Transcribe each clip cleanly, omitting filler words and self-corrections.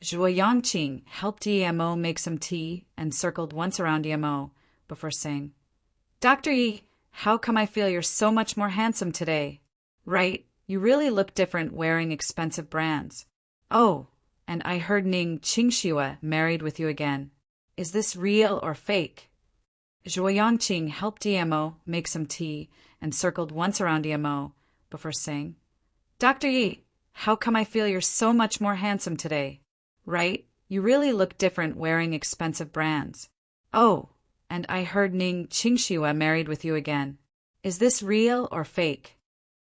Zhuo Yangqing helped Yemo make some tea and circled once around Yemo before saying, Dr. Yi, how come I feel you're so much more handsome today? Right, you really look different wearing expensive brands. Oh, and I heard Ning Qingxue married with you again. Is this real or fake? Zhuo Yangqing helped Yemo make some tea and circled once around Yemo before saying, Dr. Yi, how come I feel you're so much more handsome today? Right, you really look different wearing expensive brands. Oh, and I heard Ning Qingxue married with you again. Is this real or fake?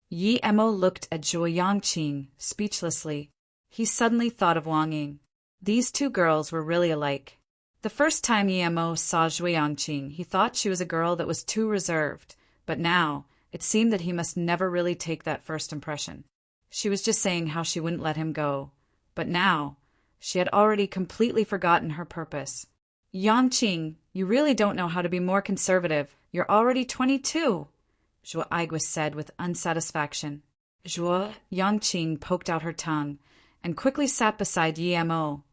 Yi Emo looked at Zhuo Yangqing speechlessly. He suddenly thought of Wang Ying. These two girls were really alike. The first time Yi Emo saw Zhuo Yangqing, he thought she was a girl that was too reserved, but now it seemed that he must never really take that first impression. She was just saying how she wouldn't let him go, but now she had already completely forgotten her purpose. Yangqing, you really don't know how to be more conservative. You're already 22, Zhuo Aigua said with unsatisfaction. Zhuo Yangqing poked out her tongue and quickly sat beside Yi Mo,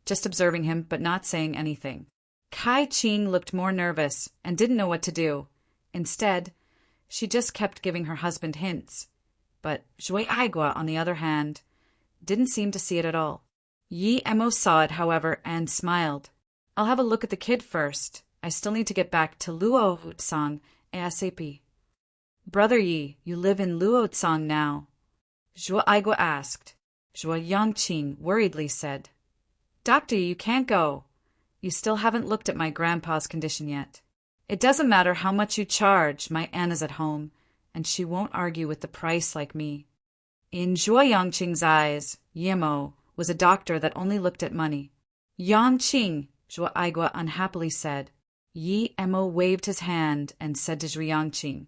just observing him but not saying anything. Kai Qing looked more nervous and didn't know what to do. Instead, she just kept giving her husband hints. But Zhuo Aigua, on the other hand, didn't seem to see it at all. Yi Mo saw it, however, and smiled. I'll have a look at the kid first. I still need to get back to Luotsang ASAP. Brother Yi, you live in Luotsang now? Zhuo Aigua asked. Zhuo Yangqing worriedly said, Doctor, you can't go. You still haven't looked at my grandpa's condition yet. It doesn't matter how much you charge, my Anna's at home, and she won't argue with the price like me. In Zhuo Yangqing's eyes, Yemo was a doctor that only looked at money. Yangqing, Zhuo Aigua unhappily said. Yi Mo waved his hand and said to Zhuo Yangqing,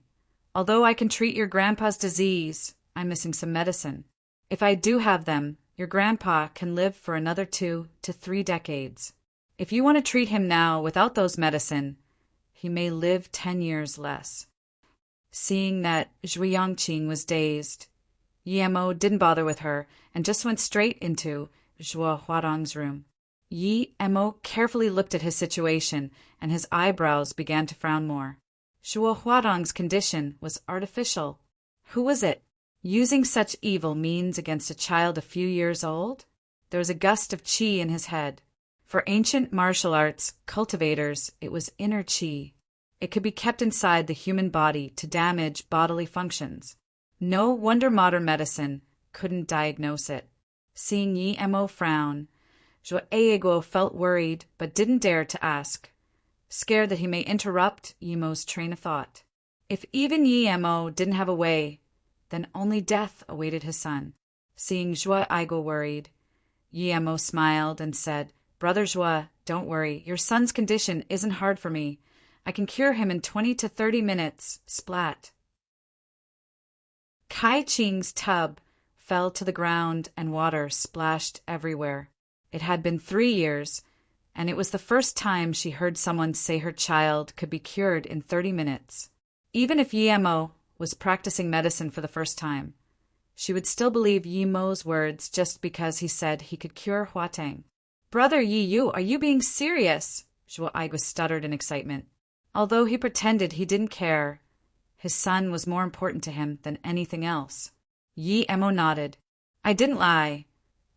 Although I can treat your grandpa's disease, I'm missing some medicine. If I do have them, your grandpa can live for another 2 to 3 decades. If you want to treat him now without those medicine, he may live 10 years less. Seeing that Zhuo Yangqing was dazed, Yi Mo didn't bother with her and just went straight into Zhuo Huadong's room. Yi Mo carefully looked at his situation and his eyebrows began to frown more. Zhuo Huadong's condition was artificial. Who was it using such evil means against a child a few years old? There was a gust of qi in his head. For ancient martial arts cultivators, it was inner qi. It could be kept inside the human body to damage bodily functions. No wonder modern medicine couldn't diagnose it. Seeing Yi Mo frown, Zhuo Aigua felt worried but didn't dare to ask, scared that he may interrupt Yi Mo's train of thought. If even Yi Mo didn't have a way, then only death awaited his son. Seeing Zhuo Aigua worried, Yi Mo smiled and said, Brother Zhuo, don't worry. Your son's condition isn't hard for me. I can cure him in 20 to 30 minutes. Splat. Kai Qing's tub fell to the ground and water splashed everywhere. It had been 3 years, and it was the first time she heard someone say her child could be cured in 30 minutes. Even if Yi Mo was practicing medicine for the first time, she would still believe Yi Mo's words just because he said he could cure Huatang. Brother Yi Yu, are you being serious? Zhuo Aigua stuttered in excitement. Although he pretended he didn't care, his son was more important to him than anything else. Yi Mo nodded. I didn't lie.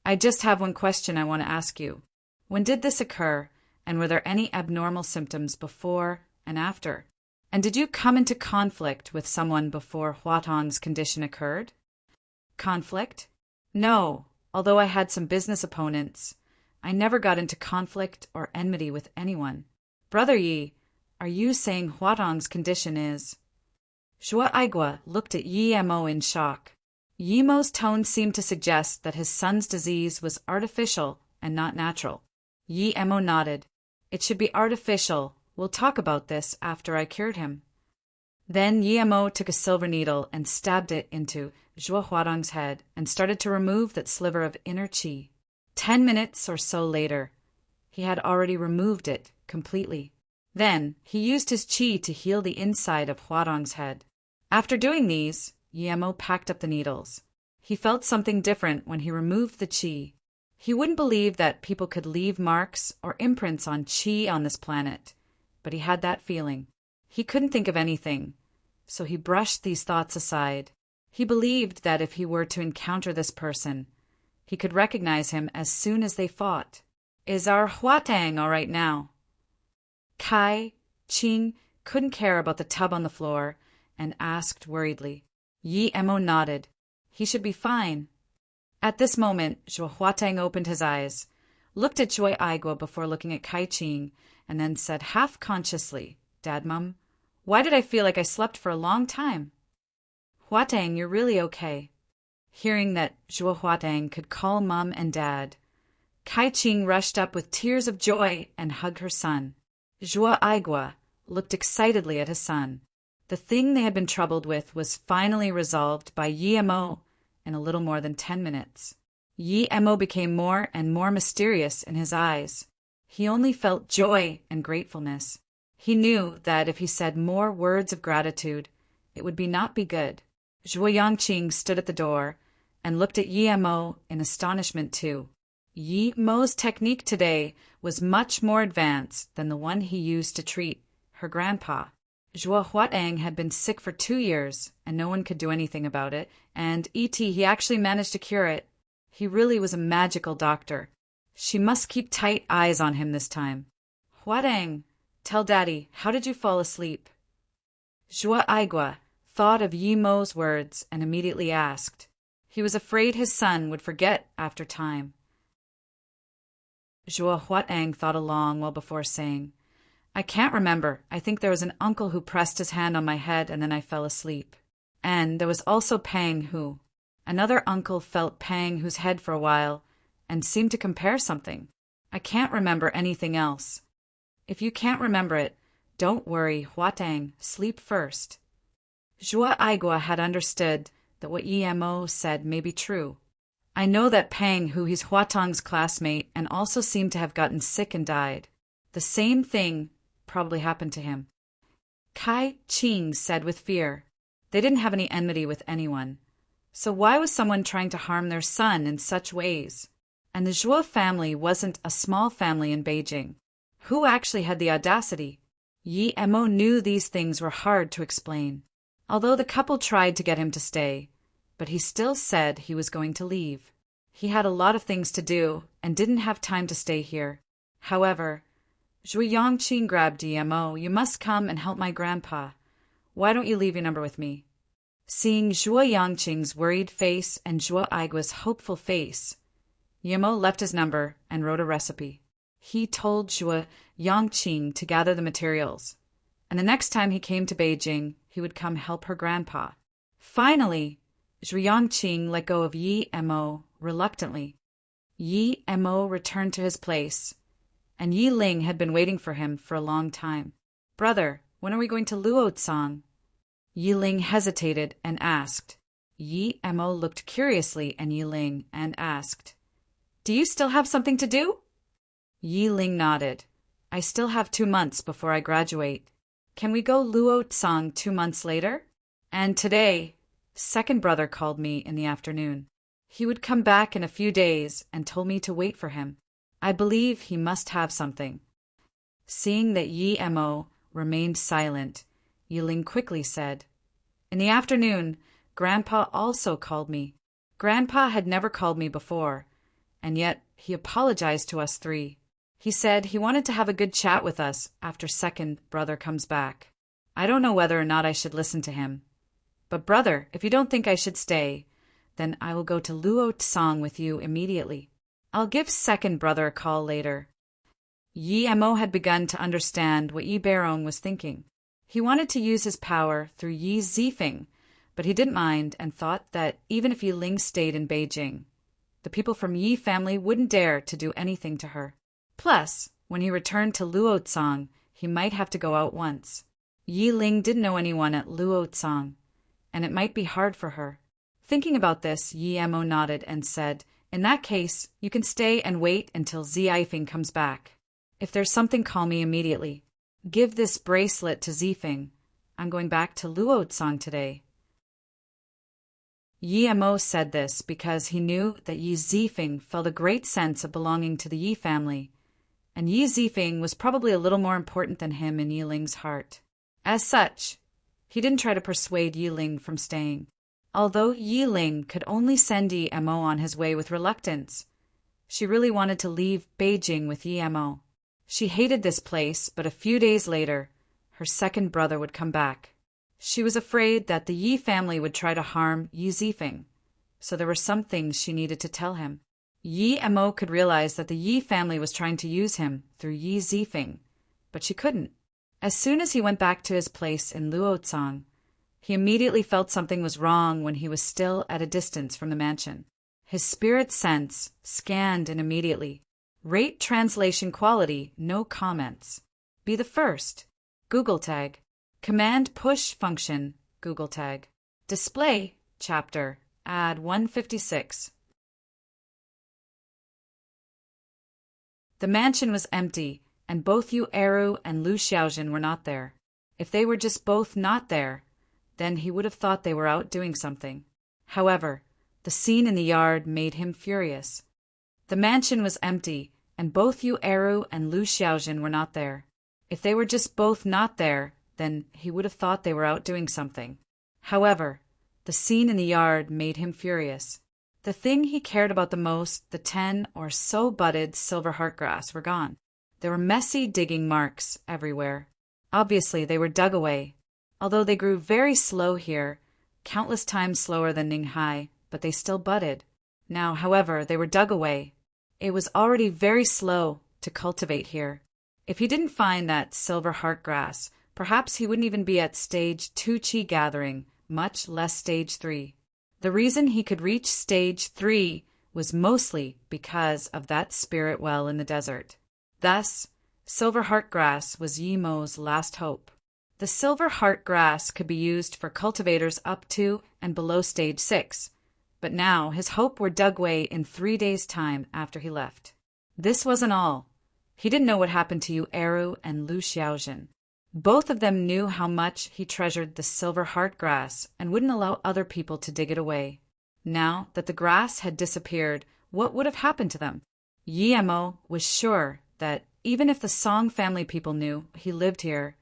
I just have one question I want to ask you. When did this occur, and were there any abnormal symptoms before and after? And did you come into conflict with someone before Huatong's condition occurred? Conflict? No, although I had some business opponents, I never got into conflict or enmity with anyone. Brother Yi, are you saying Huatong's condition is? Zhuo Aigua looked at Yi Mo in shock. Yi Mo's tone seemed to suggest that his son's disease was artificial and not natural. Yi Mo nodded. It should be artificial. We'll talk about this after I cured him. Then Yi Mo took a silver needle and stabbed it into Zhuo Huadong's head and started to remove that sliver of inner qi. 10 minutes or so later, he had already removed it completely. Then he used his qi to heal the inside of Huadong's head. After doing these, Yi Mo packed up the needles. He felt something different when he removed the qi. He wouldn't believe that people could leave marks or imprints on qi on this planet, but he had that feeling. He couldn't think of anything, so he brushed these thoughts aside. He believed that if he were to encounter this person, he could recognize him as soon as they fought. Is our Huatang all right now? Kai Qing couldn't care about the tub on the floor and asked worriedly. Yi Emo nodded. He should be fine. At this moment, Zhuo Huatang opened his eyes, looked at Zhuo Aigua before looking at Kai Qing, and then said half-consciously, Dad, Mum, why did I feel like I slept for a long time? Huatang, you're really okay. Hearing that Zhuo Huatang could call Mum and Dad, Kai Qing rushed up with tears of joy and hugged her son. Zhuo Aigua looked excitedly at his son. The thing they had been troubled with was finally resolved by Yi Emo in a little more than 10 minutes. Yi Emo became more and more mysterious in his eyes. He only felt joy and gratefulness. He knew that if he said more words of gratitude, it would not be good. Zhuo Yangqing stood at the door and looked at Yi Emo in astonishment too. Yi Mo's technique today was much more advanced than the one he used to treat her grandpa. Zhuo Huatang had been sick for 2 years, and no one could do anything about it, and he actually managed to cure it. He really was a magical doctor. She must keep tight eyes on him this time. Huatang, tell Daddy, how did you fall asleep? Zhuo Aigua thought of Yi Mo's words and immediately asked. He was afraid his son would forget after time. Zhuo Huatang thought a long while before saying, I can't remember. I think there was an uncle who pressed his hand on my head and then I fell asleep. And there was also Pang Hu. Another uncle felt Pang Hu's head for a while and seemed to compare something. I can't remember anything else. If you can't remember it, don't worry, Huatang, sleep first. Zhuo Aigua had understood that what Yi Emo said may be true. I know that Pang Hu, he's Huatang's classmate, and also seemed to have gotten sick and died. The same thing probably happened to him. Kai Qing said with fear. They didn't have any enmity with anyone. So why was someone trying to harm their son in such ways? And the Zhuo family wasn't a small family in Beijing. Who actually had the audacity? Yi Emo knew these things were hard to explain. Although the couple tried to get him to stay, but he still said he was going to leave. He had a lot of things to do and didn't have time to stay here. However, Zhuo Yangqing grabbed Yi Emo. You must come and help my grandpa. Why don't you leave your number with me? Seeing Zhuo Yangqing's worried face and Zhuo Aigua's hopeful face, Yi Emo left his number and wrote a recipe. He told Zhuo Yangqing to gather the materials, and the next time he came to Beijing, he would come help her grandpa. Finally, Zhuo Yangqing let go of Yi Emo reluctantly. Yi Emo returned to his place, and Yi Ling had been waiting for him for a long time. Brother, when are we going to Luotsang? Yi Ling hesitated and asked. Yi Emo looked curiously at Yi Ling and asked, Do you still have something to do? Yi Ling nodded. I still have 2 months before I graduate. Can we go Luotsang 2 months later? And today, second brother called me in the afternoon. He would come back in a few days and told me to wait for him. I believe he must have something. Seeing that Yi Emo remained silent, Yi Ling quickly said, In the afternoon, Grandpa also called me. Grandpa had never called me before, and yet he apologized to us 3. He said he wanted to have a good chat with us after second brother comes back. I don't know whether or not I should listen to him. But brother, if you don't think I should stay, then I will go to Luotsang with you immediately. I'll give second brother a call later. Yi Emo had begun to understand what Yi Beirong was thinking. He wanted to use his power through Yi Zifeng, but he didn't mind and thought that even if Yi Ling stayed in Beijing, the people from Yi family wouldn't dare to do anything to her. Plus, when he returned to Luotsang, he might have to go out once. Yi Ling didn't know anyone at Luotsang, and it might be hard for her. Thinking about this, Yi Emo nodded and said, In that case, you can stay and wait until Zifeng comes back. If there's something, call me immediately. Give this bracelet to Zifeng. I'm going back to Luotsang today. Yi Mo said this because he knew that Yi Zifeng felt a great sense of belonging to the Yi family, and Yi Zifeng was probably a little more important than him in Yiling's heart. As such, he didn't try to persuade Yiling from staying. Although Yiling could only send Yi Mo on his way with reluctance, she really wanted to leave Beijing with Yi Mo. She hated this place, but a few days later, her second brother would come back. She was afraid that the Yi family would try to harm Yi Zifeng, so there were some things she needed to tell him. Yi Mo could realize that the Yi family was trying to use him through Yi Zifeng, but she couldn't. As soon as he went back to his place in Luotsang, he immediately felt something was wrong when he was still at a distance from the mansion. His spirit sense scanned in immediately. Rate translation quality, no comments. Be the first. Google tag. Command push function, Google tag. Display, chapter, add 156. The mansion was empty, and both Yu Eru and Lu Xiaojin were not there. If they were just both not there, then he would have thought they were out doing something. However, the scene in the yard made him furious. The mansion was empty, and both Yu Eru and Lu Xiaojin were not there. If they were just both not there, then he would have thought they were out doing something. However, the scene in the yard made him furious. The thing he cared about the most, the 10 or so budded silver heartgrass, were gone. There were messy digging marks everywhere. Obviously, they were dug away. Although they grew very slow here, countless times slower than Ninghai, but they still budded. Now, however, they were dug away. It was already very slow to cultivate here. If he didn't find that silver heartgrass, perhaps he wouldn't even be at stage 2 qi gathering, much less stage 3. The reason he could reach stage 3 was mostly because of that spirit well in the desert. Thus, silver heartgrass was Yi Mo's last hope. The silver heartgrass could be used for cultivators up to and below stage 6, but now his hope were dug away in 3 days' time after he left. This wasn't all. He didn't know what happened to Yu Eru and Lu Xiaojin. Both of them knew how much he treasured the silver heartgrass and wouldn't allow other people to dig it away. Now that the grass had disappeared, what would have happened to them? Yi Mo was sure that even if the Song family people knew he lived here,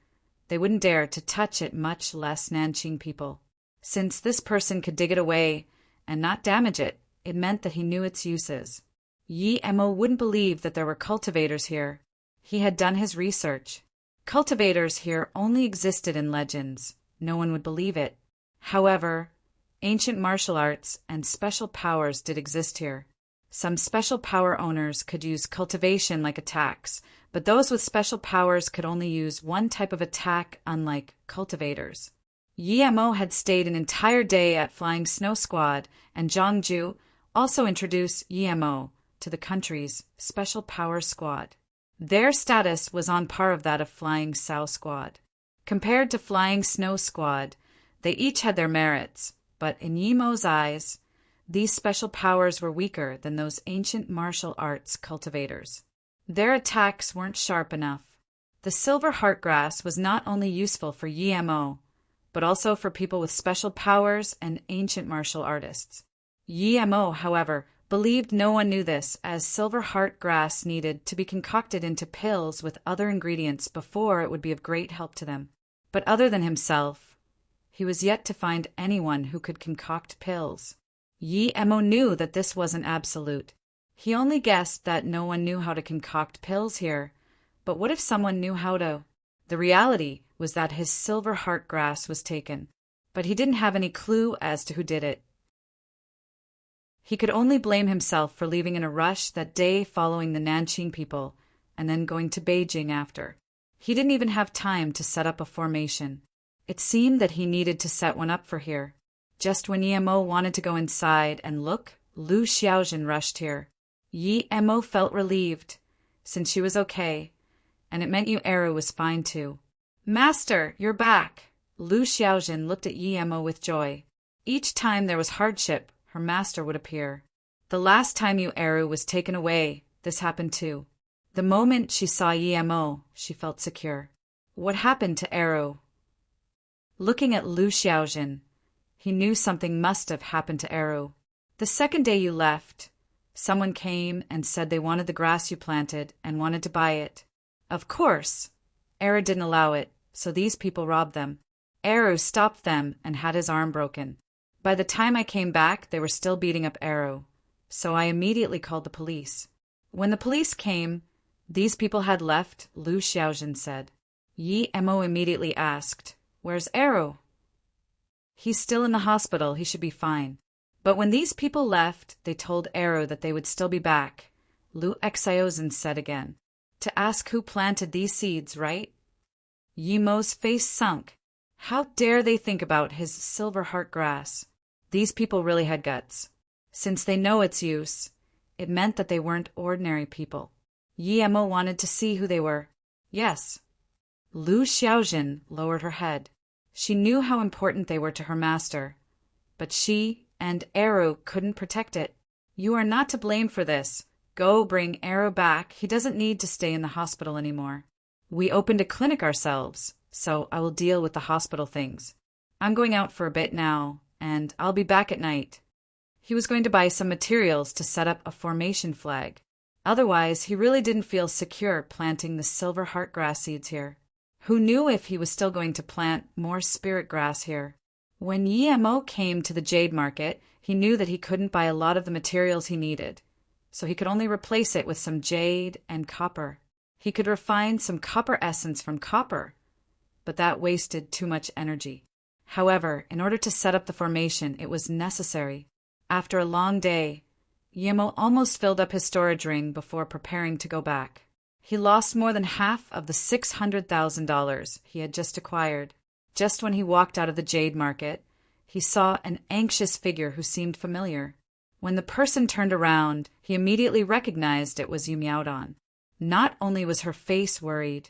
they wouldn't dare to touch it, much less Nanqing people. Since this person could dig it away and not damage it, it meant that he knew its uses. Yi Mo wouldn't believe that there were cultivators here. He had done his research. Cultivators here only existed in legends. No one would believe it. However, ancient martial arts and special powers did exist here. Some special power owners could use cultivation like attacks, but those with special powers could only use one type of attack, unlike cultivators. Yi Mo had stayed an entire day at Flying Snow Squad, and Zhangju also introduced Yi Mo to the country's Special Powers Squad. Their status was on par of that of Flying Sao Squad. Compared to Flying Snow Squad, they each had their merits, but in Yi Mo's eyes, these special powers were weaker than those ancient martial arts cultivators. Their attacks weren't sharp enough. The silver heartgrass was not only useful for Yi Mo, but also for people with special powers and ancient martial artists. Yi Mo, however, believed no one knew this, as silver heart grass needed to be concocted into pills with other ingredients before it would be of great help to them. But other than himself, he was yet to find anyone who could concoct pills. Yi Mo knew that this wasn't absolute. He only guessed that no one knew how to concoct pills here, but what if someone knew how to? The reality was that his silver heart grass was taken, but he didn't have any clue as to who did it. He could only blame himself for leaving in a rush that day following the Nanqing people, and then going to Beijing after. He didn't even have time to set up a formation. It seemed that he needed to set one up for here. Just when Yi Mo wanted to go inside and look, Lu Xiaojin rushed here. Yi Mo felt relieved, since she was okay, and it meant Yu Eru was fine too. "Master, you're back!" Lu Xiaojin looked at Yi Mo with joy. Each time there was hardship, her master would appear. The last time Yu Eru was taken away, this happened too. The moment she saw Yi Mo, she felt secure. What happened to Eru? Looking at Lu Xiaojin, He knew something must have happened to Eru. The second day you left, someone came and said they wanted the grass you planted and wanted to buy it. Of course, Eru didn't allow it, so these people robbed them. Eru stopped them and had his arm broken. By the time I came back, they were still beating up Eru, so I immediately called the police. When the police came, these people had left, Lu Xiaojin said. Yi Mo immediately asked, "Where's Eru?" "He's still in the hospital, he should be fine." But when these people left, they told Eru that they would still be back. Lu Xiaojin said again, "To ask who planted these seeds, right?" Yi Mo's face sunk. How dare they think about his silver heart grass? These people really had guts. Since they know its use, it meant that they weren't ordinary people. Yi Mo wanted to see who they were. Yes. Lu Xiaojin lowered her head. She knew how important they were to her master. But she and Eru couldn't protect it. "You are not to blame for this. Go bring Eru back. He doesn't need to stay in the hospital anymore. We opened a clinic ourselves, so I will deal with the hospital things. I'm going out for a bit now, and I'll be back at night." He was going to buy some materials to set up a formation flag. Otherwise, he really didn't feel secure planting the silver heart grass seeds here. Who knew if he was still going to plant more spirit grass here? When Yi Mo came to the jade market, he knew that he couldn't buy a lot of the materials he needed, so he could only replace it with some jade and copper. He could refine some copper essence from copper, but that wasted too much energy. However, in order to set up the formation, it was necessary. After a long day, Yi Mo almost filled up his storage ring before preparing to go back. He lost more than half of the $600,000 he had just acquired. Just when he walked out of the jade market, he saw an anxious figure who seemed familiar. When the person turned around, he immediately recognized it was Yu Miaodan. Not only was her face worried,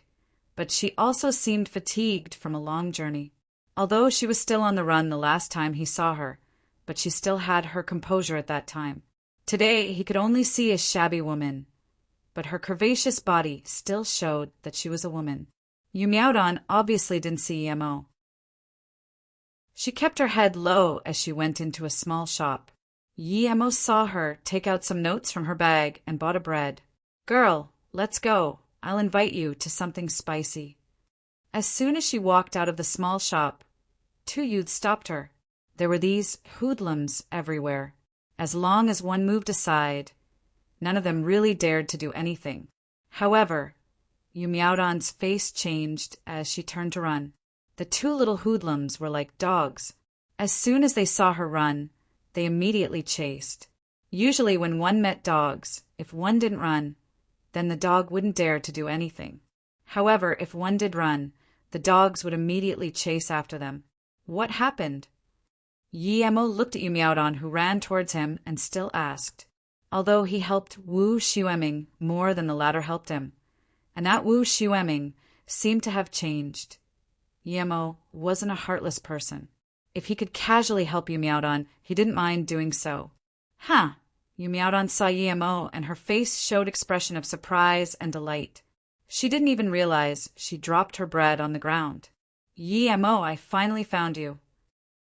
but she also seemed fatigued from a long journey. Although she was still on the run the last time he saw her, but she still had her composure at that time. Today he could only see a shabby woman, but her curvaceous body still showed that she was a woman. Yu Miaodan obviously didn't see Yi Mo. She kept her head low as she went into a small shop. Yi Mo saw her take out some notes from her bag and bought a bread. "Girl, let's go. I'll invite you to something spicy." As soon as she walked out of the small shop, two youths stopped her. There were these hoodlums everywhere. As long as one moved aside, none of them really dared to do anything. However, Yu Miaodan's face changed as she turned to run. The two little hoodlums were like dogs. As soon as they saw her run, they immediately chased. Usually when one met dogs, if one didn't run, then the dog wouldn't dare to do anything. However, if one did run, the dogs would immediately chase after them. What happened? Yi Mo looked at Yu Miaodan, who ran towards him, and still asked. Although he helped Wu Xueming more than the latter helped him, and that Wu Xueming seemed to have changed. Yi Mo wasn't a heartless person. If he could casually help Yu Miaodan, he didn't mind doing so. Huh! Yu Miaodan saw Yi Mo, and her face showed expression of surprise and delight. She didn't even realize she dropped her bread on the ground. "Yi Mo, I finally found you."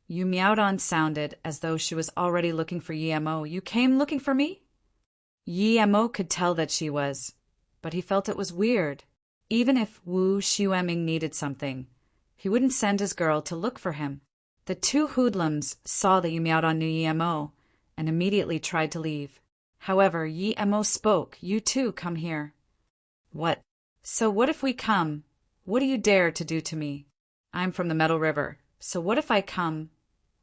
Yu Miaodan sounded as though she was already looking for Yi Mo. "You came looking for me?" Yi Mo could tell that she was, but he felt it was weird. Even if Wu Xueming needed something, he wouldn't send his girl to look for him. The two hoodlums saw that Yu Miaodan knew Yi Mo and immediately tried to leave. However, Yi Mo spoke. "You too, come here." "What? So what if we come? What do you dare to do to me? I'm from the Metal River, so what if I come?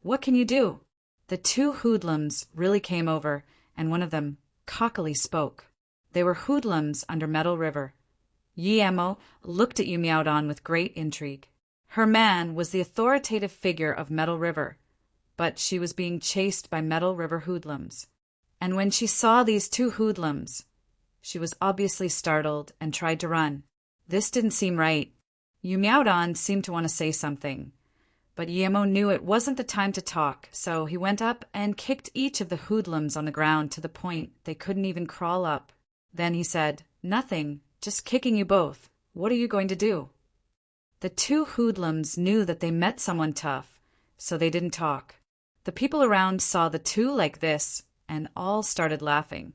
What can you do?" The two hoodlums really came over, and one of them cockily spoke. They were hoodlums under Metal River. Yi Mo looked at Yu Miaodan with great intrigue. Her man was the authoritative figure of Metal River, but she was being chased by Metal River hoodlums. And when she saw these two hoodlums, she was obviously startled and tried to run. This didn't seem right. Yu Miaodan seemed to want to say something, but Yi Mo knew it wasn't the time to talk, so he went up and kicked each of the hoodlums on the ground to the point they couldn't even crawl up. Then he said, "Nothing, just kicking you both. What are you going to do?" The two hoodlums knew that they met someone tough, so they didn't talk. The people around saw the two like this and all started laughing.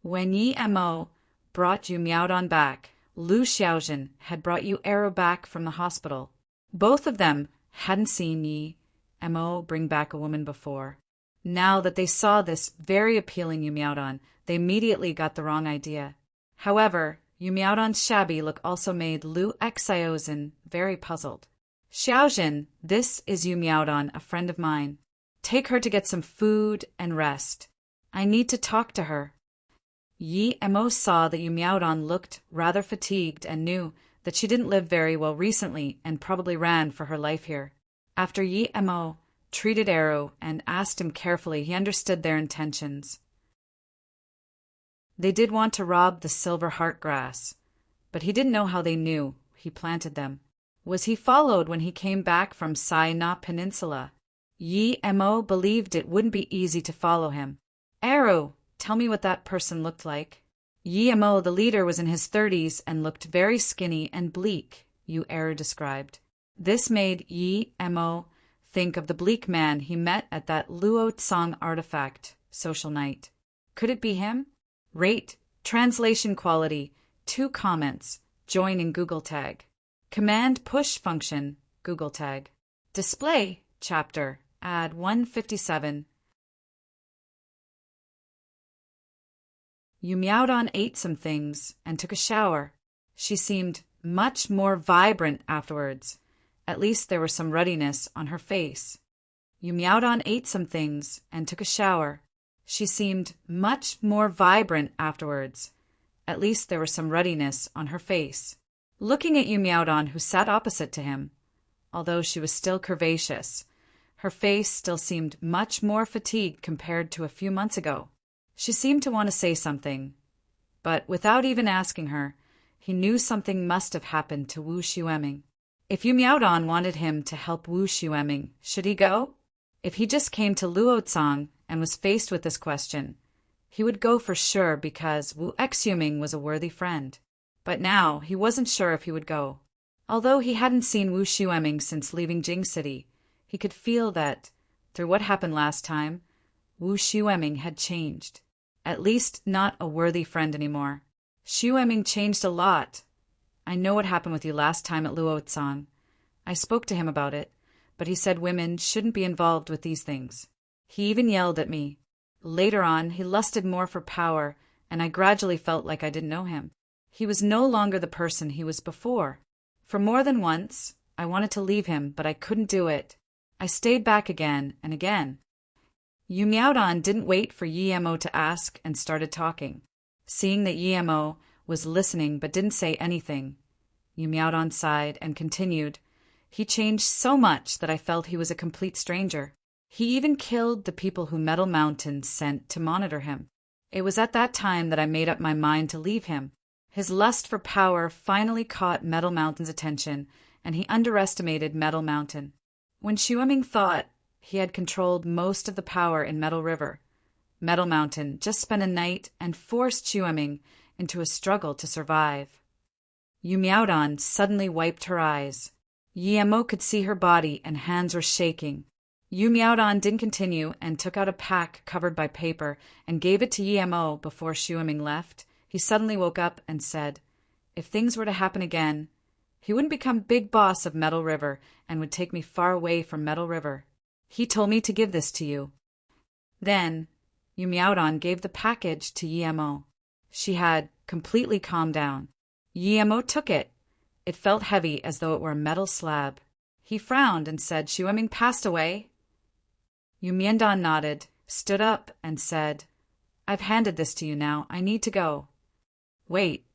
When Yi Mo brought you Miaodon back, Lu Xiaojin had brought you Arrow back from the hospital. Both of them hadn't seen Yi Mo bring back a woman before. Now that they saw this very appealing Yu Miaodon, they immediately got the wrong idea. However, Yu Miaodon's shabby look also made Lu Xiaojin very puzzled. Xiaojin, this is Yu Miaodon, a friend of mine. Take her to get some food and rest. I need to talk to her. Yi Mo saw that Yu Miaodon looked rather fatigued and knew that she didn't live very well recently and probably ran for her life here. After Yi Mo treated Arrow and asked him carefully, he understood their intentions. They did want to rob the silver heart grass, but he didn't know how they knew he planted them. Was he followed when he came back from Sai Na Peninsula? Yi Mo believed it wouldn't be easy to follow him. Arrow, tell me what that person looked like. Yi Mo, the leader, was in his 30s and looked very skinny and bleak, Yu Arrow described. This made Yi Mo think of the bleak man he met at that Luo Tsang artifact social night. Could it be him? Rate, translation quality, 2 comments, join in Google Tag. Command push function, Google Tag. Display, chapter, add 157. Yu Miaodon ate some things and took a shower. She seemed much more vibrant afterwards. At least there was some ruddiness on her face. Yu Miaodon ate some things and took a shower. She seemed much more vibrant afterwards. At least there was some ruddiness on her face. Looking at Yu Miaodon, who sat opposite to him, although she was still curvaceous, her face still seemed much more fatigued compared to a few months ago. She seemed to want to say something, but without even asking her, he knew something must have happened to Wu Xueming. If Yu Miaodon wanted him to help Wu Xueming, should he go? If he just came to Luotsang and was faced with this question, he would go for sure because Wu Xueming was a worthy friend. But now he wasn't sure if he would go. Although he hadn't seen Wu Xueming since leaving Jing City, he could feel that, through what happened last time, Wu Xueming had changed. At least not a worthy friend anymore. Xueming changed a lot. I know what happened with you last time at Luotsang. I spoke to him about it, but he said women shouldn't be involved with these things. He even yelled at me. Later on, he lusted more for power, and I gradually felt like I didn't know him. He was no longer the person he was before. For more than once, I wanted to leave him, but I couldn't do it. I stayed back again and again. Yu Miaodon didn't wait for Yi Mo to ask and started talking. Seeing that Yi Mo was listening but didn't say anything, Yu Miaodon sighed and continued, He changed so much that I felt he was a complete stranger. He even killed the people who Metal Mountain sent to monitor him. It was at that time that I made up my mind to leave him. His lust for power finally caught Metal Mountain's attention, and he underestimated Metal Mountain. When Xueming thought he had controlled most of the power in Metal River, Metal Mountain just spent a night and forced Xueming into a struggle to survive. Yu Miaodon suddenly wiped her eyes. Yi Mo could see her body and hands were shaking. Yu Miaodon didn't continue and took out a pack covered by paper and gave it to Yi Mo before Xueming left. He suddenly woke up and said, if things were to happen again, he wouldn't become big boss of Metal River and would take me far away from Metal River. He told me to give this to you. Then, Yu Miaodon gave the package to Yi Mo. She had completely calmed down. Yi Mo took it. It felt heavy as though it were a metal slab. He frowned and said, Xueming passed away. Yu Miaodon nodded, stood up, and said, I've handed this to you now. I need to go. Wait.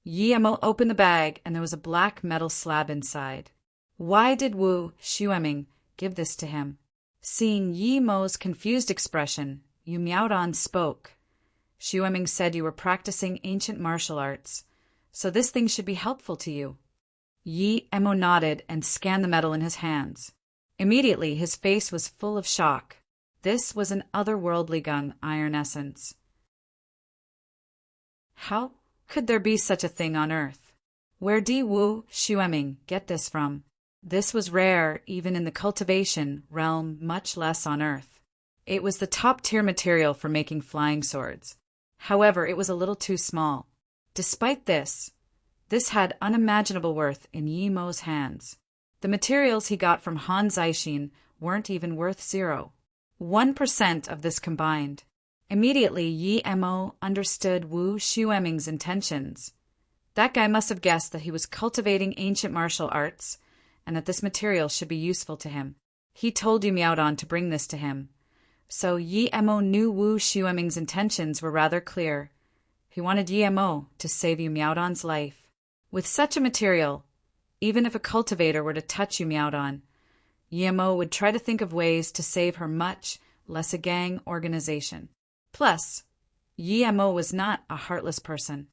Yi Mo opened the bag and there was a black metal slab inside. Why did Wu Xueming give this to him? Seeing Yi Mo's confused expression, Yu Miaodon spoke. Xueming said you were practicing ancient martial arts, so this thing should be helpful to you. Yi Mo nodded and scanned the metal in his hands. Immediately his face was full of shock. This was an otherworldly gun iron essence. How could there be such a thing on Earth? Where did Wu Xueming get this from? This was rare even in the cultivation realm, much less on Earth. It was the top-tier material for making flying swords. However, it was a little too small. Despite this had unimaginable worth in Yi Mo's hands. The materials he got from Han Zixin weren't even worth 0.1% of this combined. Immediately, Yi Mo understood Wu Xueming's intentions. That guy must have guessed that he was cultivating ancient martial arts, and that this material should be useful to him. He told Yu Miaodong to bring this to him. So Yi Mo knew Wu Xueming's intentions were rather clear. He wanted Yi Mo to save Yu Miaodong's life. With such a material, even if a cultivator were to touch Yu Miaodong, Yi Mo would try to think of ways to save her, much less a gang organization. Plus, Yi Mo was not a heartless person.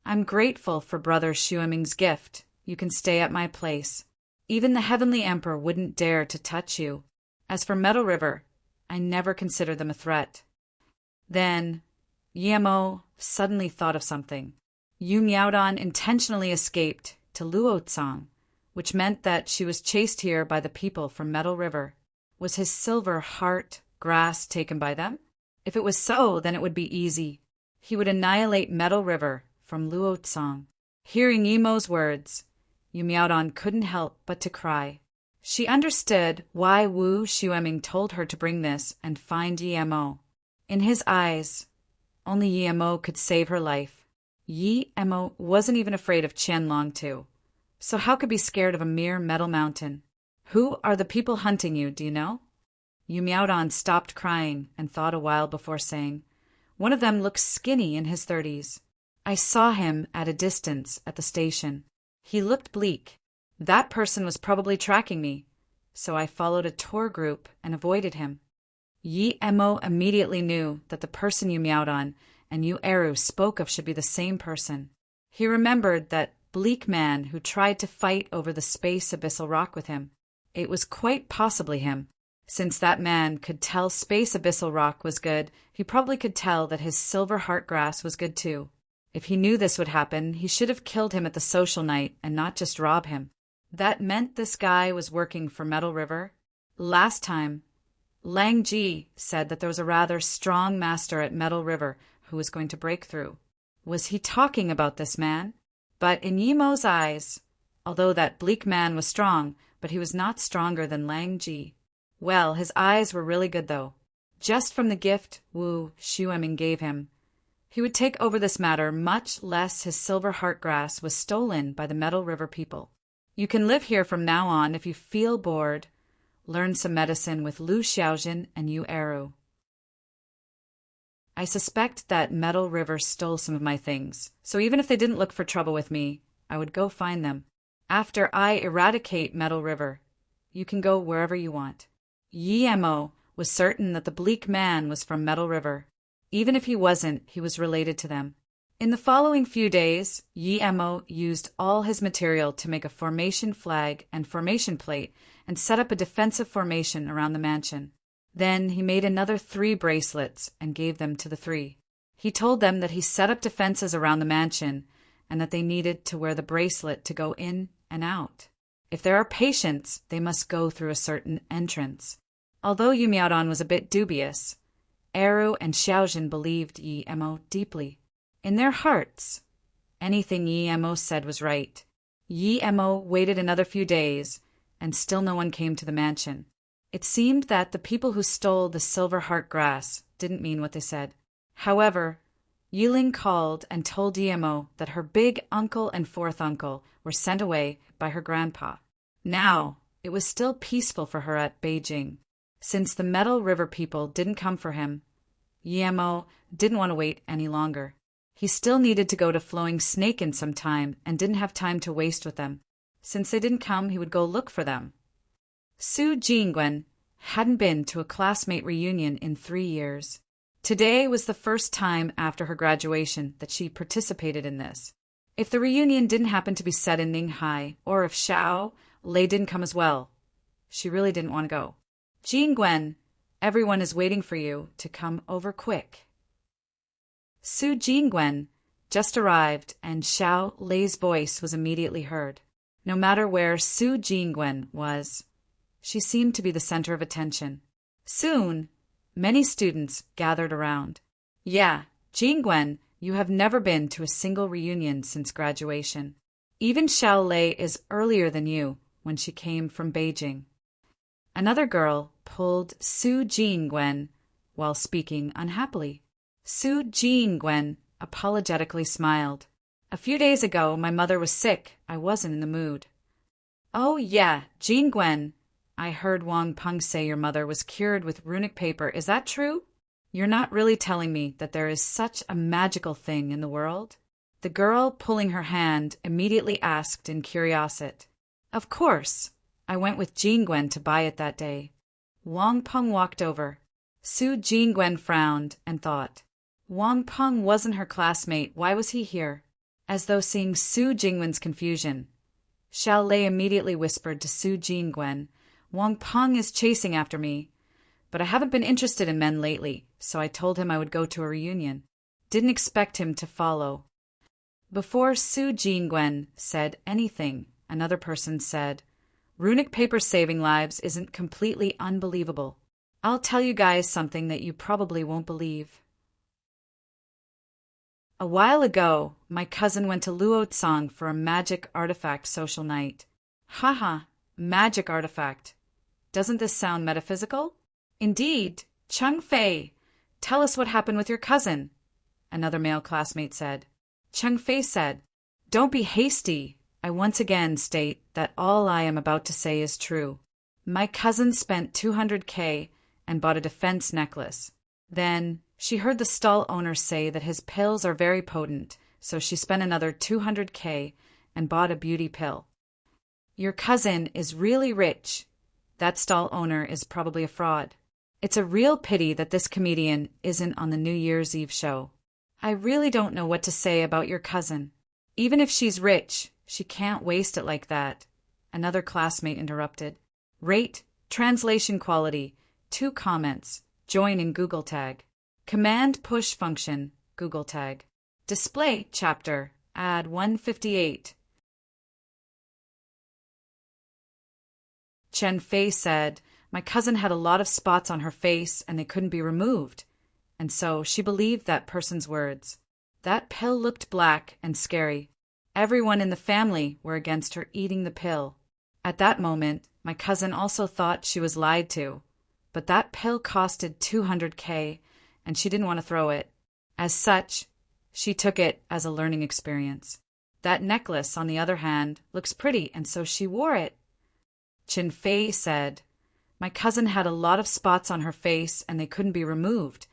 I'm grateful for Brother Xueming's gift. You can stay at my place. Even the Heavenly Emperor wouldn't dare to touch you. As for Metal River, I never considered them a threat. Then, Yi Mo suddenly thought of something. Yu Miaodong intentionally escaped to Luotsang, which meant that she was chased here by the people from Metal River. Was his silver heart grass taken by them? If it was so, then it would be easy. He would annihilate Metal River from Luotsang. Hearing Yi Mo's words, Yu Miaodong couldn't help but to cry. She understood why Wu Xueming told her to bring this and find Yi Mo. In his eyes, only Yi Mo could save her life. Yi Mo wasn't even afraid of Qianlong too, so how could be scared of a mere metal mountain? Who are the people hunting you, do you know? Yu Miaodong stopped crying and thought a while before saying, one of them looks skinny in his 30s. I saw him at a distance at the station. He looked bleak. That person was probably tracking me, so I followed a tour group and avoided him. Yi Mo immediately knew that the person Yu Miaodong and Yu Eru spoke of should be the same person. He remembered that bleak man who tried to fight over the space abyssal rock with him. It was quite possibly him. Since that man could tell space abyssal rock was good, he probably could tell that his silver heart grass was good too. If he knew this would happen, he should have killed him at the social night and not just rob him. That meant this guy was working for Metal River. Last time, Lang Ji said that there was a rather strong master at Metal River who was going to break through. Was he talking about this man? But in Yi Mo's eyes, although that bleak man was strong, but he was not stronger than Lang Ji. Well, his eyes were really good though. Just from the gift Wu Xueming gave him, he would take over this matter, much less his silver heart grass was stolen by the Metal River people. You can live here from now on if you feel bored. Learn some medicine with Lu Xiaojin and Yu Eru. I suspect that Metal River stole some of my things, so even if they didn't look for trouble with me, I would go find them. After I eradicate Metal River, you can go wherever you want. Yi Mo was certain that the bleak man was from Metal River. Even if he wasn't, he was related to them. In the following few days, Yi Mo used all his material to make a formation flag and formation plate and set up a defensive formation around the mansion. Then he made another 3 bracelets and gave them to the 3. He told them that he set up defenses around the mansion and that they needed to wear the bracelet to go in and out. If there are patients, they must go through a certain entrance. Although Yu Miaodong was a bit dubious, Eru and Xiaojin believed Yi Mo deeply. In their hearts, anything Yi Mo said was right. Yi Mo waited another few days, and still no one came to the mansion. It seemed that the people who stole the silver heart grass didn't mean what they said. However, Yiling called and told Yi Mo that her big uncle and 4th uncle were sent away by her grandpa. Now, it was still peaceful for her at Beijing. Since the Metal River people didn't come for him, Yi Mo didn't want to wait any longer. He still needed to go to Flowing Snake in some time and didn't have time to waste with them. Since they didn't come, he would go look for them. Su Jingwen hadn't been to a classmate reunion in 3 years. Today was the first time after her graduation that she participated in this. If the reunion didn't happen to be set in Ninghai, or if Xiao Lei didn't come as well, she really didn't want to go. Jingwen, everyone is waiting for you to come over quick. Su Jingwen just arrived and Xiao Lei's voice was immediately heard. no matter where Su Jingwen was. She seemed to be the center of attention. Soon, many students gathered around. Yeah, Jingwen, you have never been to a single reunion since graduation. Even Xiao Lei is earlier than you when she came from Beijing. Another girl pulled Su Jingwen while speaking unhappily. Su Jingwen apologetically smiled. A few days ago, my mother was sick. I wasn't in the mood. Oh yeah, Jingwen, I heard Wang Peng say your mother was cured with runic paper. Is that true? You're not really telling me that there is such a magical thing in the world? The girl pulling her hand immediately asked in curiosity. Of course. I went with Jingwen to buy it that day. Wang Peng walked over. Su Jingwen frowned and thought. Wang Peng wasn't her classmate. Why was he here? As though seeing Su Jingwen's confusion, Xiao Lei immediately whispered to Su Jingwen, Wang Peng is chasing after me. But I haven't been interested in men lately, so I told him I would go to a reunion. Didn't expect him to follow. Before Su Jingwen said anything, another person said, Runic paper saving lives isn't completely unbelievable. I'll tell you guys something that you probably won't believe. A while ago, my cousin went to Luotsang for a magic artifact social night. Haha, magic artifact. Doesn't this sound metaphysical? Indeed. Cheng Fei, tell us what happened with your cousin, another male classmate said. Cheng Fei said, Don't be hasty. I once again state that all I am about to say is true. My cousin spent 200K and bought a defense necklace. Then she heard the stall owner say that his pills are very potent, so she spent another 200K and bought a beauty pill. Your cousin is really rich. That stall owner is probably a fraud. It's a real pity that this comedian isn't on the New Year's Eve show. I really don't know what to say about your cousin. Even if she's rich, she can't waste it like that. Another classmate interrupted. Rate, translation quality, 2 comments. Join in Google Tag. Command push function, Google Tag. Display chapter, add 158. Chen Fei said, My cousin had a lot of spots on her face and they couldn't be removed. And so she believed that person's words. That pill looked black and scary. Everyone in the family were against her eating the pill. At that moment, my cousin also thought she was lied to. But that pill costed 200K, and she didn't want to throw it. As such, she took it as a learning experience. That necklace, on the other hand, looks pretty, and so she wore it. Chen Fei said, My cousin had a lot of spots on her face, and they couldn't be removed,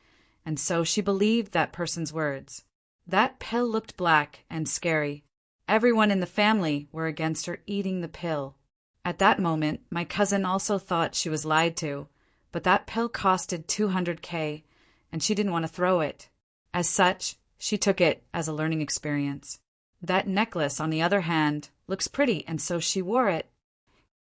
and so she believed that person's words. That pill looked black and scary. Everyone in the family were against her eating the pill. At that moment, my cousin also thought she was lied to, but that pill costed 200K, and she didn't want to throw it. As such, she took it as a learning experience. That necklace, on the other hand, looks pretty, and so she wore it.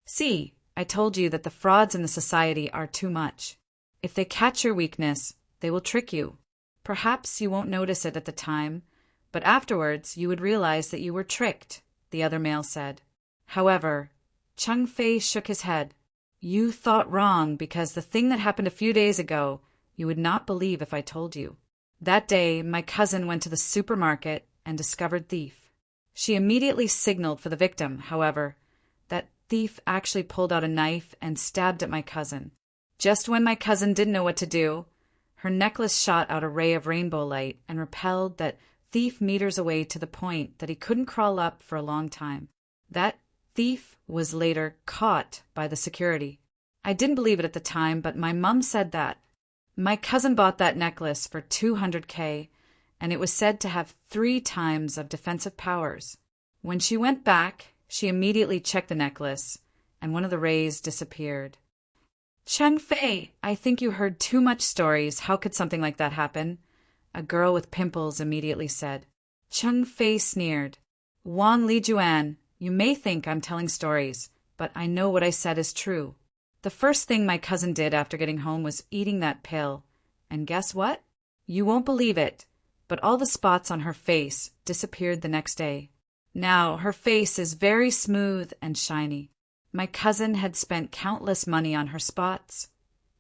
See, I told you that the frauds in the society are too much. If they catch your weakness, they will trick you. Perhaps you won't notice it at the time, but afterwards you would realize that you were tricked, the other male said. However, Cheng Fei shook his head. You thought wrong because the thing that happened a few days ago, you would not believe if I told you. That day, my cousin went to the supermarket and discovered thief. She immediately signaled for the victim, however. That thief actually pulled out a knife and stabbed at my cousin. Just when my cousin didn't know what to do, her necklace shot out a ray of rainbow light and repelled that thief meters away to the point that he couldn't crawl up for a long time. That thief was later caught by the security. I didn't believe it at the time, but my mum said that. My cousin bought that necklace for 200K, and it was said to have 3 times of defensive powers. When she went back, she immediately checked the necklace, and one of the rays disappeared. Cheng Fei, I think you heard too much stories. How could something like that happen? A girl with pimples immediately said. Cheng Fei sneered. Wang Lijuan, you may think I'm telling stories, but I know what I said is true. The first thing my cousin did after getting home was eating that pill. And guess what? You won't believe it, but all the spots on her face disappeared the next day. Now her face is very smooth and shiny. My cousin had spent countless money on her spots,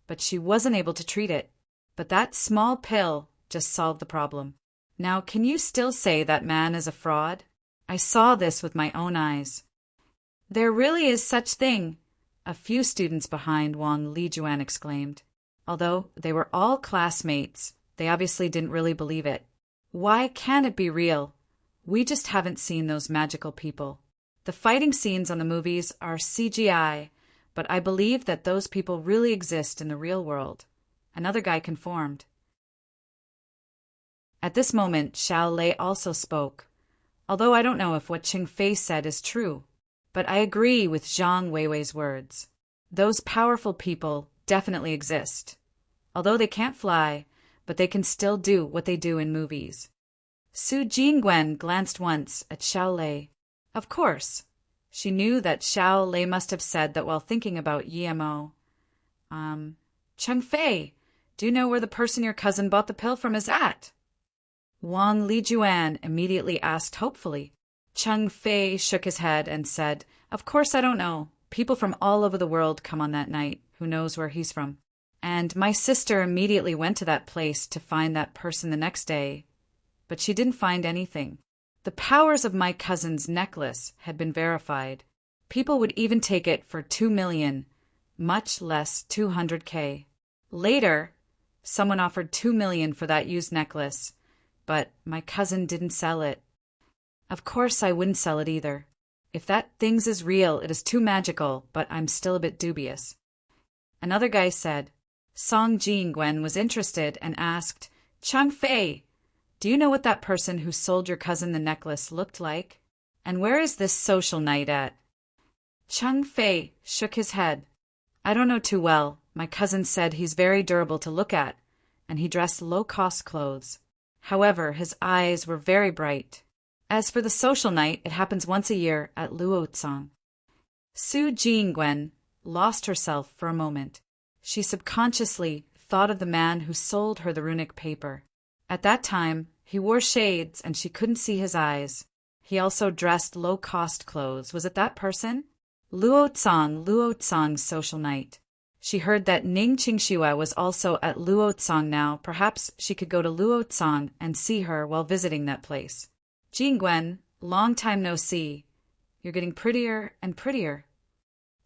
but she wasn't able to treat it. But that small pill just solved the problem. Now, can you still say that man is a fraud? I saw this with my own eyes. There really is such thing, a few students behind Wang Lijuan exclaimed. Although they were all classmates, they obviously didn't really believe it. Why can't it be real? We just haven't seen those magical people. The fighting scenes on the movies are CGI, but I believe that those people really exist in the real world. Another guy conformed. At this moment, Xiao Lei also spoke. Although I don't know if what Qing Fei said is true, but I agree with Zhang Weiwei's words. Those powerful people definitely exist. Although they can't fly, but they can still do what they do in movies. Su Jingwen glanced once at Xiao Lei. Of course, she knew that Xiao Lei must have said that while thinking about Yemo. Cheng Fei, do you know where the person your cousin bought the pill from is at? Wang Lijuan immediately asked hopefully. Cheng Fei shook his head and said, Of course I don't know. People from all over the world come on that night. Who knows where he's from? And my sister immediately went to that place to find that person the next day, but she didn't find anything. The powers of my cousin's necklace had been verified. People would even take it for 2 million, much less 200K. Later, someone offered 2 million for that used necklace, but my cousin didn't sell it. Of course I wouldn't sell it either. If that thing's is real, it is too magical, but I'm still a bit dubious. Another guy said. Song Jingwen was interested and asked, Cheng Fei, do you know what that person who sold your cousin the necklace looked like? And where is this social night at? Cheng Fei shook his head. I don't know too well. My cousin said he's very durable to look at, and he dressed low-cost clothes. However, his eyes were very bright. As for the social night, it happens once a year at Luotsang. Su Jingwen lost herself for a moment. She subconsciously thought of the man who sold her the runic paper. At that time, he wore shades and she couldn't see his eyes. He also dressed low-cost clothes. Was it that person? Luotsang's social night. She heard that Ning Qingxua was also at Luotsang now. Perhaps she could go to Luotsang and see her while visiting that place. Jingwen, long time no see. You're getting prettier and prettier.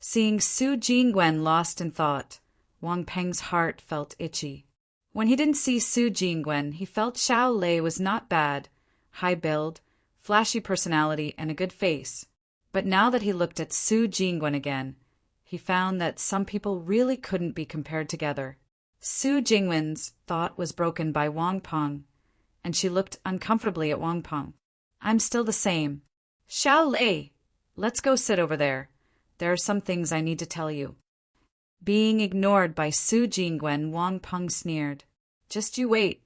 Seeing Su Jingwen lost in thought, Wang Peng's heart felt itchy. When he didn't see Su Jingwen, he felt Xiao Lei was not bad, high build, flashy personality, and a good face. But now that he looked at Su Jingwen again, he found that some people really couldn't be compared together. Su Jingwen's thought was broken by Wang Peng, and she looked uncomfortably at Wang Peng. I'm still the same. Xiao Lei, let's go sit over there. There are some things I need to tell you. Being ignored by Su Jingwen, Wang Peng sneered. Just you wait.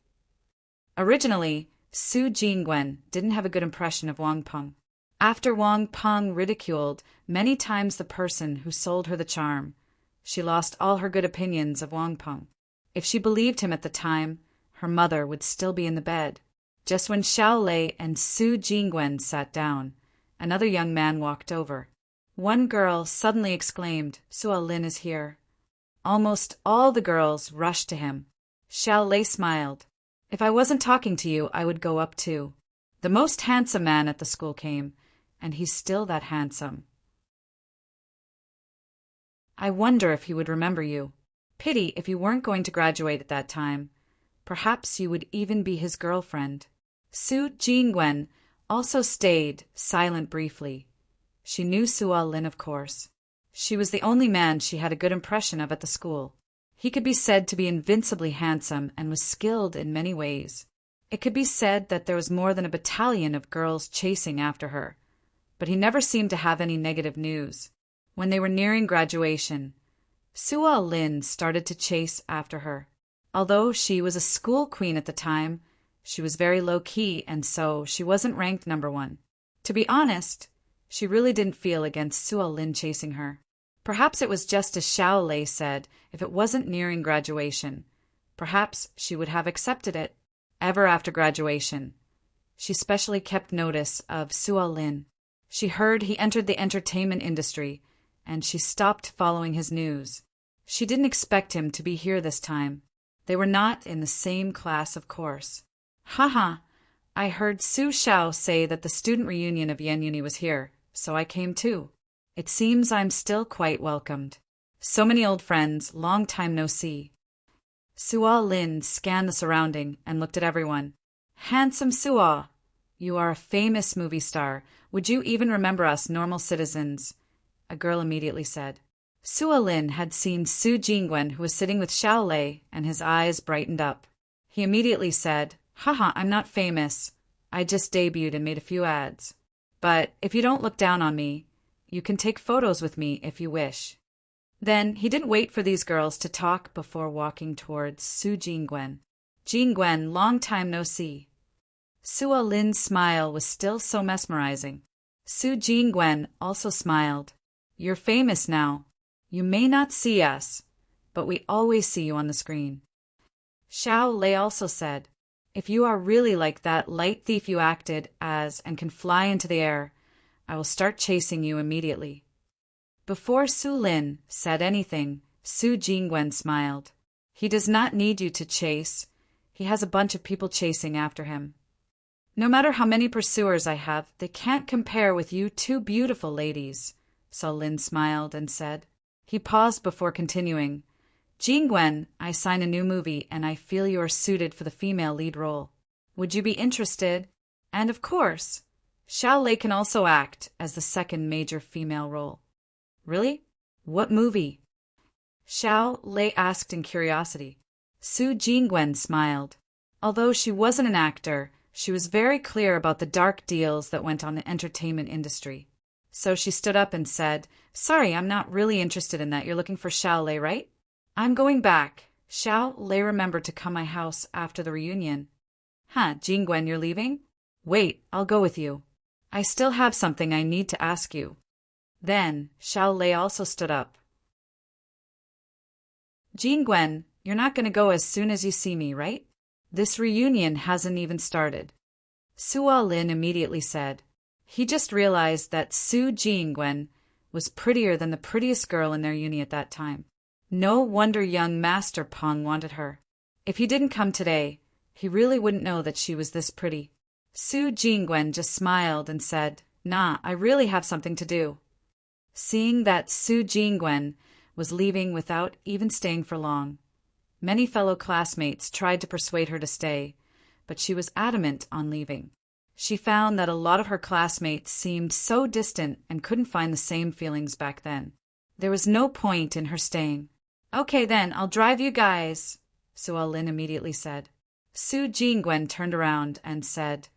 Originally, Su Jingwen didn't have a good impression of Wang Peng. After Wang Peng ridiculed many times the person who sold her the charm, she lost all her good opinions of Wang Peng. If she believed him at the time, her mother would still be in the bed. Just when Xiao Lei and Su Jingwen sat down, another young man walked over. One girl suddenly exclaimed, Suo Lin is here. Almost all the girls rushed to him. Xiao Lei smiled. If I wasn't talking to you, I would go up too. The most handsome man at the school came, and he's still that handsome. I wonder if he would remember you. Pity if you weren't going to graduate at that time. Perhaps you would even be his girlfriend. Su Jingwen also stayed silent briefly. She knew Suo Lin, of course. She was the only man she had a good impression of at the school. He could be said to be invincibly handsome and was skilled in many ways. It could be said that there was more than a battalion of girls chasing after her, but he never seemed to have any negative news. When they were nearing graduation, Suo Lin started to chase after her. Although she was a school queen at the time, she was very low-key, and so she wasn't ranked number 1. To be honest, she really didn't feel against Suo Lin chasing her. Perhaps it was just as Xiao Lei said, if it wasn't nearing graduation, perhaps she would have accepted it. Ever after graduation, she specially kept notice of Suo Lin. She heard he entered the entertainment industry, and she stopped following his news. She didn't expect him to be here this time. They were not in the same class, of course. Haha, I heard Su Xiao say that the student reunion of Yan Uni was here, so I came too. It seems I'm still quite welcomed. So many old friends, long time no see. Suo Lin scanned the surrounding and looked at everyone. Handsome Suo, you are a famous movie star. Would you even remember us normal citizens? A girl immediately said. Suo Lin had seen Su Jingwen, who was sitting with Xiao Lei, and his eyes brightened up. He immediately said, Haha, I'm not famous. I just debuted and made a few ads. But if you don't look down on me, you can take photos with me if you wish. Then he didn't wait for these girls to talk before walking towards Su Jingwen. Jingwen, long time no see. Suo Lin's smile was still so mesmerizing. Su Jingwen also smiled. You're famous now. You may not see us, but we always see you on the screen. Xiao Lei also said, If you are really like that light thief you acted as and can fly into the air, I will start chasing you immediately. Before Su Lin said anything, Su Jingwen smiled. He does not need you to chase. He has a bunch of people chasing after him. No matter how many pursuers I have, they can't compare with you two beautiful ladies. So Lin smiled and said. He paused before continuing. Jingwen, I sign a new movie and I feel you are suited for the female lead role. Would you be interested? And of course, Xiao Lei can also act as the second major female role. Really? What movie? Xiao Lei asked in curiosity. Su Jingwen smiled. Although she wasn't an actor, she was very clear about the dark deals that went on in the entertainment industry. So she stood up and said, Sorry, I'm not really interested in that. You're looking for Xiao Lei, right? I'm going back. Xiao Lei remembered to come my house after the reunion. Huh, Jingwen, you're leaving? Wait, I'll go with you. I still have something I need to ask you. Then, Xiao Lei also stood up. Jingwen, you're not going to go as soon as you see me, right? This reunion hasn't even started. Suo Lin immediately said. He just realized that Su Jingwen was prettier than the prettiest girl in their uni at that time. No wonder young Master Peng wanted her. If he didn't come today, he really wouldn't know that she was this pretty. Su Jingwen just smiled and said, Nah, I really have something to do. Seeing that Su Jingwen was leaving without even staying for long, many fellow classmates tried to persuade her to stay, but she was adamant on leaving. She found that a lot of her classmates seemed so distant and couldn't find the same feelings back then. There was no point in her staying. Okay then, I'll drive you guys, Suo Lin immediately said. Su Jingwen turned around and said,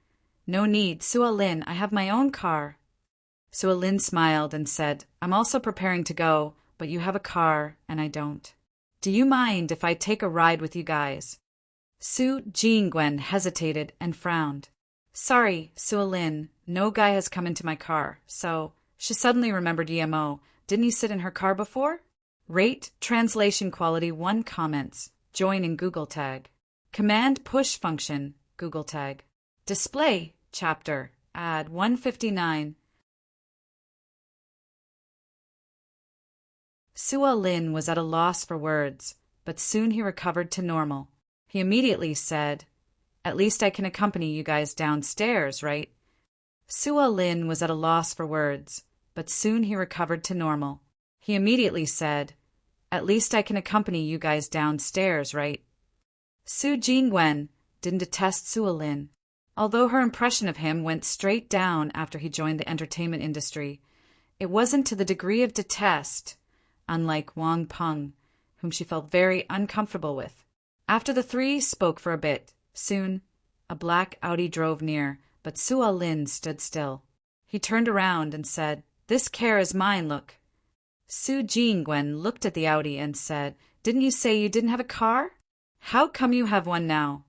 No need, Suo Lin, I have my own car. Suo Lin smiled and said, I'm also preparing to go, but you have a car and I don't. Do you mind if I take a ride with you guys? Su Jingwen hesitated and frowned. Sorry, Suo Lin, no guy has come into my car, so she suddenly remembered EMO. Didn't you sit in her car before? Rate translation quality 1 comments. Join in Google Tag. Command push function, Google Tag. Display, chapter, add 159. Suo Lin was at a loss for words, but soon he recovered to normal. He immediately said, At least I can accompany you guys downstairs, right? Suo Lin was at a loss for words, but soon he recovered to normal. He immediately said, At least I can accompany you guys downstairs, right? Su Jingwen didn't detest Suo Lin. Although her impression of him went straight down after he joined the entertainment industry, it wasn't to the degree of detest, unlike Wang Peng, whom she felt very uncomfortable with. After the three spoke for a bit, soon a black Audi drove near, but Suo Lin stood still. He turned around and said, This car is mine, look. Su Jingwen looked at the Audi and said, Didn't you say you didn't have a car? How come you have one now?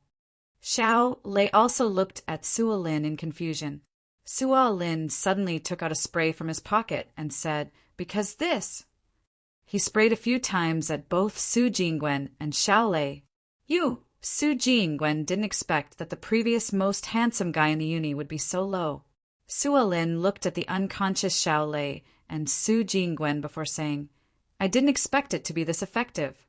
Xiao Lei also looked at Suo Lin in confusion. Suo Lin suddenly took out a spray from his pocket and said, Because this. He sprayed a few times at both Su Jingwen and Xiao Lei. Su Jingwen didn't expect that the previous most handsome guy in the uni would be so low. Sua Lin looked at the unconscious Xiao Lei and Su Jingwen before saying, I didn't expect it to be this effective.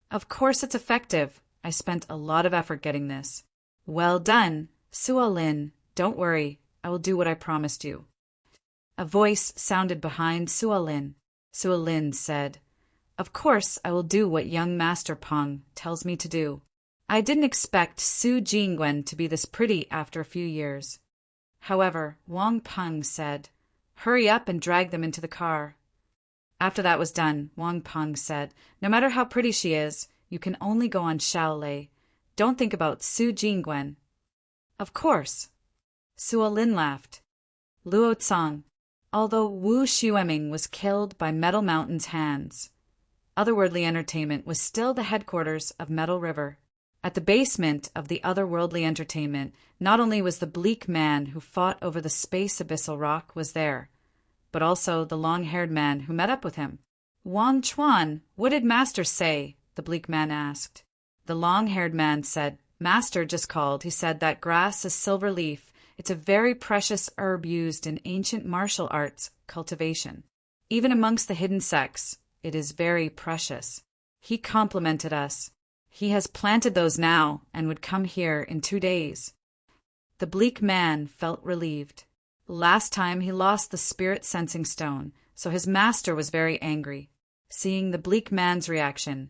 Of course it's effective. I spent a lot of effort getting this. Well done, Sua Lin. Don't worry. I will do what I promised you. A voice sounded behind Sua Lin. Sua Lin said, Of course I will do what young Master Peng tells me to do. I didn't expect Su Jingwen to be this pretty after a few years. However, Wang Peng said, Hurry up and drag them into the car. After that was done, Wang Peng said, No matter how pretty she is, you can only go on Xiao Lei. Don't think about Su Jingwen. Of course. Sua Lin laughed. Luo Tsang. Although Wu Xueming was killed by Metal Mountain's hands, Otherworldly Entertainment was still the headquarters of Metal River. At the basement of the Otherworldly Entertainment, not only was the bleak man who fought over the space abyssal rock was there, but also the long-haired man who met up with him. Wang Chuan, what did Master say? The bleak man asked. The long-haired man said, Master just called. He said that grass is silver leaf. It's a very precious herb used in ancient martial arts cultivation. Even amongst the hidden sects, it is very precious. He complimented us. He has planted those now and would come here in 2 days. The bleak man felt relieved. Last time he lost the spirit sensing stone, so his master was very angry. Seeing the bleak man's reaction,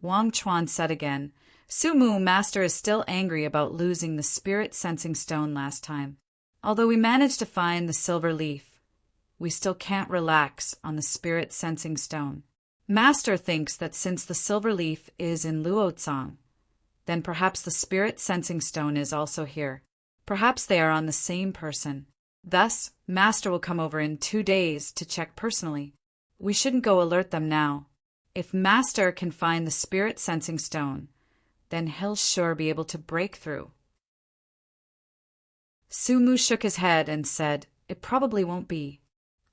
Wang Chuan said again, Sumu master is still angry about losing the spirit sensing stone last time. Although we managed to find the silver leaf, we still can't relax on the spirit sensing stone. Master thinks that since the silver leaf is in Luotsang, then perhaps the spirit sensing stone is also here. Perhaps they are on the same person. Thus, Master will come over in 2 days to check personally. We shouldn't go alert them now. If Master can find the spirit sensing stone, then he'll sure be able to break through. Sumu shook his head and said, It probably won't be.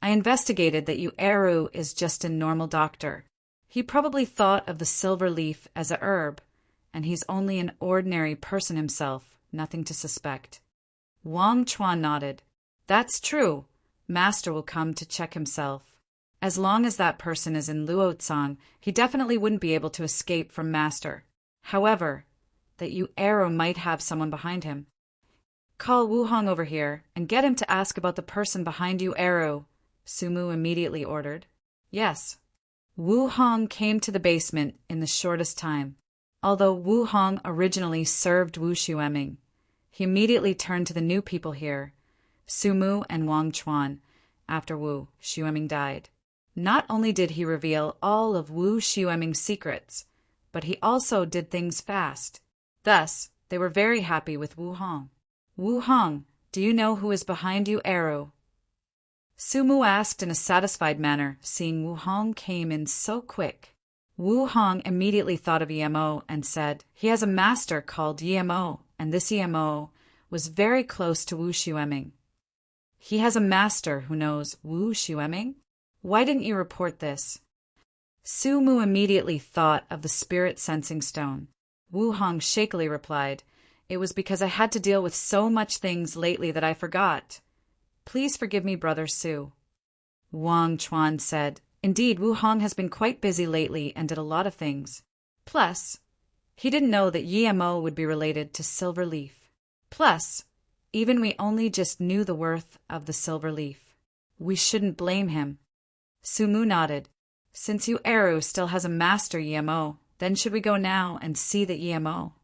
I investigated that Eru is just a normal doctor. He probably thought of the silver leaf as a herb, and he's only an ordinary person himself, nothing to suspect. Wang Chuan nodded. That's true. Master will come to check himself. As long as that person is in Luotsang, he definitely wouldn't be able to escape from Master. However, that Eru might have someone behind him. Call Wu Hong over here and get him to ask about the person behind Eru, Sumu immediately ordered. Yes. Wu Hong came to the basement in the shortest time. Although Wu Hong originally served Wu Xueming, he immediately turned to the new people here, Sumu and Wang Chuan, after Wu Xueming died. Not only did he reveal all of Wu Xueming's secrets, but he also did things fast. Thus, they were very happy with Wu Hong. Wu Hong, do you know who is behind Eru? Sumu asked in a satisfied manner, seeing Wu Hong came in so quick. Wu Hong immediately thought of Emo and said, He has a master called Emo, and this Emo was very close to Wu Xueming. He has a master who knows Wu Xueming? Why didn't you report this? Sumu immediately thought of the spirit sensing stone. Wu Hong shakily replied, It was because I had to deal with so much things lately that I forgot. Please forgive me, Brother Su. Wang Chuan said, Indeed, Wu Hong has been quite busy lately and did a lot of things. Plus, he didn't know that Emo would be related to Silver Leaf. Plus, even we only just knew the worth of the Silver Leaf. We shouldn't blame him. Sumu nodded. Since Eru still has a master Emo, then should we go now and see the Emo?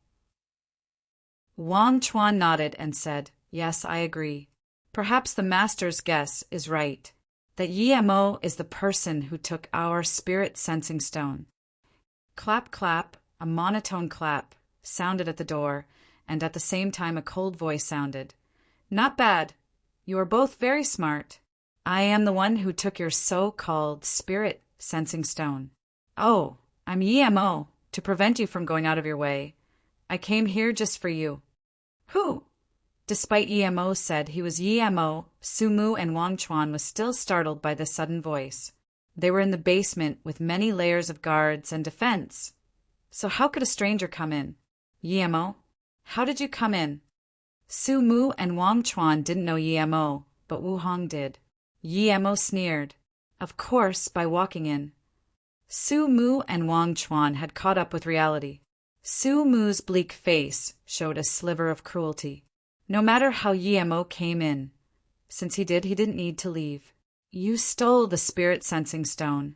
Wang Chuan nodded and said, Yes, I agree. Perhaps the master's guess is right, that Emo is the person who took our spirit sensing stone. Clap, clap, a monotone clap, sounded at the door, and at the same time a cold voice sounded. Not bad. You are both very smart. I am the one who took your so-called spirit sensing stone. Oh, I'm Emo, to prevent you from going out of your way. I came here just for you. Who? Despite Emo said he was Emo, Sumu and Wang Chuan was still startled by this sudden voice. They were in the basement with many layers of guards and defense. So how could a stranger come in? Emo, how did you come in? Sumu and Wang Chuan didn't know Emo, but Wu Hong did. Yi Mo sneered. Of course, by walking in. Su Mu and Wang Chuan had caught up with reality. Su Mu's bleak face showed a sliver of cruelty. No matter how Yi Mo came in, since he didn't need to leave. You stole the spirit sensing stone.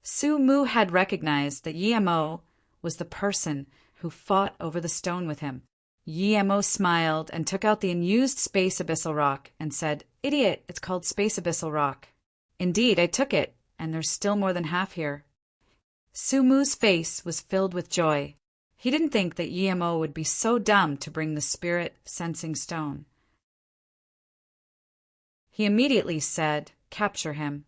Su Mu had recognized that Yi Mo was the person who fought over the stone with him. Yi Mo smiled and took out the unused space abyssal rock and said, Idiot, it's called space abyssal rock. Indeed, I took it, and there's still more than half here. Su Mu's face was filled with joy. He didn't think that Yi Mo would be so dumb to bring the spirit sensing stone. He immediately said, Capture him.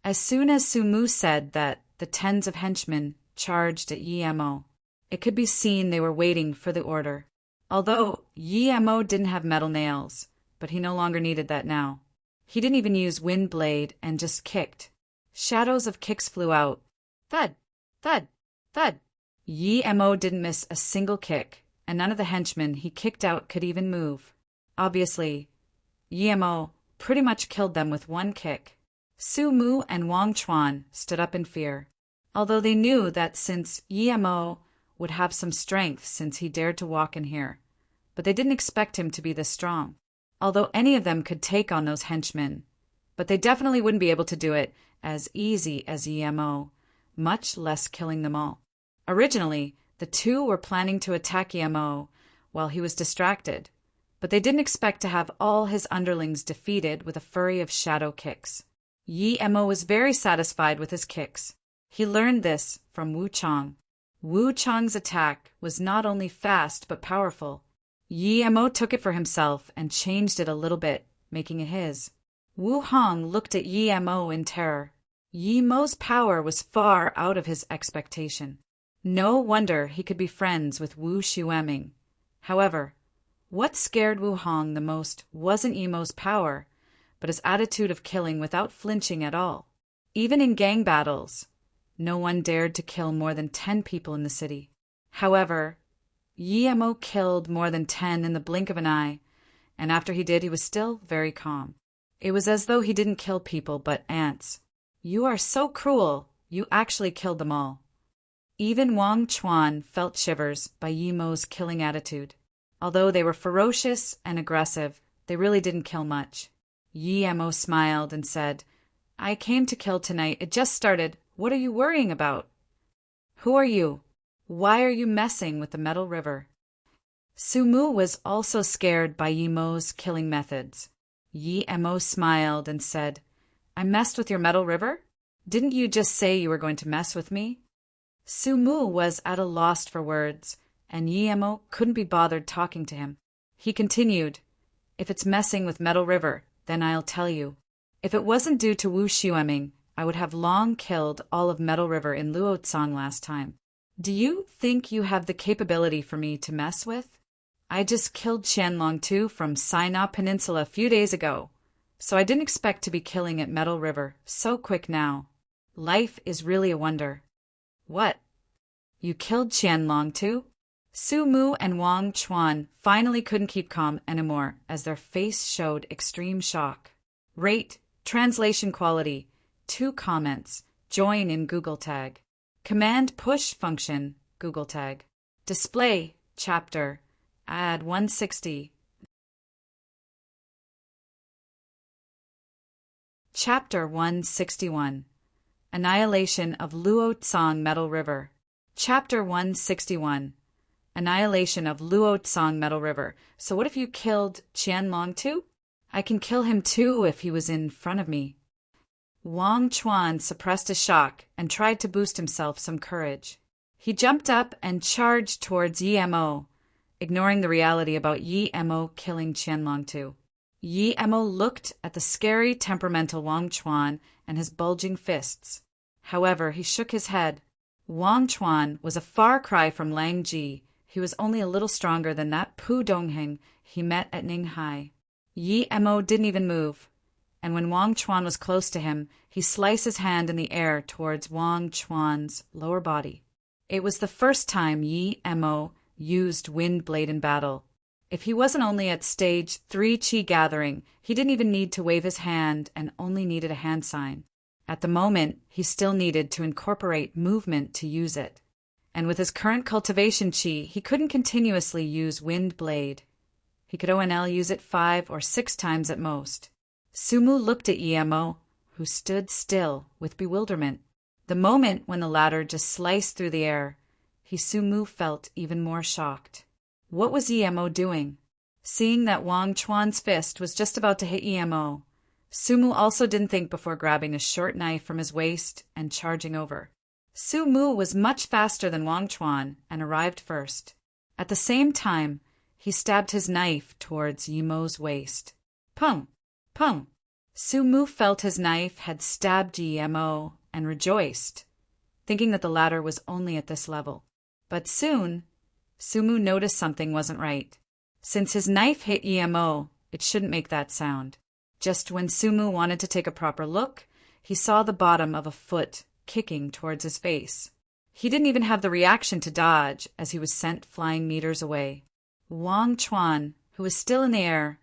As soon as Su Mu said that, the tens of henchmen charged at Yi Mo. It could be seen they were waiting for the order. Although Yi Mo didn't have metal nails, but he no longer needed that now. He didn't even use wind blade and just kicked. Shadows of kicks flew out. Thud, thud, thud. Yi Mo didn't miss a single kick, and none of the henchmen he kicked out could even move. Obviously, Yi Mo pretty much killed them with one kick. Su Mu and Wang Chuan stood up in fear, although they knew that since Yi Mo would have some strength since he dared to walk in here, but they didn't expect him to be this strong. Although any of them could take on those henchmen, but they definitely wouldn't be able to do it as easy as Yi Mo, much less killing them all. Originally, the two were planning to attack Yi Mo while he was distracted, but they didn't expect to have all his underlings defeated with a flurry of shadow kicks. Yi Mo was very satisfied with his kicks. He learned this from Wu Chang. Wu Chang's attack was not only fast but powerful. Yi Mo took it for himself and changed it a little bit, making it his. Wu Hong looked at Yi Mo in terror. Yi Mo's power was far out of his expectation. No wonder he could be friends with Wu Xueming. However, what scared Wu Hong the most wasn't Yi Mo's power, but his attitude of killing without flinching at all. Even in gang battles, no one dared to kill more than 10 people in the city. However, Yi Mo killed more than 10 in the blink of an eye, and after he did, he was still very calm. It was as though he didn't kill people but ants. You are so cruel, you actually killed them all. Even Wang Chuan felt shivers by Yi Mo's killing attitude. Although they were ferocious and aggressive, they really didn't kill much. Yi Mo smiled and said, I came to kill tonight. It just started. What are you worrying about? Who are you? Why are you messing with the Metal River? Su Mu was also scared by Yi Mo's killing methods. Yi Mo smiled and said, I messed with your Metal River? Didn't you just say you were going to mess with me? Su Mu was at a loss for words, and Yi Mo couldn't be bothered talking to him. He continued, If it's messing with Metal River, then I'll tell you. If it wasn't due to Wu Xueming, I would have long killed all of Metal River in Luotsang last time. Do you think you have the capability for me to mess with? I just killed Qianlong Tu from Sinai Peninsula a few days ago, so I didn't expect to be killing at Metal River so quick now. Life is really a wonder. What? You killed Qianlong Tu? Su Mu and Wang Chuan finally couldn't keep calm anymore as their face showed extreme shock. Rate, translation quality, 2 comments, join in Google Tag. Command push function, Google Tag. Display, chapter, add 160. Chapter 161. Annihilation of Luotsang Metal River. Chapter 161. Annihilation of Luotsang Metal River. So what if you killed Qianlong Tu? I can kill him too if he was in front of me. Wang Chuan suppressed a shock and tried to boost himself some courage. He jumped up and charged towards Yi Mo, ignoring the reality about Yi Mo killing Qianlong Tu. Yi Mo looked at the scary, temperamental Wang Chuan and his bulging fists. However, he shook his head. Wang Chuan was a far cry from Lang Ji. He was only a little stronger than that Pu Dongheng he met at Ninghai. Yi Mo didn't even move, and when Wang Chuan was close to him, he sliced his hand in the air towards Wang Chuan's lower body. It was the first time Yi Mo used wind blade in battle. If he wasn't only at stage 3 chi gathering, he didn't even need to wave his hand and only needed a hand sign. At the moment, he still needed to incorporate movement to use it. And with his current cultivation chi, he couldn't continuously use Wind Blade. He could ONL use it 5 or 6 times at most. Sumu looked at Emo, who stood still with bewilderment. The moment when the latter just sliced through the air, Sumu felt even more shocked. What was Emo doing? Seeing that Wang Chuan's fist was just about to hit Emo, Sumu also didn't think before grabbing a short knife from his waist and charging over. Sumu was much faster than Wang Chuan and arrived first. At the same time, he stabbed his knife towards Yemo's waist. Pung! Pung! Sumu felt his knife had stabbed Yemo and rejoiced, thinking that the latter was only at this level. But soon, Sumu noticed something wasn't right. Since his knife hit Yemo, it shouldn't make that sound. Just when Sumu wanted to take a proper look, he saw the bottom of a foot kicking towards his face. He didn't even have the reaction to dodge as he was sent flying meters away. Wang Chuan, who was still in the air,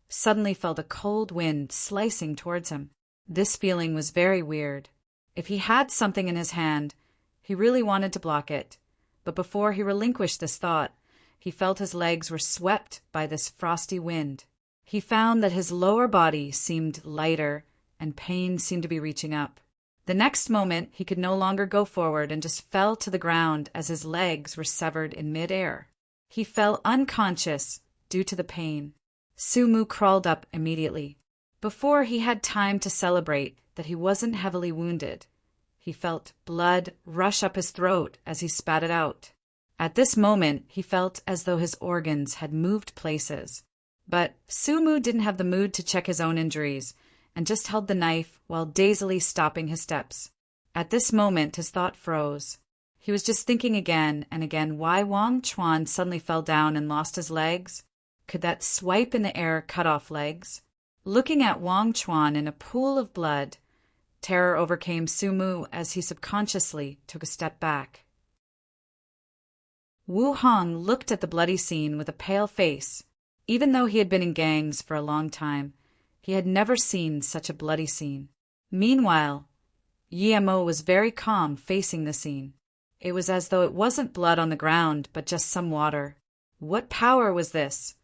suddenly felt a cold wind slicing towards him. This feeling was very weird. If he had something in his hand, he really wanted to block it. But before he relinquished this thought, he felt his legs were swept by this frosty wind. He found that his lower body seemed lighter and pain seemed to be reaching up. The next moment, he could no longer go forward and just fell to the ground as his legs were severed in mid-air. He fell unconscious due to the pain. Sumu crawled up immediately. Before he had time to celebrate that he wasn't heavily wounded, he felt blood rush up his throat as he spat it out. At this moment, he felt as though his organs had moved places. But Sumu didn't have the mood to check his own injuries and just held the knife while dazedly stopping his steps. At this moment, his thought froze. He was just thinking again and again why Wang Chuan suddenly fell down and lost his legs. Could that swipe in the air cut off legs? Looking at Wang Chuan in a pool of blood, terror overcame Sumu as he subconsciously took a step back. Wu Hong looked at the bloody scene with a pale face. Even though he had been in gangs for a long time, he had never seen such a bloody scene. Meanwhile, Yemo was very calm facing the scene. It was as though it wasn't blood on the ground, but just some water. What power was this?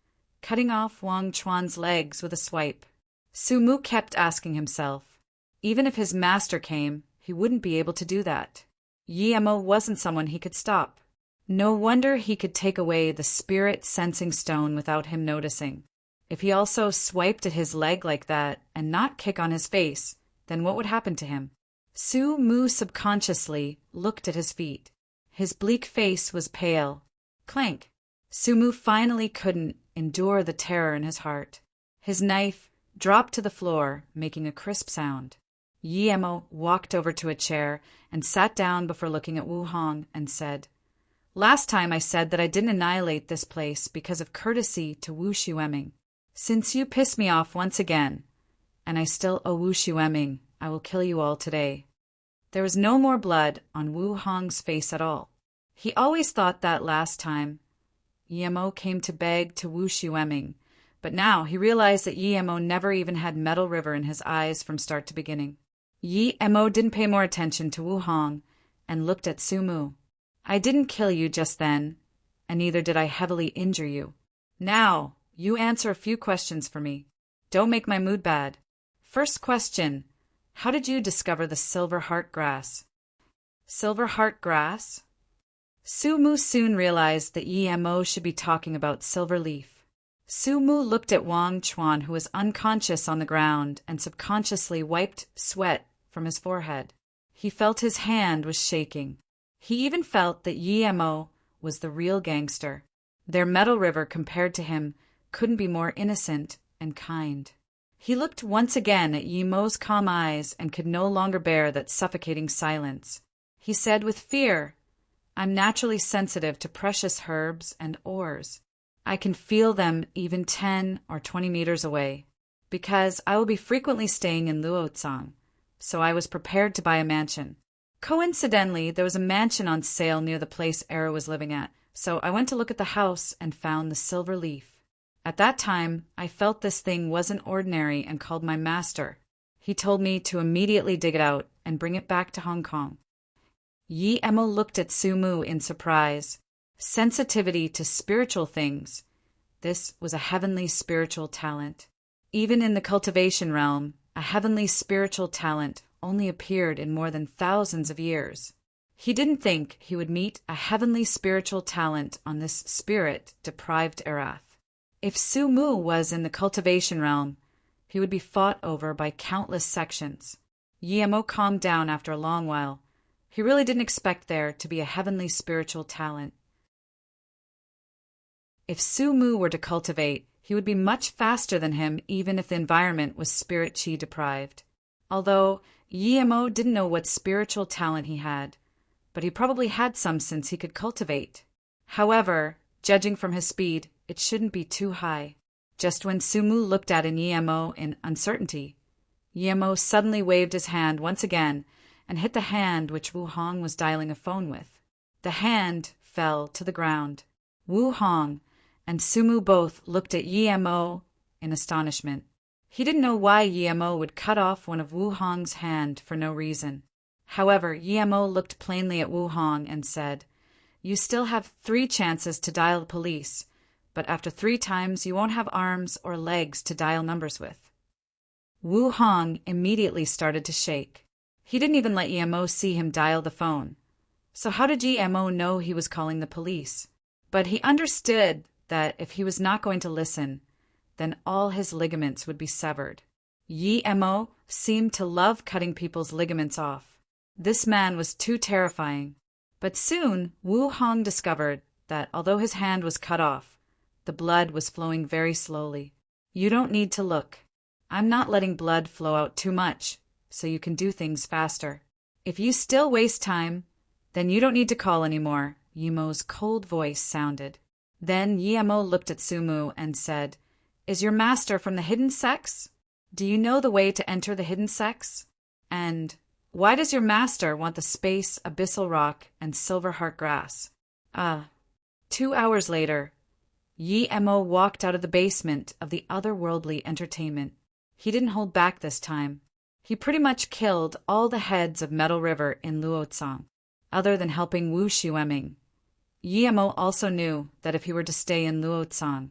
Cutting off Wang Chuan's legs with a swipe. Sumu kept asking himself. Even if his master came, he wouldn't be able to do that. Yemo wasn't someone he could stop. No wonder he could take away the spirit-sensing stone without him noticing. If he also swiped at his leg like that and not kick on his face, then what would happen to him? Sumu subconsciously looked at his feet. His bleak face was pale. Clank! Sumu finally couldn't endure the terror in his heart. His knife dropped to the floor, making a crisp sound. Yemo walked over to a chair and sat down before looking at Wu Hong and said, "Last time I said that I didn't annihilate this place because of courtesy to Wu Xueming. Since you pissed me off once again, and I still owe Wu Xueming, I will kill you all today." There was no more blood on Wu Hong's face at all. He always thought that last time Yemo came to beg to Wu Xueming, but now he realized that Yemo never even had Metal River in his eyes from start to beginning. Yemo didn't pay more attention to Wu Hong and looked at Sumu. "I didn't kill you just then, and neither did I heavily injure you. Now, you answer a few questions for me. Don't make my mood bad. First question, how did you discover the silver heart grass?" Silver heart grass? Sumu soon realized that Yemo should be talking about silver leaf. Sumu looked at Wang Chuan, who was unconscious on the ground, and subconsciously wiped sweat from his forehead. He felt his hand was shaking. He even felt that Yemo was the real gangster. Their Metal River, compared to him, couldn't be more innocent and kind. He looked once again at Yemo's calm eyes and could no longer bear that suffocating silence. He said with fear, "I'm naturally sensitive to precious herbs and ores. I can feel them even 10 or 20 meters away, because I will be frequently staying in Luotsang, so I was prepared to buy a mansion. Coincidentally, there was a mansion on sale near the place Era was living at, so I went to look at the house and found the silver leaf. At that time, I felt this thing wasn't ordinary and called my master. He told me to immediately dig it out and bring it back to Hong Kong. Yi Emo looked at Su Mu in surprise. Sensitivity to spiritual things. This was a heavenly spiritual talent. Even in the cultivation realm, a heavenly spiritual talent only appeared in more than thousands of years. He didn't think he would meet a heavenly spiritual talent on this spirit-deprived Erath. If Su Mu was in the cultivation realm, he would be fought over by countless sections. Yi Emo calmed down after a long while. He really didn't expect there to be a heavenly spiritual talent. If Su Mu were to cultivate, he would be much faster than him even if the environment was spirit chi deprived. Although Yi Emo didn't know what spiritual talent he had, but he probably had some since he could cultivate. However, judging from his speed, it shouldn't be too high. Just when Su Mu looked at Yi Emo in uncertainty, Yi Emo suddenly waved his hand once again and hit the hand which Wu Hong was dialing a phone with. The hand fell to the ground. Wu Hong and Su Mu both looked at Yi Emo in astonishment. He didn't know why Yi Emo would cut off one of Wu Hong's hand for no reason. However, Yi Emo looked plainly at Wu Hong and said, "You still have 3 chances to dial the police, but after 3 times you won't have arms or legs to dial numbers with." Wu Hong immediately started to shake. He didn't even let Yi Emo see him dial the phone. So how did Yi Emo know he was calling the police? But he understood that if he was not going to listen, then all his ligaments would be severed. Yi Emo seemed to love cutting people's ligaments off. This man was too terrifying. But soon, Wu Hong discovered that although his hand was cut off, the blood was flowing very slowly. "You don't need to look. I'm not letting blood flow out too much, so you can do things faster. If you still waste time, then you don't need to call anymore," Yi Emo's cold voice sounded. Then Yi Emo looked at Su Mu and said, "Is your master from the hidden sects? Do you know the way to enter the hidden sects? And why does your master want the space, abyssal rock, and silver heart grass?" 2 hours later, Yi Emo walked out of the basement of the otherworldly entertainment. He didn't hold back this time. He pretty much killed all the heads of Metal River in Luotsang, other than helping Wu Xueming. Yi Emo also knew that if he were to stay in Luotsang,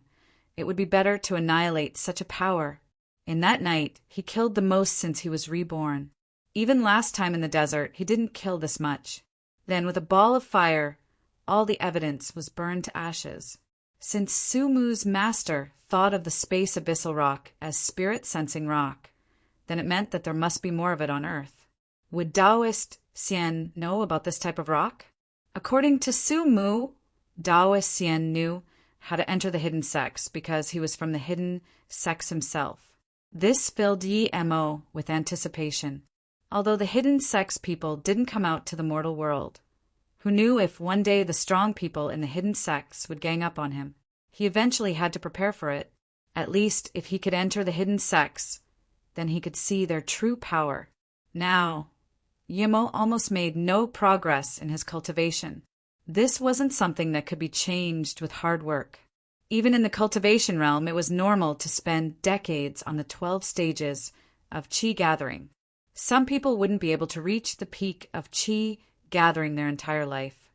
it would be better to annihilate such a power. In that night, he killed the most since he was reborn. Even last time in the desert, he didn't kill this much. Then, with a ball of fire, all the evidence was burned to ashes. Since Su Mu's master thought of the space abyssal rock as spirit-sensing rock, then it meant that there must be more of it on Earth. Would Taoist Xian know about this type of rock? According to Su Mu, Taoist Xian knew how to enter the hidden sects because he was from the hidden sects himself. This filled Yi Emo with anticipation. Although the hidden sects people didn't come out to the mortal world, who knew if one day the strong people in the hidden sects would gang up on him, he eventually had to prepare for it. At least if he could enter the hidden sects, then he could see their true power. Now, Yi Emo almost made no progress in his cultivation. This wasn't something that could be changed with hard work. Even in the cultivation realm, it was normal to spend decades on the 12 stages of qi gathering. Some people wouldn't be able to reach the peak of qi gathering their entire life.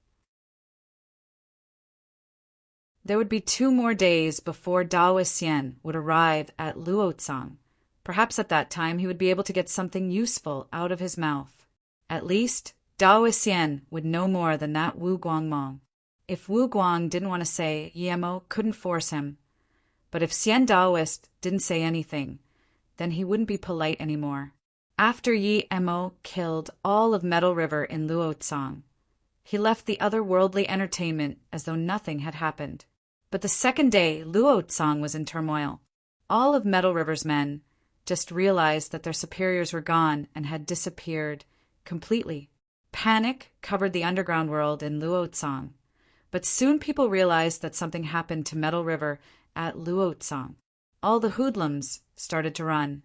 There would be 2 more days before Taoist Xian would arrive at Luotsang. Perhaps at that time he would be able to get something useful out of his mouth. At least, Taoist Xian would know more than that Wu Guangmong. If Wu Guang didn't want to say, Yi Emo couldn't force him. But if Xian Taoist didn't say anything, then he wouldn't be polite anymore. After Yi Emo killed all of Metal River in Luotsang, he left the otherworldly entertainment as though nothing had happened. But the second day, Luotsang was in turmoil. All of Metal River's men just realized that their superiors were gone and had disappeared completely. Panic covered the underground world in Luotsang. But soon people realized that something happened to Metal River at Luotsang. All the hoodlums started to run.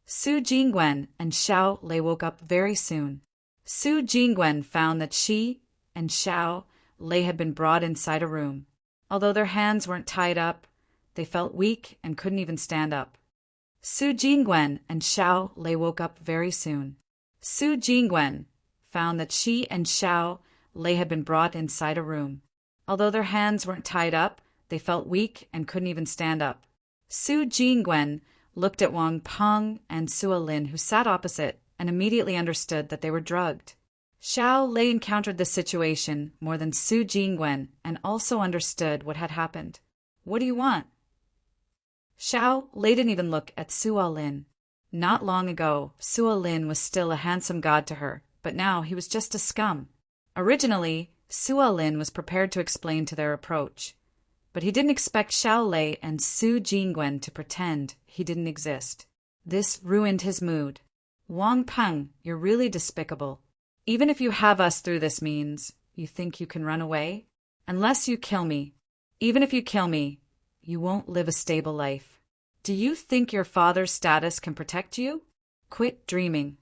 Su Jingwen and Xiao Lei woke up very soon. Su Jingwen found that she and Xiao Lei had been brought inside a room. Although their hands weren't tied up, they felt weak and couldn't even stand up. Su Jingwen and Xiao Lei woke up very soon. Su Jingwen found that she and Xiao Lei had been brought inside a room. Although their hands weren't tied up, they felt weak and couldn't even stand up. Su Jingwen looked at Wang Peng and Sua Lin, who sat opposite, and immediately understood that they were drugged. Xiao Lei encountered this situation more than Su Jingwen and also understood what had happened. "What do you want?" Xiao Lei didn't even look at Sua Lin. Not long ago, Sua Lin was still a handsome god to her, but now he was just a scum. Originally, Sua Lin was prepared to explain to their approach, but he didn't expect Xiao Lei and Su Jingwen to pretend he didn't exist. This ruined his mood. "Wang Peng, you're really despicable. Even if you have us through this means, you think you can run away? Unless you kill me. Even if you kill me, you won't live a stable life. Do you think your father's status can protect you? Quit dreaming."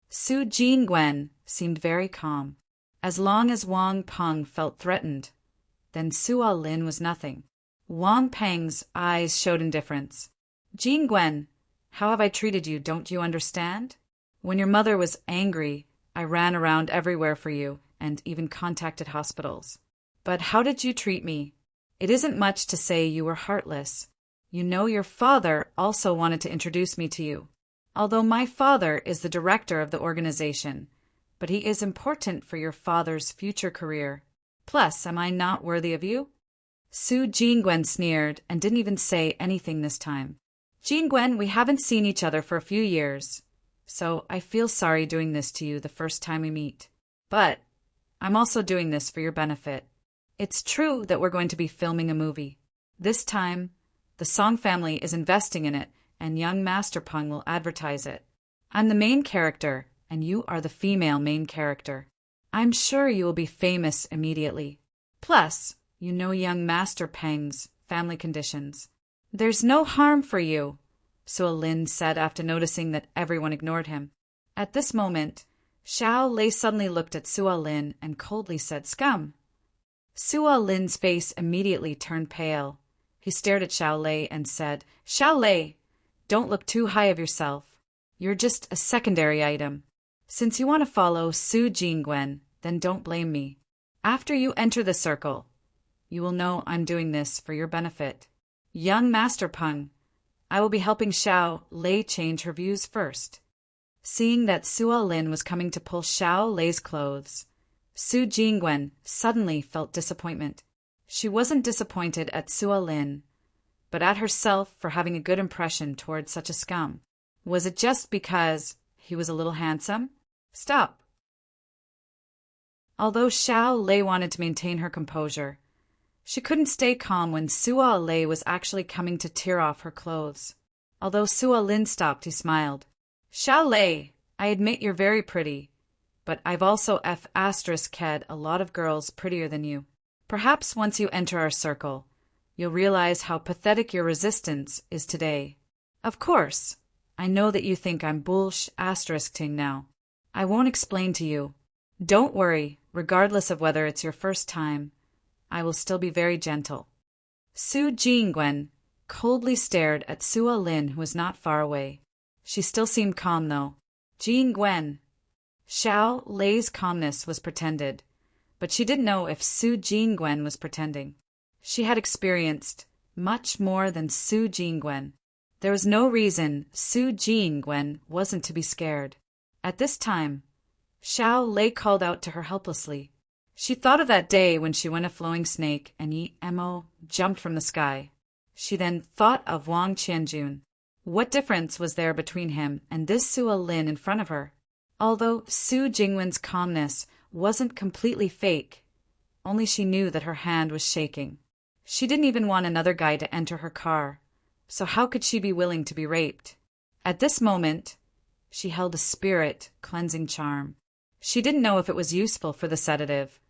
Su Jingwen seemed very calm. As long as Wang Peng felt threatened, then Sua Lin was nothing. Wang Peng's eyes showed indifference. "Jingwen, how have I treated you, don't you understand? When your mother was angry, I ran around everywhere for you and even contacted hospitals. But how did you treat me? It isn't much to say you were heartless. You know your father also wanted to introduce me to you. Although my father is the director of the organization, but he is important for your father's future career. Plus, am I not worthy of you?" Su Jingwen sneered and didn't even say anything this time. "Jingwen, we haven't seen each other for a few years, so I feel sorry doing this to you the first time we meet. But I'm also doing this for your benefit. It's true that we're going to be filming a movie. This time, the Song family is investing in it, and young Master Peng will advertise it. I'm the main character, and you are the female main character. I'm sure you will be famous immediately. Plus, you know young Master Peng's family conditions. There's no harm for you," Sua Lin said after noticing that everyone ignored him. At this moment, Xiao Lei suddenly looked at Sua Lin and coldly said, "Scum." Sua Lin's face immediately turned pale. He stared at Xiao Lei and said, "Xiao Lei, don't look too high of yourself. You're just a secondary item. Since you want to follow Su Jingwen, then don't blame me. After you enter the circle, you will know I'm doing this for your benefit. Young Master Peng, I will be helping Xiao Lei change her views first." Seeing that Sua Lin was coming to pull Xiao Lei's clothes, Su Jingwen suddenly felt disappointment. She wasn't disappointed at Sua Lin, but at herself for having a good impression towards such a scum. Was it just because he was a little handsome? Stop. Although Xiao Lei wanted to maintain her composure, she couldn't stay calm when Sua Lei was actually coming to tear off her clothes. Although Sua Lin stopped, he smiled. "Xiao Lei, I admit you're very pretty, but I've also had a lot of girls prettier than you. Perhaps once you enter our circle, you'll realize how pathetic your resistance is today. Of course, I know that you think I'm ting now. I won't explain to you. Don't worry, regardless of whether it's your first time, I will still be very gentle." Su Jingwen coldly stared at Sua Lin, who was not far away. She still seemed calm, though. "Jingwen." Xiao Lei's calmness was pretended, but she didn't know if Su Jingwen was pretending. She had experienced much more than Su Jingwen. There was no reason Su Jingwen wasn't to be scared. At this time, Xiao Lei called out to her helplessly. She thought of that day when she went a flowing snake and Yi Mo jumped from the sky. She then thought of Wang Qianjun. What difference was there between him and this Sua Lin in front of her? Although Su Jingwen's calmness wasn't completely fake, only she knew that her hand was shaking. She didn't even want another guy to enter her car, so how could she be willing to be raped? At this moment, she held a spirit cleansing charm. She didn't know if it was useful for the sedative,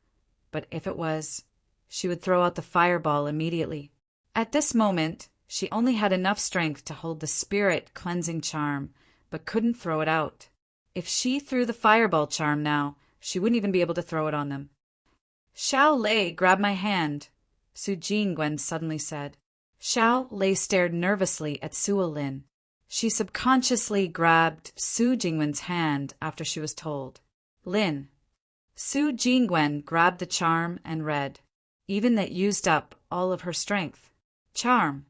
but if it was, she would throw out the fireball immediately. At this moment, she only had enough strength to hold the spirit cleansing charm, but couldn't throw it out. If she threw the fireball charm now, she wouldn't even be able to throw it on them. Xiao Lei, grab my hand, Su Jingwen suddenly said. Xiao Lei stared nervously at Sua Lin. She subconsciously grabbed Su Jingwen's hand after she was told. Lin. Su Jingwen grabbed the charm and read. Even that used up all of her strength. Charm.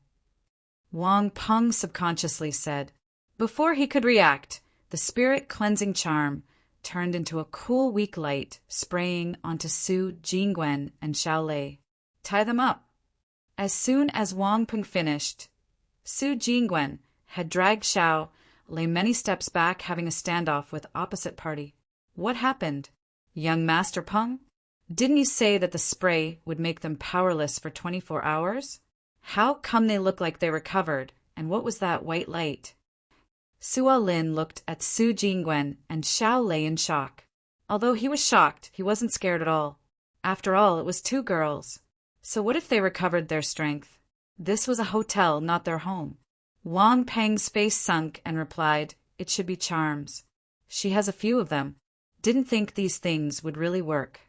Wang Peng subconsciously said. Before he could react, the spirit cleansing charm turned into a cool weak light, spraying onto Su Jingwen and Xiao Lei. Tie them up. As soon as Wang Peng finished, Su Jingwen had dragged Xiao Lei many steps back, having a standoff with opposite party. What happened? Young Master Peng? Didn't you say that the spray would make them powerless for 24 hours? How come they look like they recovered, and what was that white light? Sua Lin looked at Su Jingwen and Xiao Lei in shock. Although he was shocked, he wasn't scared at all. After all, it was two girls. So what if they recovered their strength? This was a hotel, not their home. Wang Peng's face sunk and replied, It should be charms. She has a few of them. Didn't think these things would really work.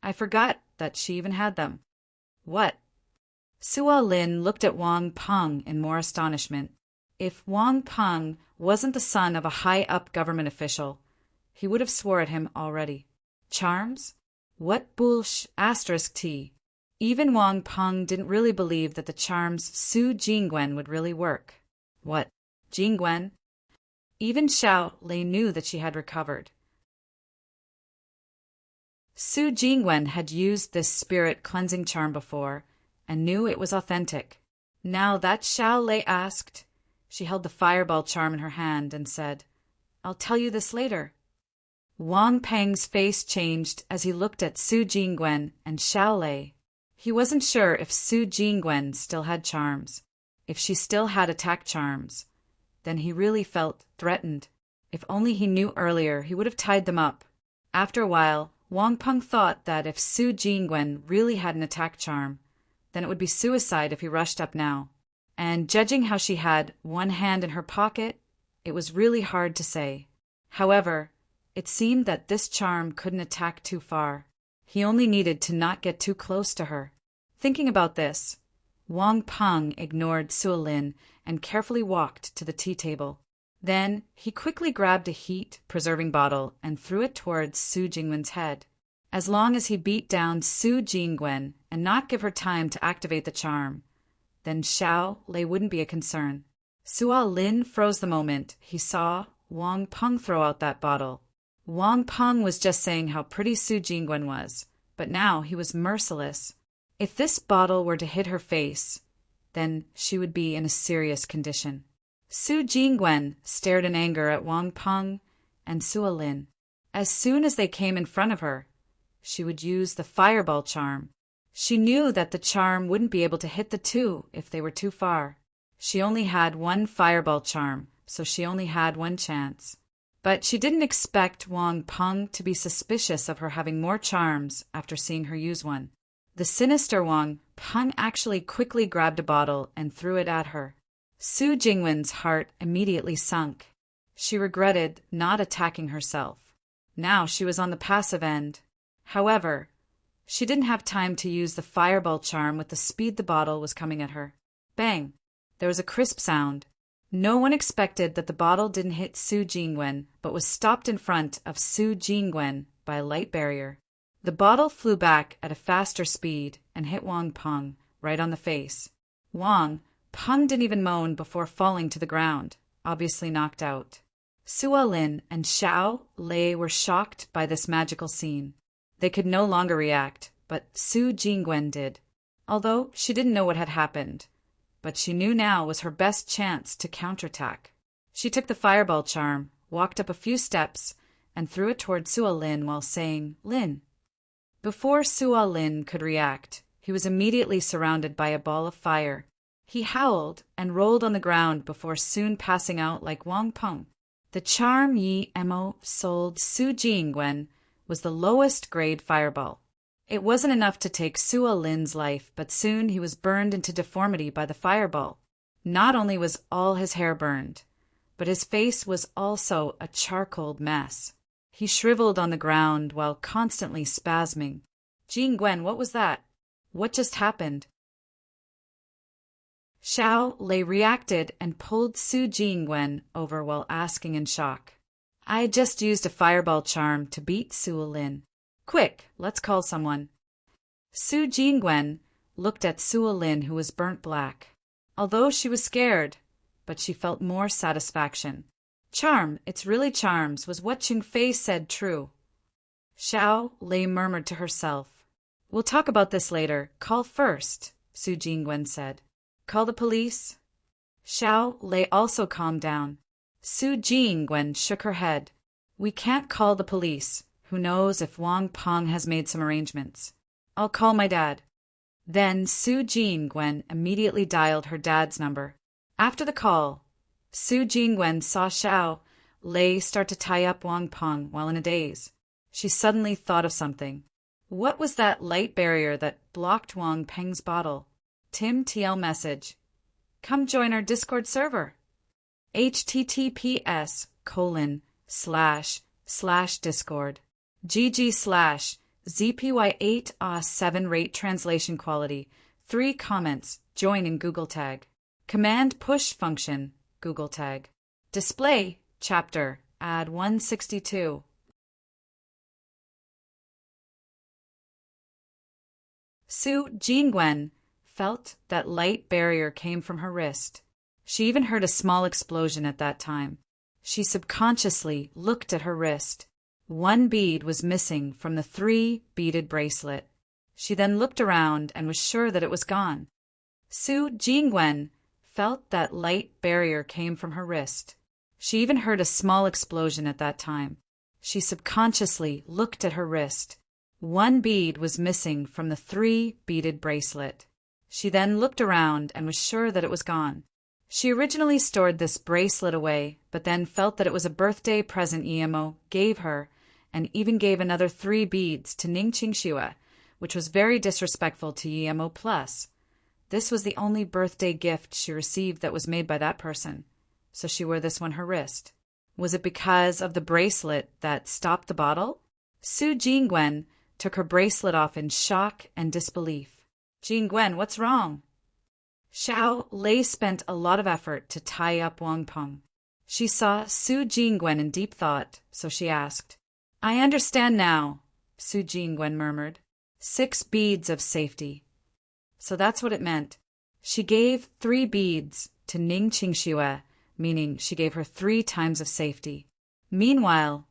I forgot that she even had them. What? Sua Lin looked at Wang Peng in more astonishment. If Wang Peng wasn't the son of a high-up government official, he would have swore at him already. Charms? What bullsh**? T. Even Wang Peng didn't really believe that the charms Su Jingwen would really work. What? Jingwen? Even Xiao Lei knew that she had recovered. Su Jingwen had used this spirit cleansing charm before and knew it was authentic. Now that Xiao Lei asked, she held the fireball charm in her hand and said, I'll tell you this later. Wang Peng's face changed as he looked at Su Jingwen and Xiao Lei. He wasn't sure if Su Jingwen still had charms, if she still had attack charms. Then he really felt threatened. If only he knew earlier, he would have tied them up. After a while, Wang Peng thought that if Su Jingwen really had an attack charm, then it would be suicide if he rushed up now. And judging how she had one hand in her pocket, it was really hard to say. However, it seemed that this charm couldn't attack too far. He only needed to not get too close to her. Thinking about this, Wang Peng ignored Sua Lin and carefully walked to the tea table. Then he quickly grabbed a heat-preserving bottle and threw it towards Su Jingwen's head. As long as he beat down Su Jingwen and not give her time to activate the charm, then Xiao Lei wouldn't be a concern. Sua Lin froze the moment he saw Wang Peng throw out that bottle. Wang Peng was just saying how pretty Su Jingwen was, but now he was merciless. If this bottle were to hit her face, then she would be in a serious condition. Su Jingwen stared in anger at Wang Peng and Sua Lin. As soon as they came in front of her, she would use the fireball charm. She knew that the charm wouldn't be able to hit the two if they were too far. She only had one fireball charm, so she only had one chance. But she didn't expect Wang Peng to be suspicious of her having more charms after seeing her use one. The sinister Wang Peng actually quickly grabbed a bottle and threw it at her. Su Jingwen's heart immediately sunk. She regretted not attacking herself. Now she was on the passive end. However, she didn't have time to use the fireball charm with the speed the bottle was coming at her. Bang! There was a crisp sound. No one expected that the bottle didn't hit Su Jingwen, but was stopped in front of Su Jingwen by a light barrier. The bottle flew back at a faster speed and hit Wang Peng right on the face. Wang Peng didn't even moan before falling to the ground, obviously knocked out. Sua Lin and Xiao Lei were shocked by this magical scene. They could no longer react, but Su Jingwen did. Although she didn't know what had happened, but she knew now was her best chance to counterattack. She took the fireball charm, walked up a few steps, and threw it toward Sua Lin while saying, Lin. Before Sua Lin could react, he was immediately surrounded by a ball of fire. He howled and rolled on the ground before soon passing out like Wang Peng. The charm Yi Mo sold Su Jingwen was the lowest grade fireball. It wasn't enough to take Sua Lin's life, but soon he was burned into deformity by the fireball. Not only was all his hair burned, but his face was also a charcoal mess. He shriveled on the ground while constantly spasming. Jean Gwen, what was that? What just happened? Xiao Lei reacted and pulled Su Jingwen over while asking in shock. I just used a fireball charm to beat Su Lin. Quick, let's call someone. Su Jingwen looked at Su Lin, who was burnt black. Although she was scared, but she felt more satisfaction. Charm, it's really charms, was what Qingfei said true. Xiao Lei murmured to herself. We'll talk about this later. Call first, Su Jingwen said. Call the police? Xiao Lei also calmed down. Su Jingwen shook her head. We can't call the police. Who knows if Wang Peng has made some arrangements. I'll call my dad. Then Su Jingwen immediately dialed her dad's number. After the call, Su Jingwen saw Xiao Lei start to tie up Wang Peng while in a daze. She suddenly thought of something. What was that light barrier that blocked Wang Peng's bottle? Tim TL message. Come join our Discord server. https://discord. GG/ZPY8A7 rate translation quality. 3 comments. Join in Google Tag. Command push function. Google Tag. Display. Chapter. Add 162. Su Jingwen felt that light barrier came from her wrist. She even heard a small explosion at that time. She subconsciously looked at her wrist. 1 bead was missing from the 3-beaded bracelet. She then looked around and was sure that it was gone. Su Jingwen felt that light barrier came from her wrist. She even heard a small explosion at that time. She subconsciously looked at her wrist. 1 bead was missing from the 3-beaded bracelet. She then looked around and was sure that it was gone. She originally stored this bracelet away, but then felt that it was a birthday present Emo gave her, and even gave another 3 beads to Ning Qingxue, which was very disrespectful to Emo+. This was the only birthday gift she received that was made by that person, so she wore this on her wrist. Was it because of the bracelet that stopped the bottle? Su Jingwen took her bracelet off in shock and disbelief. Jingwen, what's wrong? Xiao Lei spent a lot of effort to tie up Wang Peng. She saw Su Jingwen in deep thought, so she asked. I understand now, Su Jingwen murmured. 6 beads of safety. So that's what it meant. She gave 3 beads to Ning Qingxue, meaning she gave her 3 times of safety. Meanwhile,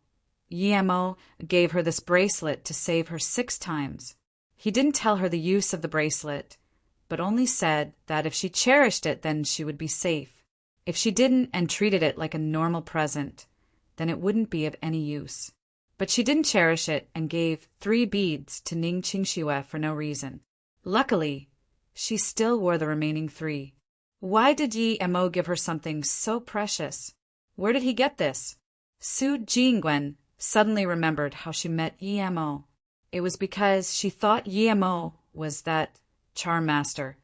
Yemo gave her this bracelet to save her 6 times. He didn't tell her the use of the bracelet, but only said that if she cherished it, then she would be safe. If she didn't and treated it like a normal present, then it wouldn't be of any use. But she didn't cherish it and gave 3 beads to Ning Qingxue for no reason. Luckily, she still wore the remaining 3. Why did Yi Mo give her something so precious? Where did he get this? Su Jingwen suddenly remembered how she met Yi Mo. It was because she thought Yi Mo was that charm master,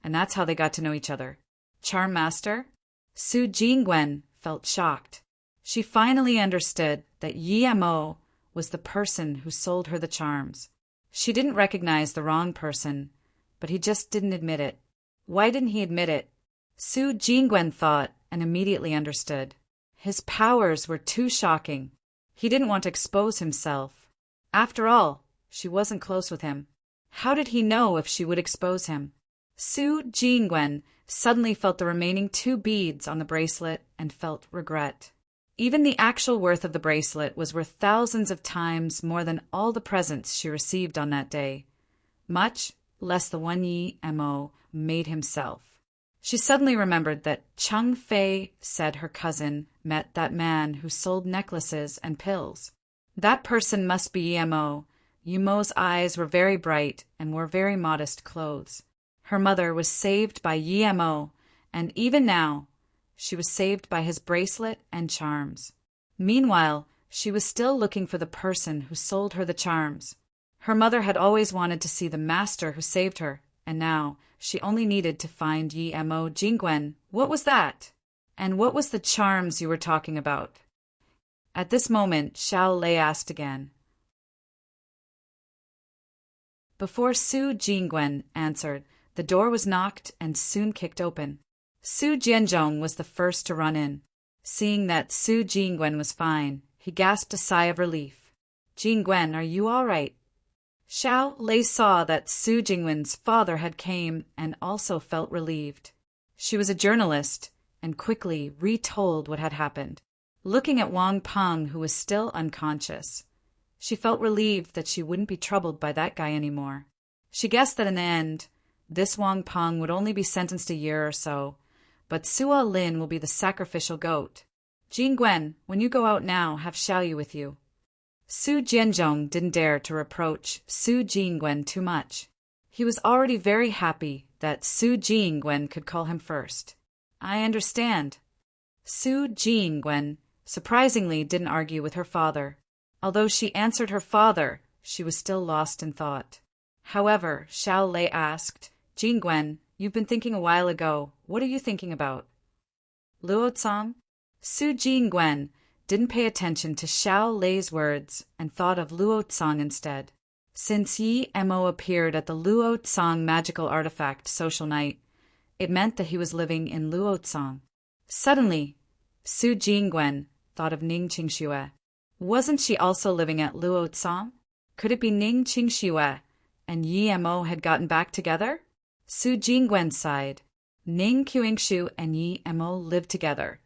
and that's how they got to know each other. Charm master? Su Jingwen felt shocked. She finally understood that Yi Mo was the person who sold her the charms. She didn't recognize the wrong person, but he just didn't admit it. Why didn't he admit it? Su Jingwen thought and immediately understood. His powers were too shocking. He didn't want to expose himself. After all, she wasn't close with him. How did he know if she would expose him? Su Jingwen suddenly felt the remaining 2 beads on the bracelet and felt regret. Even the actual worth of the bracelet was worth thousands of times more than all the presents she received on that day, much less the one Yi Mo made himself. She suddenly remembered that Cheng Fei said her cousin met that man who sold necklaces and pills. That person must be Yi Mo. Yi Mo's eyes were very bright and wore very modest clothes. Her mother was saved by Yi Mo, and even now, she was saved by his bracelet and charms. Meanwhile, she was still looking for the person who sold her the charms. Her mother had always wanted to see the master who saved her, and now she only needed to find Yi Mo. Jingwen, what was that? And what was the charms you were talking about? At this moment, Xiao Lei asked again. Before Su Jingwen answered, the door was knocked and soon kicked open. Su Jianzhong was the first to run in. Seeing that Su Jingwen was fine, he gasped a sigh of relief. "Jingwen, are you all right?" Xiao Lei saw that Su Jingwen's father had came and also felt relieved. She was a journalist and quickly retold what had happened. Looking at Wang Peng, who was still unconscious, she felt relieved that she wouldn't be troubled by that guy anymore. She guessed that in the end, this Wang Peng would only be sentenced a year or so, but Sua Lin will be the sacrificial goat. "Jingwen, when you go out now, have Xiaoyu with you." Su Jianzhong didn't dare to reproach Su Jingwen too much. He was already very happy that Su Jingwen could call him first. "I understand." Su Jingwen surprisingly didn't argue with her father. Although she answered her father, she was still lost in thought. However, Xiao Lei asked, "Jingwen, you've been thinking a while ago. What are you thinking about?" "Luo Tsang?" Su Jingwen didn't pay attention to Xiao Lei's words and thought of Luo Tsang instead. Since Yi Mo appeared at the Luo Tsang magical artifact social night, it meant that he was living in Luo Tsang. Suddenly, Su Jingwen thought of Ning Qingxue. Wasn't she also living at Luo Tsang? Could it be Ning Qingxue and Yi Mo had gotten back together? Su Jingwen sighed. Ning Qingshu and Yi Mo lived together.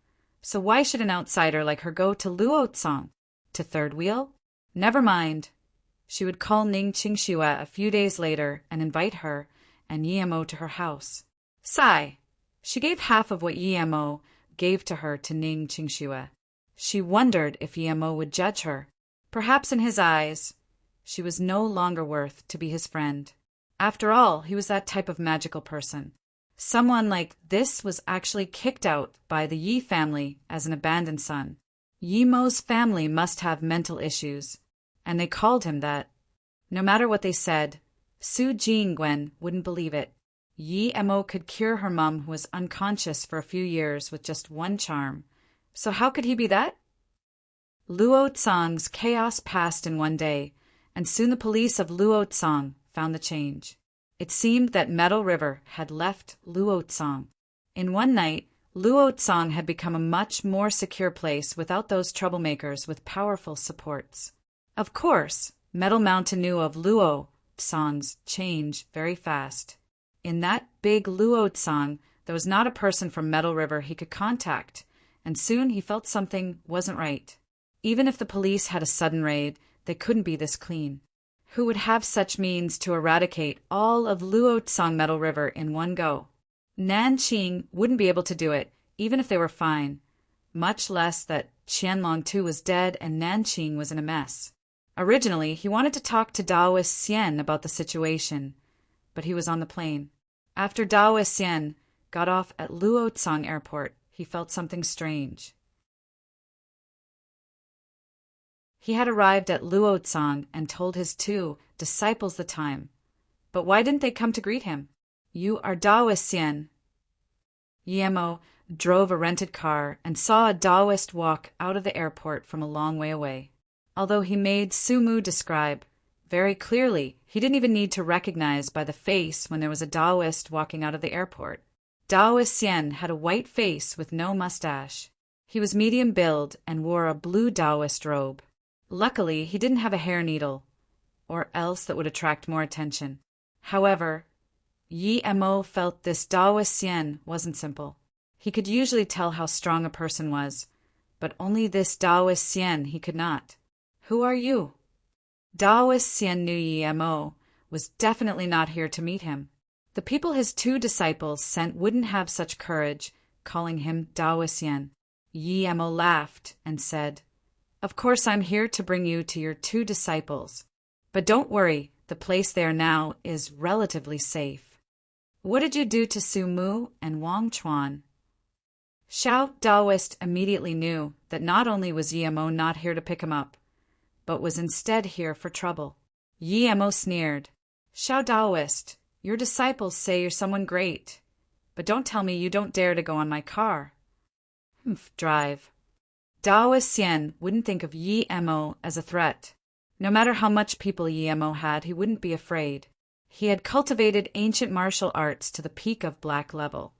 So why should an outsider like her go to Luo Tsang? To Third Wheel? Never mind. She would call Ning Qingxue a few days later and invite her and Yi Mo to her house. Sigh. She gave half of what Yi Mo gave to her to Ning Qingxue. She wondered if Yi Mo would judge her. Perhaps in his eyes, she was no longer worth to be his friend. After all, he was that type of magical person. Someone like this was actually kicked out by the Yi family as an abandoned son. Yi Mo's family must have mental issues, and they called him that. No matter what they said, Su Jingwen wouldn't believe it. Yi Mo could cure her mum who was unconscious for a few years with just one charm. So how could he be that? Luo Tsang's chaos passed in one day, and soon the police of Luo Tsang found the change. It seemed that Meadow River had left Luo Tsang. In one night, Luo Tsang had become a much more secure place without those troublemakers with powerful supports. Of course, Metal Mountain knew of Luo Tsang's change very fast. In that big Luo Tsang, there was not a person from Meadow River he could contact, and soon he felt something wasn't right. Even if the police had a sudden raid, they couldn't be this clean. Who would have such means to eradicate all of Luo Tsang Meadow River in one go? Nanqing wouldn't be able to do it, even if they were fine, much less that Qianlong too was dead and Nanqing was in a mess. Originally, he wanted to talk to Daoist Xian about the situation, but he was on the plane. After Daoist Xian got off at Luo Tsang Airport, he felt something strange. He had arrived at Luo Tsang and told his 2 disciples the time. But why didn't they come to greet him? "You are Daoist Xian." Yi Mo drove a rented car and saw a Daoist walk out of the airport from a long way away. Although he made Su Mu describe very clearly, he didn't even need to recognize by the face when there was a Daoist walking out of the airport. Daoist Xian had a white face with no mustache. He was medium build and wore a blue Daoist robe. Luckily, he didn't have a hair needle, or else that would attract more attention. However, Yi Mo felt this Daoist Xian wasn't simple. He could usually tell how strong a person was, but only this Daoist Xian he could not. "Who are you?" Daoist Xian knew Yi Mo was definitely not here to meet him. The people his 2 disciples sent wouldn't have such courage, calling him Daoist Xian. Yi Mo laughed and said, "Of course I'm here to bring you to your 2 disciples. But don't worry, the place they are now is relatively safe." "What did you do to Su Mu and Wang Chuan?" Xiao Daoist immediately knew that not only was Yi Mo not here to pick him up, but was instead here for trouble. Yi Mo sneered. "Xiao Daoist, your disciples say you're someone great, but don't tell me you don't dare to go on my car." Drive. Daoist Xian wouldn't think of Yi Mo as a threat. No matter how much people Yi Mo had, he wouldn't be afraid. He had cultivated ancient martial arts to the peak of black level,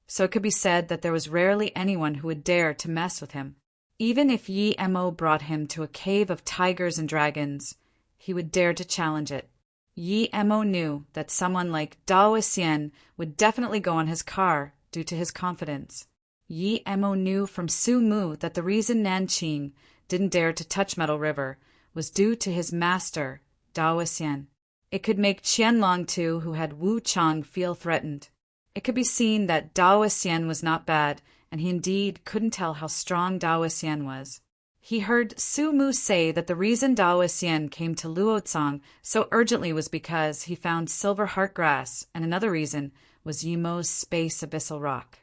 so it could be said that there was rarely anyone who would dare to mess with him. Even if Yi Mo brought him to a cave of tigers and dragons, he would dare to challenge it. Yi Mo knew that someone like Dao Xian would definitely go on his car due to his confidence. Yi Mo knew from Su Mu that the reason Nanqing didn't dare to touch Metal River was due to his master, Dao Xian. It could make Qianlong too, who had Wu Chang, feel threatened. It could be seen that Dao Xian was not bad, and he indeed couldn't tell how strong Dao Xian was. He heard Su Mu say that the reason Dao Xian came to Luozong so urgently was because he found silver heart grass, and another reason was Yimo's space abyssal rock.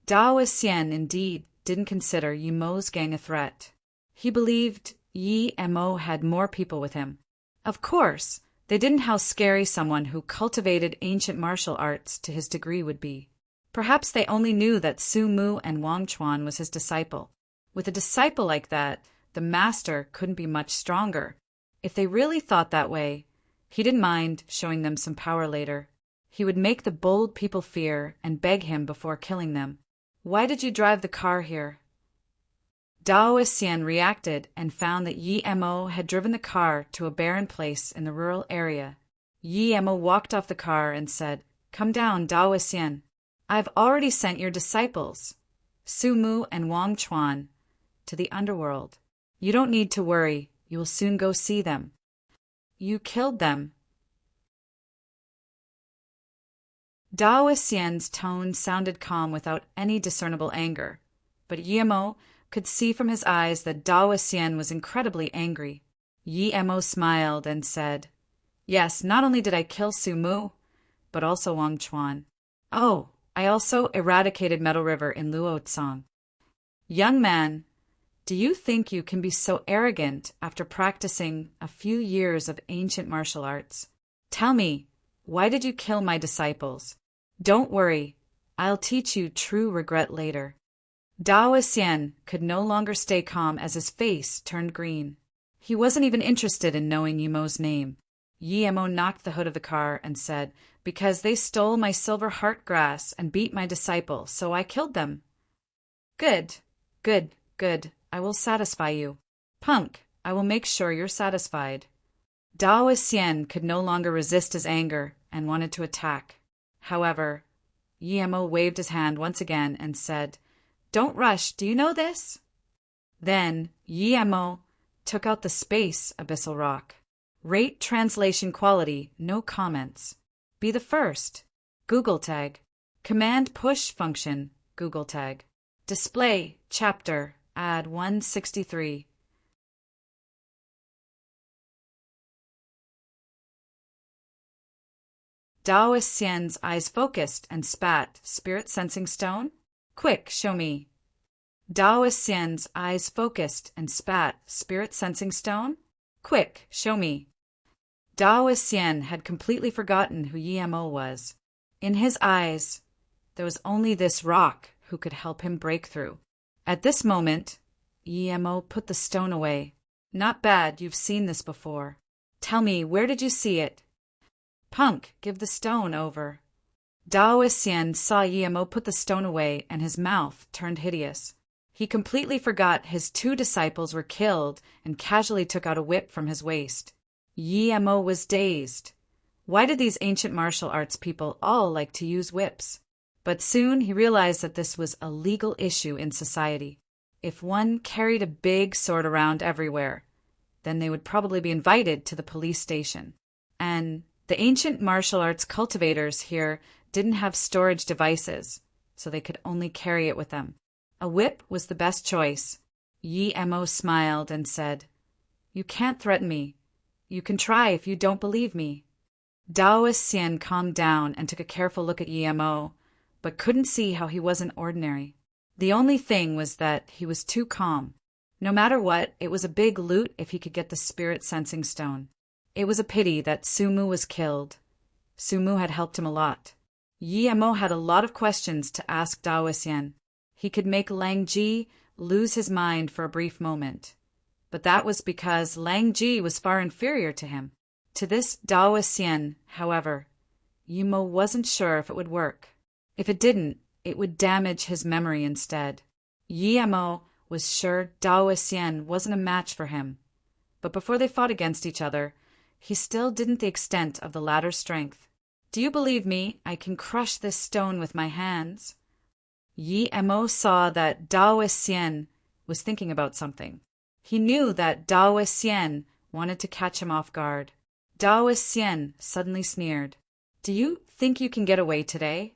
Dao Xian indeed didn't consider Yimo's gang a threat. He believed Yi Mo had more people with him. Of course, they didn't how scary someone who cultivated ancient martial arts to his degree would be. Perhaps they only knew that Su Mu and Wang Chuan was his disciple. With a disciple like that, the master couldn't be much stronger. If they really thought that way, he didn't mind showing them some power later. He would make the bold people fear and beg him before killing them. "Why did you drive the car here?" Dao Xian reacted and found that Yi Mo had driven the car to a barren place in the rural area. Yi Mo walked off the car and said, "Come down, Dao Xian. I've already sent your disciples, Su Mu and Wang Chuan, to the underworld. You don't need to worry, you will soon go see them." "You killed them." Dao Xian's tone sounded calm without any discernible anger, but Yi Mo could see from his eyes that Dao Xian was incredibly angry. Yi Mo smiled and said, "Yes, not only did I kill Su Mu, but also Wang Chuan. Oh, I also eradicated Metal River in Luozong." "Young man, do you think you can be so arrogant after practicing a few years of ancient martial arts? Tell me, why did you kill my disciples? Don't worry, I'll teach you true regret later." Dao Xian could no longer stay calm as his face turned green. He wasn't even interested in knowing Yimo's name. Yi Mo knocked the hood of the car and said, "Because they stole my silver heart grass and beat my disciple, so I killed them." "Good, good, good. I will satisfy you. Punk, I will make sure you're satisfied." Dao Xian could no longer resist his anger and wanted to attack. However, Yi Mo waved his hand once again and said, "Don't rush, do you know this?" Then Yi Mo took out the space abyssal rock. Rate translation quality, no comments. Be the first. Google tag. Command push function, Google tag. Display, chapter, add 163. Dao Xian's eyes focused and spat, "Spirit sensing stone? Quick, show me." Dao Xian's eyes focused and spat, "Spirit sensing stone? Quick, show me." Dao Xian had completely forgotten who Yi Mo was. In his eyes, there was only this rock who could help him break through. At this moment, Yi Mo put the stone away. "Not bad, you've seen this before. Tell me, where did you see it?" "Punk, give the stone over." Dao Xian saw Yi Mo put the stone away and his mouth turned hideous. He completely forgot his two disciples were killed and casually took out a whip from his waist. Yi Mo was dazed. Why did these ancient martial arts people all like to use whips? But soon he realized that this was a legal issue in society. If one carried a big sword around everywhere, then they would probably be invited to the police station. And the ancient martial arts cultivators here didn't have storage devices, so they could only carry it with them. A whip was the best choice. Yi Mo smiled and said, "You can't threaten me. You can try if you don't believe me." Dao Xian calmed down and took a careful look at Yi Mo, but couldn't see how he wasn't ordinary. The only thing was that he was too calm. No matter what, it was a big loot if he could get the spirit sensing stone. It was a pity that Su Mu was killed. Su Mu had helped him a lot. Yi Mo had a lot of questions to ask Dao Xian. He could make Lang Ji lose his mind for a brief moment. But that was because Lang Ji was far inferior to him. To this Taoist Xian, however, Yimo wasn't sure if it would work. If it didn't, it would damage his memory instead. Yimo was sure Taoist Xian wasn't a match for him. But before they fought against each other, he still didn't the extent of the latter's strength. Do you believe me? I can crush this stone with my hands. Yimo saw that Taoist Xian was thinking about something. He knew that Taoist Xian wanted to catch him off guard. Taoist Xian suddenly sneered. Do you think you can get away today?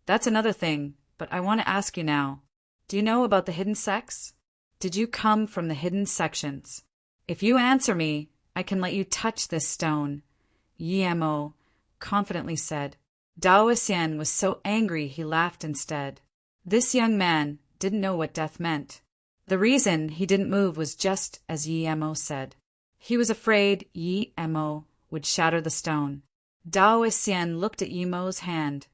That's another thing, but I want to ask you now. Do you know about the hidden sects? Did you come from the hidden sections? If you answer me, I can let you touch this stone, Yimo confidently said. Taoist Xian was so angry he laughed instead. This young man didn't know what death meant. The reason he didn't move was just as Yimo said. He was afraid Yimo would shatter the stone. Taoist Xian looked at Yimo's hand,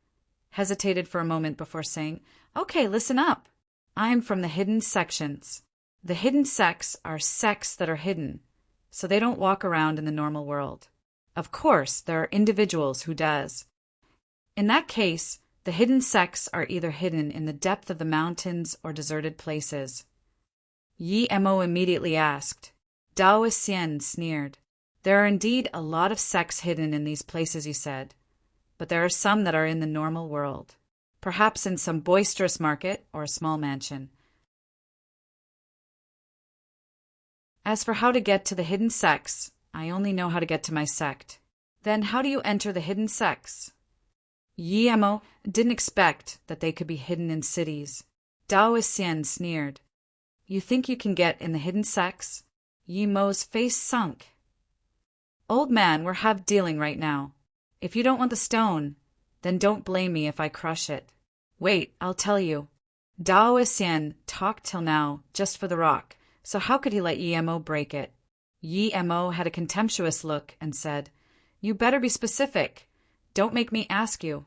hesitated for a moment before saying, Okay, listen up. I'm from the hidden sections. The hidden sects are sects that are hidden, so they don't walk around in the normal world. Of course, there are individuals who does. In that case, the hidden sects are either hidden in the depth of the mountains or deserted places. Yimo immediately asked. Taoist Xian sneered. There are indeed a lot of sects hidden in these places, he said, but there are some that are in the normal world, perhaps in some boisterous market or a small mansion. As for how to get to the hidden sects, I only know how to get to my sect. Then how do you enter the hidden sects? Yimo didn't expect that they could be hidden in cities. Taoist Xian sneered. You think you can get in the hidden sects? Yimo's face sunk. Old man, we're half-dealing right now. If you don't want the stone, then don't blame me if I crush it. Wait, I'll tell you. Taoist Xian talked till now just for the rock, so how could he let Yimo break it? Yimo had a contemptuous look and said, You better be specific. Don't make me ask you.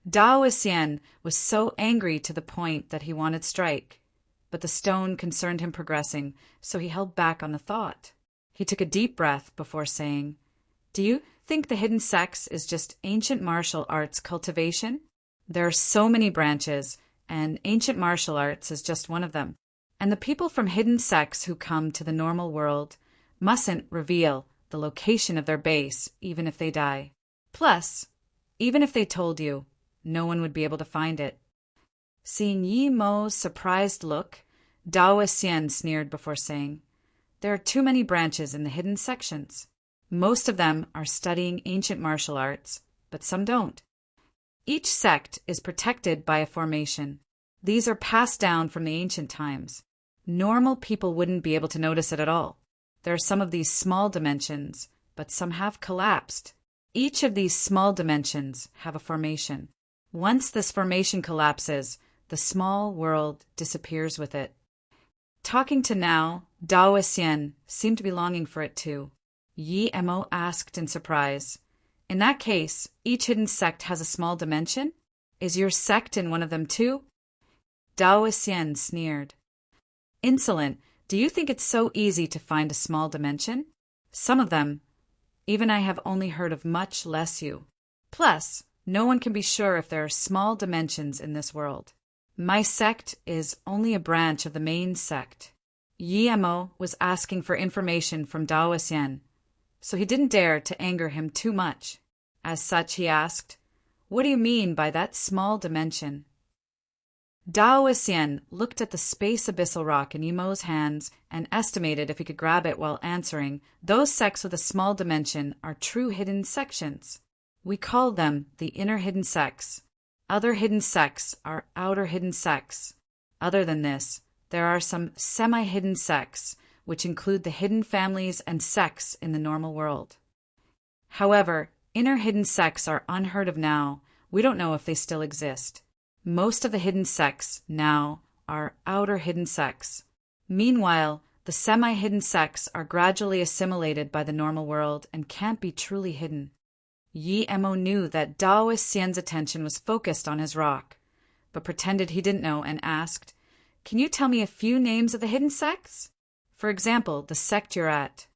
Taoist Xian was so angry to the point that he wanted strike, but the stone concerned him progressing, so he held back on the thought. He took a deep breath before saying, Do you think the hidden sects is just ancient martial arts cultivation? There are so many branches, and ancient martial arts is just one of them. And the people from hidden sects who come to the normal world mustn't reveal the location of their base even if they die. Plus, even if they told you, no one would be able to find it. Seeing Yimo's surprised look, Taoist Xian sneered before saying, There are too many branches in the hidden sections. Most of them are studying ancient martial arts, but some don't. Each sect is protected by a formation. These are passed down from the ancient times. Normal people wouldn't be able to notice it at all. There are some of these small dimensions, but some have collapsed. Each of these small dimensions have a formation. Once this formation collapses, the small world disappears with it. Talking to now, Taoist Xian seemed to be longing for it too. Yimo asked in surprise, In that case, each hidden sect has a small dimension? Is your sect in one of them too? Taoist Xian sneered. Insolent, do you think it's so easy to find a small dimension? Some of them, even I have only heard of, much less you. Plus, no one can be sure if there are small dimensions in this world. My sect is only a branch of the main sect. Yimo was asking for information from Taoist Xian, so he didn't dare to anger him too much. As such, he asked, What do you mean by that small dimension? Taoist Xian looked at the space abyssal rock in Yimo's hands and estimated if he could grab it while answering, Those sects with a small dimension are true hidden sections. We call them the inner hidden sects. Other hidden sects are outer hidden sects. Other than this, there are some semi-hidden sects, which include the hidden families and sects in the normal world. However, inner hidden sects are unheard of now. We don't know if they still exist. Most of the hidden sects now are outer hidden sects. Meanwhile, the semi-hidden sects are gradually assimilated by the normal world and can't be truly hidden. Yimo knew that Taoist Xian's attention was focused on his rock, but pretended he didn't know and asked, Can you tell me a few names of the hidden sects? For example, the sect you're at.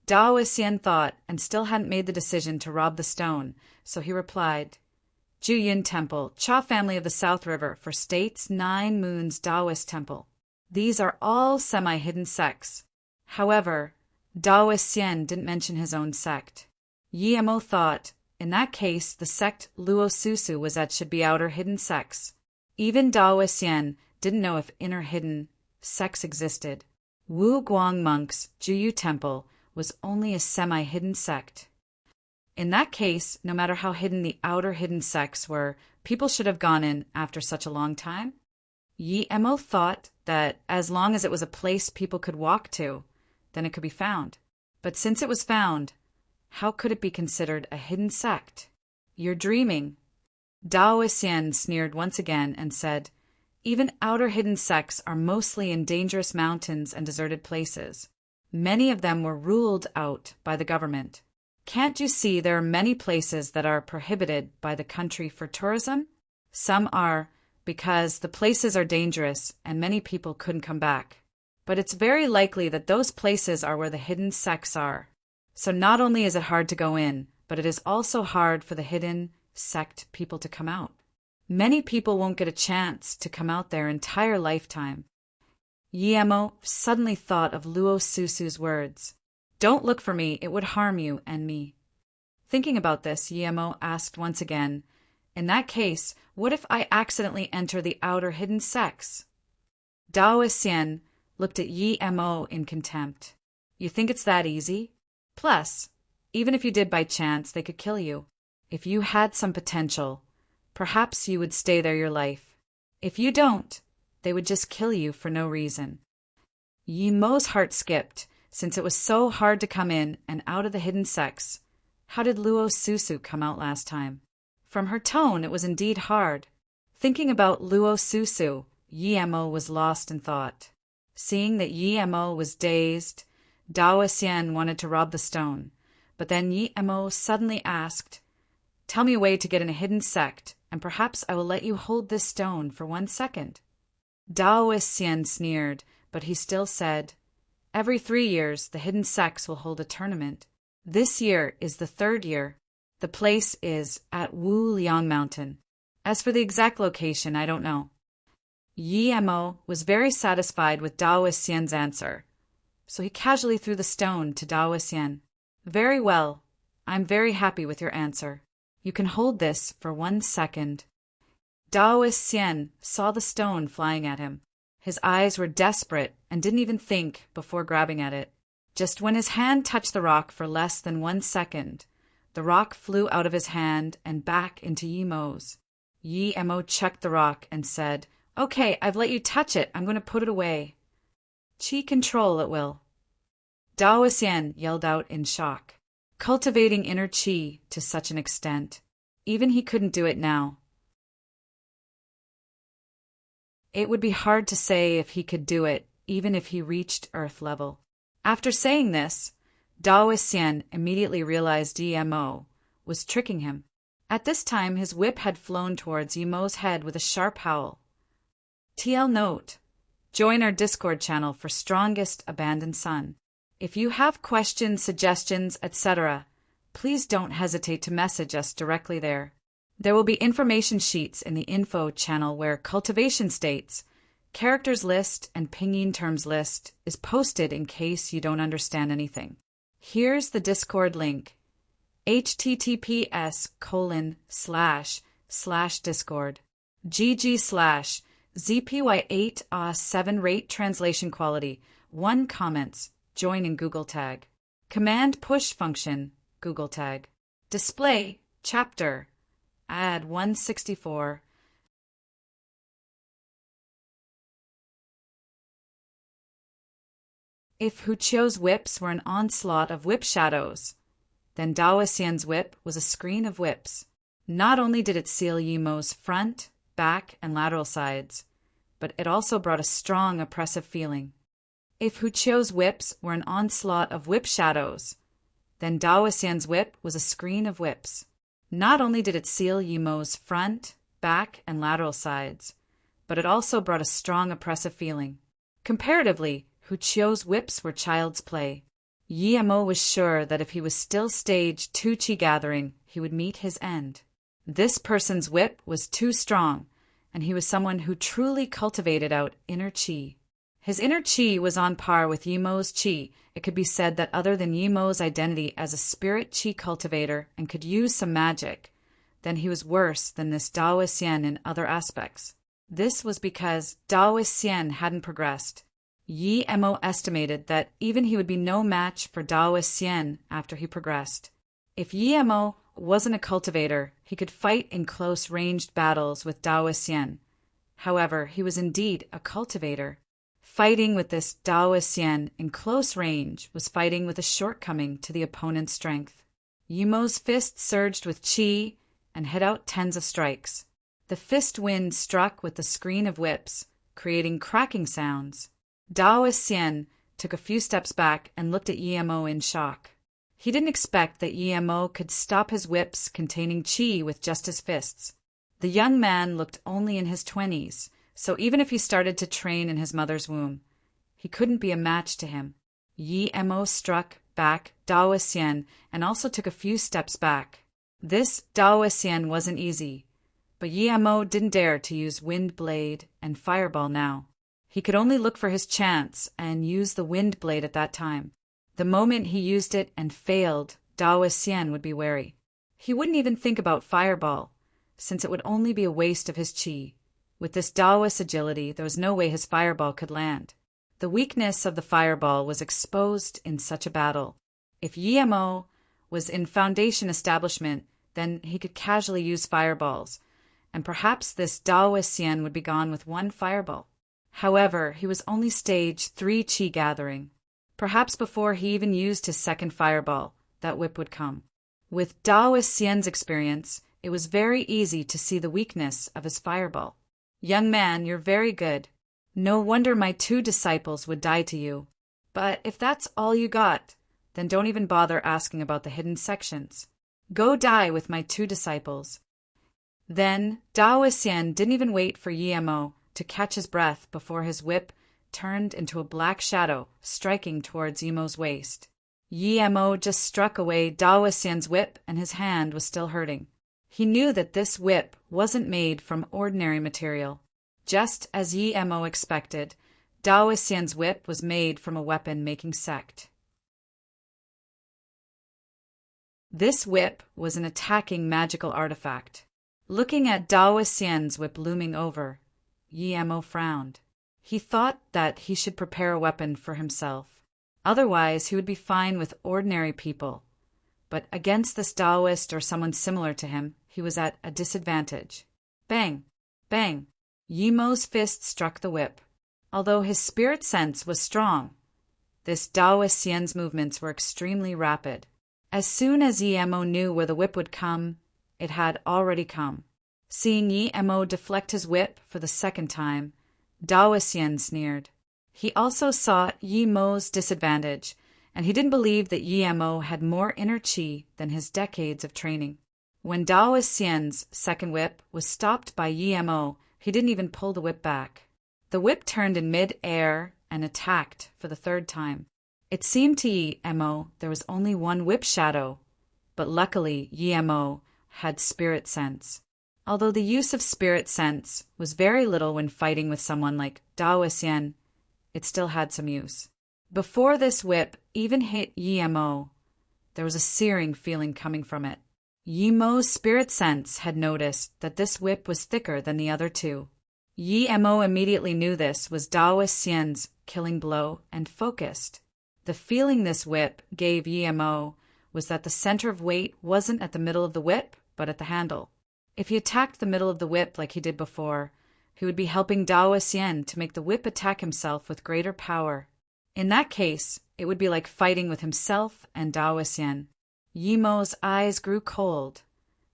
Dao Xian thought and still hadn't made the decision to rob the stone, so he replied, Juyin Temple, Cha family of the South River, for states 9 moons Taoist temple. These are all semi-hidden sects. However, Dao Xian didn't mention his own sect. Yi Mo thought, in that case, the sect Luo Susu was that should be outer hidden sects. Even Dao Xian didn't know if inner hidden sects existed. Wu Guang monks, Juyu Temple, was only a semi-hidden sect. In that case, no matter how hidden the outer hidden sects were, people should have gone in after such a long time. Yi Mo thought that as long as it was a place people could walk to, then it could be found. But since it was found, how could it be considered a hidden sect? You're dreaming. Dao Xian sneered once again and said, even outer hidden sects are mostly in dangerous mountains and deserted places. Many of them were ruled out by the government. Can't you see there are many places that are prohibited by the country for tourism? Some are because the places are dangerous and many people couldn't come back. But it's very likely that those places are where the hidden sects are. So not only is it hard to go in, but it is also hard for the hidden sect people to come out. Many people won't get a chance to come out their entire lifetime. Yi Mo suddenly thought of Luo Susu's words. Don't look for me, it would harm you and me. Thinking about this, Yi Mo asked once again, in that case, what if I accidentally enter the outer hidden sects? Dao Xian looked at Yi Mo in contempt. You think it's that easy? Plus, even if you did by chance, they could kill you. If you had some potential, perhaps you would stay there your life. If you don't, they would just kill you for no reason. Yi Mo's heart skipped, since it was so hard to come in and out of the hidden sects. How did Luo Susu come out last time? From her tone, it was indeed hard. Thinking about Luo Susu, Yi Mo was lost in thought. Seeing that Yi Mo was dazed, Dao Xian wanted to rob the stone, but then Yi Mo suddenly asked, tell me a way to get in a hidden sect, and perhaps I will let you hold this stone for 1 second. Dao Xian sneered, but he still said, every 3 years the hidden sects will hold a tournament. This year is the 3rd year. The place is at Wu Liang Mountain. As for the exact location, I don't know. Yi Mo was very satisfied with Dao Xian's answer, so he casually threw the stone to Dao Xian. Very well. I'm very happy with your answer. You can hold this for 1 second. Dao Xian saw the stone flying at him. His eyes were desperate and didn't even think before grabbing at it. Just when his hand touched the rock for less than 1 second, the rock flew out of his hand and back into Yi Mo's. Yi Mo checked the rock and said, okay, I've let you touch it. I'm going to put it away. Qi control it will. Dao Xian yelled out in shock. Cultivating inner qi to such an extent. Even he couldn't do it now. It would be hard to say if he could do it, even if he reached earth level. After saying this, Dao Xian immediately realized Yi Mo was tricking him. At this time, his whip had flown towards Yi Mo's head with a sharp howl. TL note: join our Discord channel for Strongest Abandoned Son. If you have questions, suggestions, etc., please don't hesitate to message us directly there. There will be information sheets in the info channel where cultivation states, characters list, and pinyin terms list is posted in case you don't understand anything. Here's the Discord link: https://discord gg/zpy8 rate translation quality 1 comments join in Google tag command push function Google tag display chapter add 164. If Huqiu's whips were an onslaught of whip shadows, then Dao Xian's whip was a screen of whips. Not only did it seal Yi Mo's front, back, and lateral sides, but it also brought a strong oppressive feeling. If Huqiu's whips were an onslaught of whip shadows, then Dao Xian's whip was a screen of whips. Not only did it seal Yi Mo's front, back, and lateral sides, but it also brought a strong oppressive feeling. Comparatively, Huqiu's whips were child's play. Yi-Mo was sure that if he was still stage 2 Qi gathering, he would meet his end. This person's whip was too strong, and he was someone who truly cultivated out inner Qi. His inner Qi was on par with Yi-Mo's Qi. It could be said that other than Yi-Mo's identity as a spirit Qi cultivator and could use some magic, then he was worse than this Daoist Yen in other aspects. This was because Daoist Yen hadn't progressed. Yi-Mo estimated that even he would be no match for Daoist Yen after he progressed. If Yi-Mo wasn't a cultivator, he could fight in close-ranged battles with Daoist Yen. However, he was indeed a cultivator. Fighting with this Daoist Yen in close range was fighting with a shortcoming to the opponent's strength. Yi-Mo's fist surged with Qi and hit out tens of strikes. The fist wind struck with the screen of whips, creating cracking sounds. Daoist Yen took a few steps back and looked at Yi-Mo in shock. He didn't expect that Yi-Mo could stop his whips containing Qi with just his fists. The young man looked only in his 20s, so even if he started to train in his mother's womb, he couldn't be a match to him. Yi-Mo struck back Daoist Yen and also took a few steps back. This Daoist Yen wasn't easy, but Yi-Mo didn't dare to use Wind Blade and Fireball now. He could only look for his chance and use the Wind Blade at that time. The moment he used it and failed, Daoist Yen would be wary. He wouldn't even think about Fireball, since it would only be a waste of his Qi. With this Daoist agility, there was no way his Fireball could land. The weakness of the Fireball was exposed in such a battle. If Yi-Mo was in Foundation establishment, then he could casually use Fireballs, and perhaps this Daoist Yen would be gone with one Fireball. However, he was only stage 3 Qi gathering. Perhaps before he even used his second Fireball, that whip would come. With Daoist Yen's experience, it was very easy to see the weakness of his Fireball. "Young man, you're very good. No wonder my 2 disciples would die to you. But if that's all you got, then don't even bother asking about the hidden sections. Go die with my 2 disciples." Then Daoist Yen didn't even wait for Yi-Mo to catch his breath before his whip turned into a black shadow, striking towards Yi-Mo's waist. Yi-Mo just struck away Daoist Yen's whip, and his hand was still hurting. He knew that this whip wasn't made from ordinary material. Just as Yi-Mo expected, Daoist Yen's whip was made from a weapon-making sect. This whip was an attacking magical artifact. Looking at Daoist Yen's whip looming over, Yi-Mo frowned. He thought that he should prepare a weapon for himself. Otherwise, he would be fine with ordinary people. But against this Daoist or someone similar to him, he was at a disadvantage. Bang! Bang! Yi-Mo's fist struck the whip. Although his spirit sense was strong, this Daoist Yen's movements were extremely rapid. As soon as Yi-Mo knew where the whip would come, it had already come. Seeing Yi-Mo deflect his whip for the second time, Daoist Yen sneered. He also saw Yi-Mo's disadvantage, and he didn't believe that Yi-Mo had more inner Qi than his decades of training. When Daoist Yen's second whip was stopped by Yi-Mo, he didn't even pull the whip back. The whip turned in mid-air and attacked for the third time. It seemed to Yi-Mo there was only one whip shadow, but luckily Yi-Mo had spirit sense. Although the use of spirit sense was very little when fighting with someone like Daoist Yen, it still had some use. Before this whip even hit Yi-Mo, there was a searing feeling coming from it. Yi-Mo's spirit sense had noticed that this whip was thicker than the other 2. Yi-Mo immediately knew this was Daoist Yen's killing blow and focused. The feeling this whip gave Yi-Mo was that the center of weight wasn't at the middle of the whip, but at the handle. If he attacked the middle of the whip like he did before, he would be helping Daoist Yen to make the whip attack himself with greater power. In that case, it would be like fighting with himself and Daoist Yen. Yi-Mo's eyes grew cold.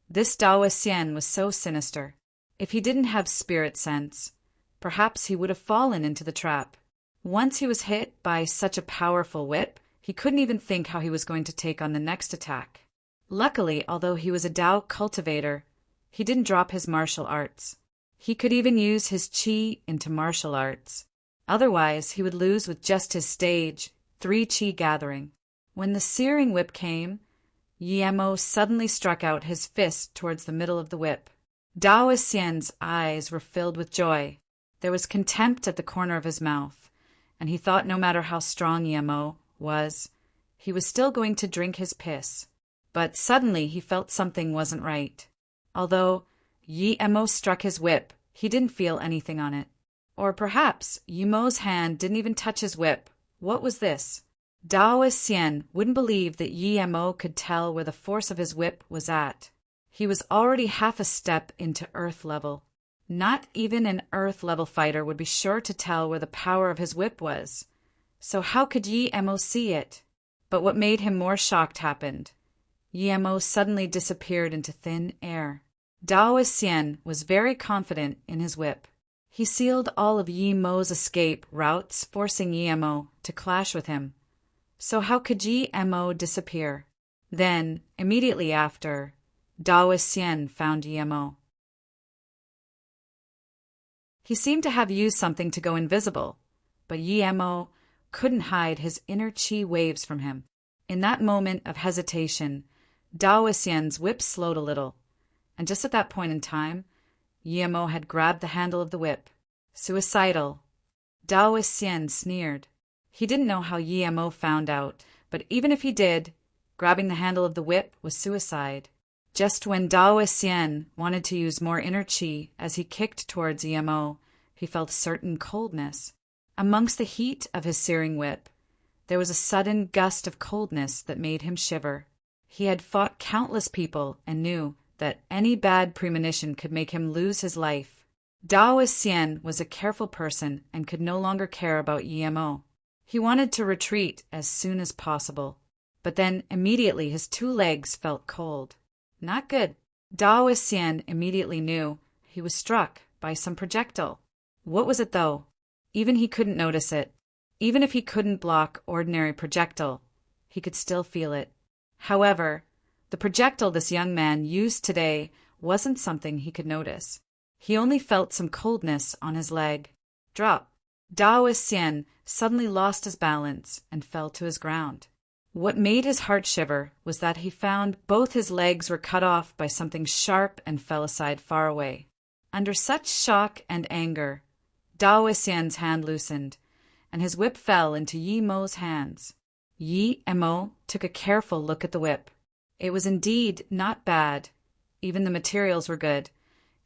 This Daoist Yen was so sinister. If he didn't have spirit sense, perhaps he would have fallen into the trap. Once he was hit by such a powerful whip, he couldn't even think how he was going to take on the next attack. Luckily, although he was a Dao cultivator, he didn't drop his martial arts. He could even use his Qi into martial arts. Otherwise, he would lose with just his stage 3 Qi gathering. When the searing whip came, Yemo suddenly struck out his fist towards the middle of the whip. Dao Xian's eyes were filled with joy. There was contempt at the corner of his mouth, and he thought no matter how strong Yemo was, he was still going to drink his piss. But suddenly he felt something wasn't right. Although Yemo struck his whip, he didn't feel anything on it. Or perhaps Yemo's hand didn't even touch his whip. What was this? Dao Xian wouldn't believe that Yemo could tell where the force of his whip was at. He was already half a step into Earth level. Not even an Earth level fighter would be sure to tell where the power of his whip was. So how could Yemo see it? But what made him more shocked happened. Yemo suddenly disappeared into thin air. Dao Xian was very confident in his whip. He sealed all of Yemo's escape routes, forcing Yemo to clash with him. So how could Yemo disappear? Then, immediately after, Dao Xian found Yemo. He seemed to have used something to go invisible, but Yemo couldn't hide his inner chi waves from him. In that moment of hesitation, Dao Xian's whip slowed a little, and just at that point in time, Yemo had grabbed the handle of the whip. Suicidal. Dao Xian sneered. He didn't know how Yemo found out, but even if he did, grabbing the handle of the whip was suicide. Just when Dao Xian wanted to use more inner chi as he kicked towards Yemo, he felt a certain coldness. Amongst the heat of his searing whip, there was a sudden gust of coldness that made him shiver. He had fought countless people and knew that any bad premonition could make him lose his life. Dao Xian was a careful person and could no longer care about Yemo. He wanted to retreat as soon as possible, but then immediately his two legs felt cold. Not good. Dao Xian immediately knew he was struck by some projectile. What was it though? Even he couldn't notice it. Even if he couldn't block ordinary projectile, he could still feel it. However, the projectile this young man used today wasn't something he could notice. He only felt some coldness on his leg. Drop. Dao Xian suddenly lost his balance and fell to his ground. What made his heart shiver was that he found both his legs were cut off by something sharp and fell aside far away. Under such shock and anger, Dao Xian's hand loosened, and his whip fell into Yemo's hands. Yemo took a careful look at the whip. It was indeed not bad. Even the materials were good,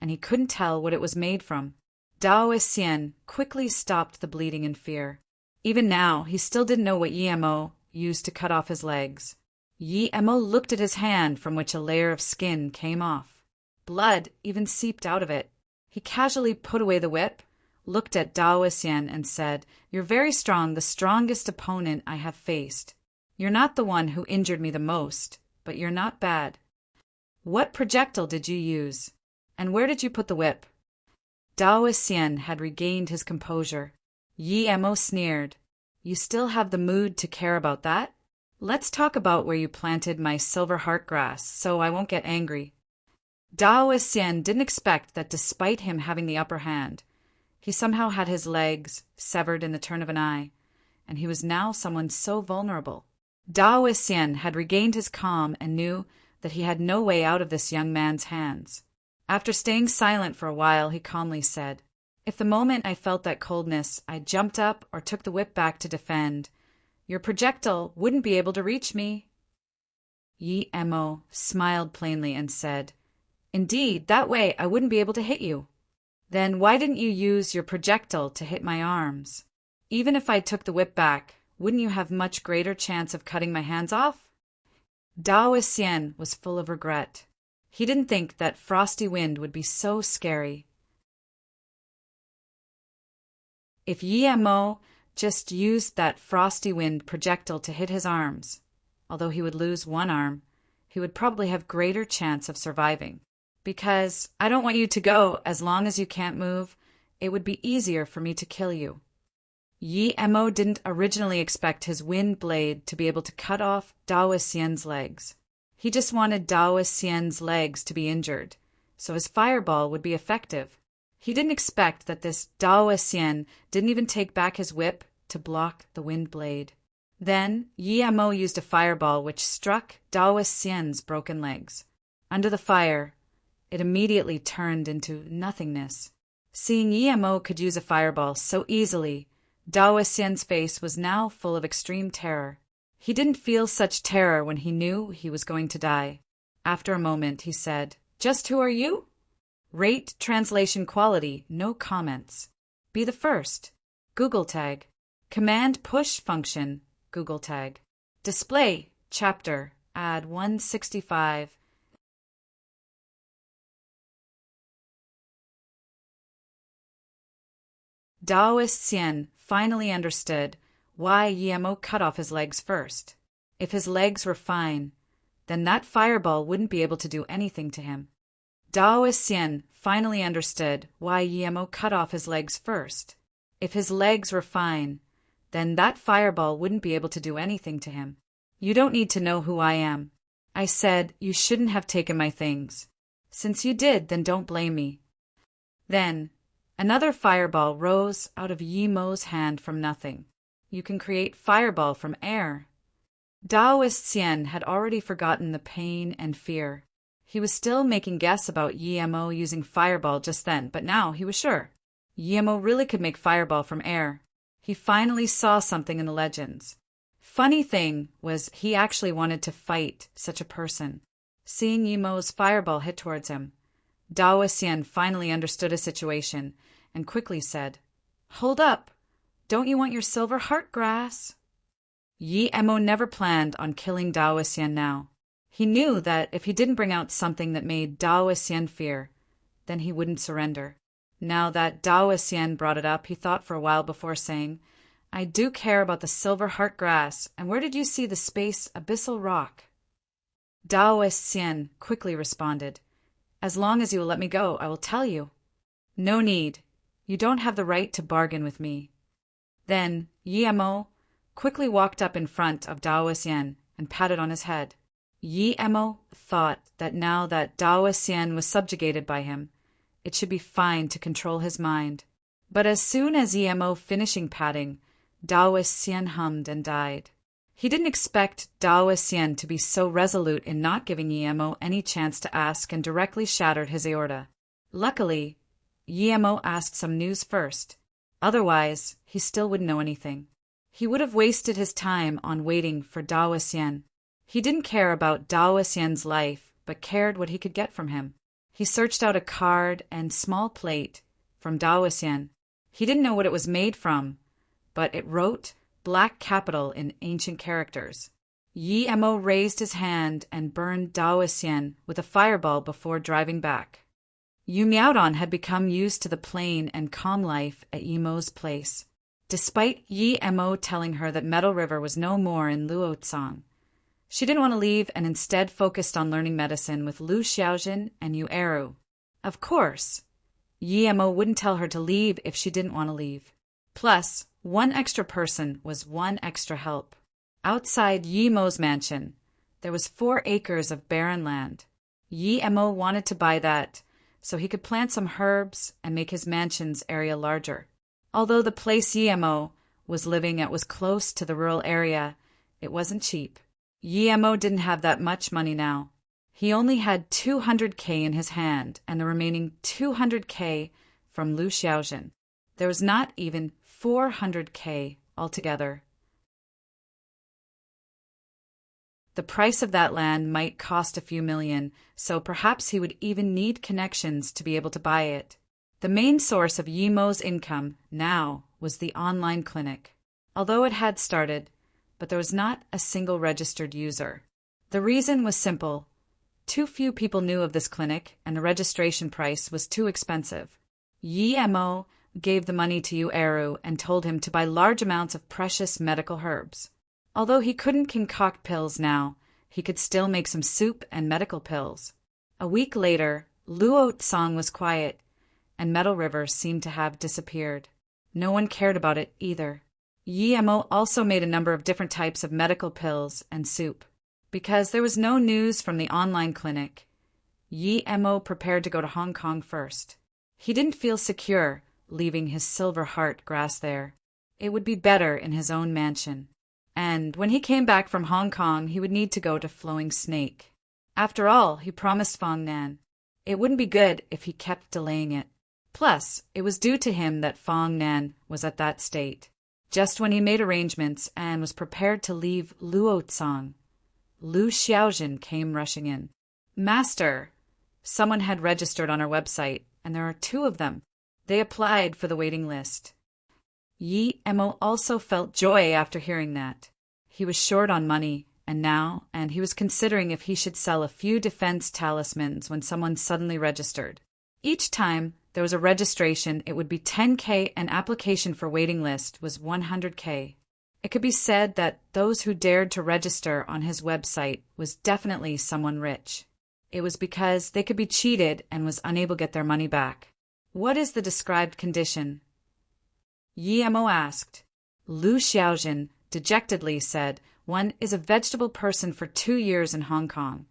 and he couldn't tell what it was made from. Dao Xian quickly stopped the bleeding in fear. Even now, he still didn't know what Yemo used to cut off his legs. Yemo looked at his hand from which a layer of skin came off. Blood even seeped out of it. He casually put away the whip, looked at Dao Xian and said, "You're very strong, the strongest opponent I have faced. You're not the one who injured me the most, but you're not bad. What projectile did you use? And where did you put the whip?" Dao Xian had regained his composure. Yemo sneered. "You still have the mood to care about that? Let's talk about where you planted my silver heart grass, so I won't get angry." Dao Xian didn't expect that despite him having the upper hand, he somehow had his legs severed in the turn of an eye, and he was now someone so vulnerable. Dao Xian had regained his calm and knew that he had no way out of this young man's hands. After staying silent for a while, he calmly said, "If the moment I felt that coldness, I jumped up or took the whip back to defend, your projectile wouldn't be able to reach me." Yemo smiled plainly and said, "Indeed, that way I wouldn't be able to hit you." "Then why didn't you use your projectile to hit my arms? Even if I took the whip back, wouldn't you have much greater chance of cutting my hands off?" Dao Xian was full of regret. He didn't think that frosty wind would be so scary. If Yemo just used that frosty wind projectile to hit his arms, although he would lose one arm, he would probably have greater chance of surviving. "Because I don't want you to go as long as you can't move, it would be easier for me to kill you." Yemo didn't originally expect his wind blade to be able to cut off Dao Xian's legs. He just wanted Dao Xian's legs to be injured, so his fireball would be effective. He didn't expect that this Dao Xian didn't even take back his whip to block the wind blade. Then Yi Mo used a fireball which struck Dao Xian's broken legs. Under the fire, it immediately turned into nothingness. Seeing Yi Mo could use a fireball so easily, Dao Xian's face was now full of extreme terror. He didn't feel such terror when he knew he was going to die. After a moment, he said, "Just who are you?" Rate translation quality, no comments. Be the first. Google tag. Command push function, Google tag. Display, chapter, add 165. Dao Xian finally understood why Yi Mo cut off his legs first. If his legs were fine, then that fireball wouldn't be able to do anything to him. Dao Xian finally understood why Yi Mo cut off his legs first. If his legs were fine, then that fireball wouldn't be able to do anything to him. You don't need to know who I am. I said you shouldn't have taken my things. Since you did, then don't blame me. Then, another fireball rose out of Yi Mo's hand from nothing. You can create fireball from air. Dao Xian had already forgotten the pain and fear. He was still making guess about Yi Mo using fireball just then, but now he was sure. Yi Mo really could make fireball from air. He finally saw something in the legends. Funny thing was he actually wanted to fight such a person. Seeing Yi Mo's fireball hit towards him, Dao Xian finally understood a situation and quickly said, "Hold up! Don't you want your silver heart grass?" Yi Mo never planned on killing Dao Xian now. He knew that if he didn't bring out something that made Dao Xian fear, then he wouldn't surrender. Now that Dao Xian brought it up, he thought for a while before saying, "I do care about the silver heart grass, and where did you see the space abyssal rock?" Dao Xian quickly responded, "As long as you will let me go, I will tell you." "No need. You don't have the right to bargain with me." Then Yi Mo quickly walked up in front of Dao Xian and patted on his head. Yi Mo thought that now that Dao Xian was subjugated by him, it should be fine to control his mind. But as soon as Yi Mo finishing patting, Dao Xian hummed and died. He didn't expect Dao Xian to be so resolute in not giving Yi Mo any chance to ask and directly shattered his aorta. Luckily, Yi Mo asked some news first. Otherwise, he still wouldn't know anything. He would have wasted his time on waiting for Dao Xian. He didn't care about Dao Xian's life, but cared what he could get from him. He searched out a card and small plate from Dao Xian. He didn't know what it was made from, but it wrote black capital in ancient characters. Yi Mo raised his hand and burned Dao Xian with a fireball before driving back. Yu Miaodong had become used to the plain and calm life at Yi Mo's place. Despite Yi Mo telling her that Metal River was no more in Luotsang, she didn't want to leave and instead focused on learning medicine with Lu Xiaojin and Yu Eru. Of course, Yi Mo wouldn't tell her to leave if she didn't want to leave. Plus, one extra person was one extra help. Outside Yi Mo's mansion, there was 4 acres of barren land. Yi Mo wanted to buy that so he could plant some herbs and make his mansion's area larger. Although the place Yi Mo was living at was close to the rural area, it wasn't cheap. Yi Mo didn't have that much money now. He only had 200K in his hand and the remaining 200K from Lu Xiaojin. There was not even 400K altogether. The price of that land might cost a few million, so perhaps he would even need connections to be able to buy it. The main source of Yi Mo's income now was the online clinic. Although it had started, but there was not a single registered user. The reason was simple. Too few people knew of this clinic, and the registration price was too expensive. Yi Mo gave the money to Yu Eru and told him to buy large amounts of precious medical herbs. Although he couldn't concoct pills now, he could still make some soup and medical pills. A week later, Luotsang was quiet, and Metal River seemed to have disappeared. No one cared about it either. Yi Mo also made a number of different types of medical pills and soup. Because there was no news from the online clinic, Yi Mo prepared to go to Hong Kong first. He didn't feel secure leaving his silver heart grass there. It would be better in his own mansion. And when he came back from Hong Kong, he would need to go to Flowing Snake. After all, he promised Fong Nan. It wouldn't be good if he kept delaying it. Plus, it was due to him that Fong Nan was at that state. Just when he made arrangements and was prepared to leave Luotsang, Lu Xiaojin came rushing in. Master, someone had registered on our website, and there are 2 of them. They applied for the waiting list. Yi Mo also felt joy after hearing that. He was short on money, and he was considering if he should sell a few defense talismans when someone suddenly registered. Each time there was a registration, it would be 10K, and application for waiting list was 100K. It could be said that those who dared to register on his website was definitely someone rich. It was because they could be cheated and was unable to get their money back. What is the described condition? Yi Mo asked. Lu Xiaojin dejectedly said, one is a vegetable person for 2 years in Hong Kong.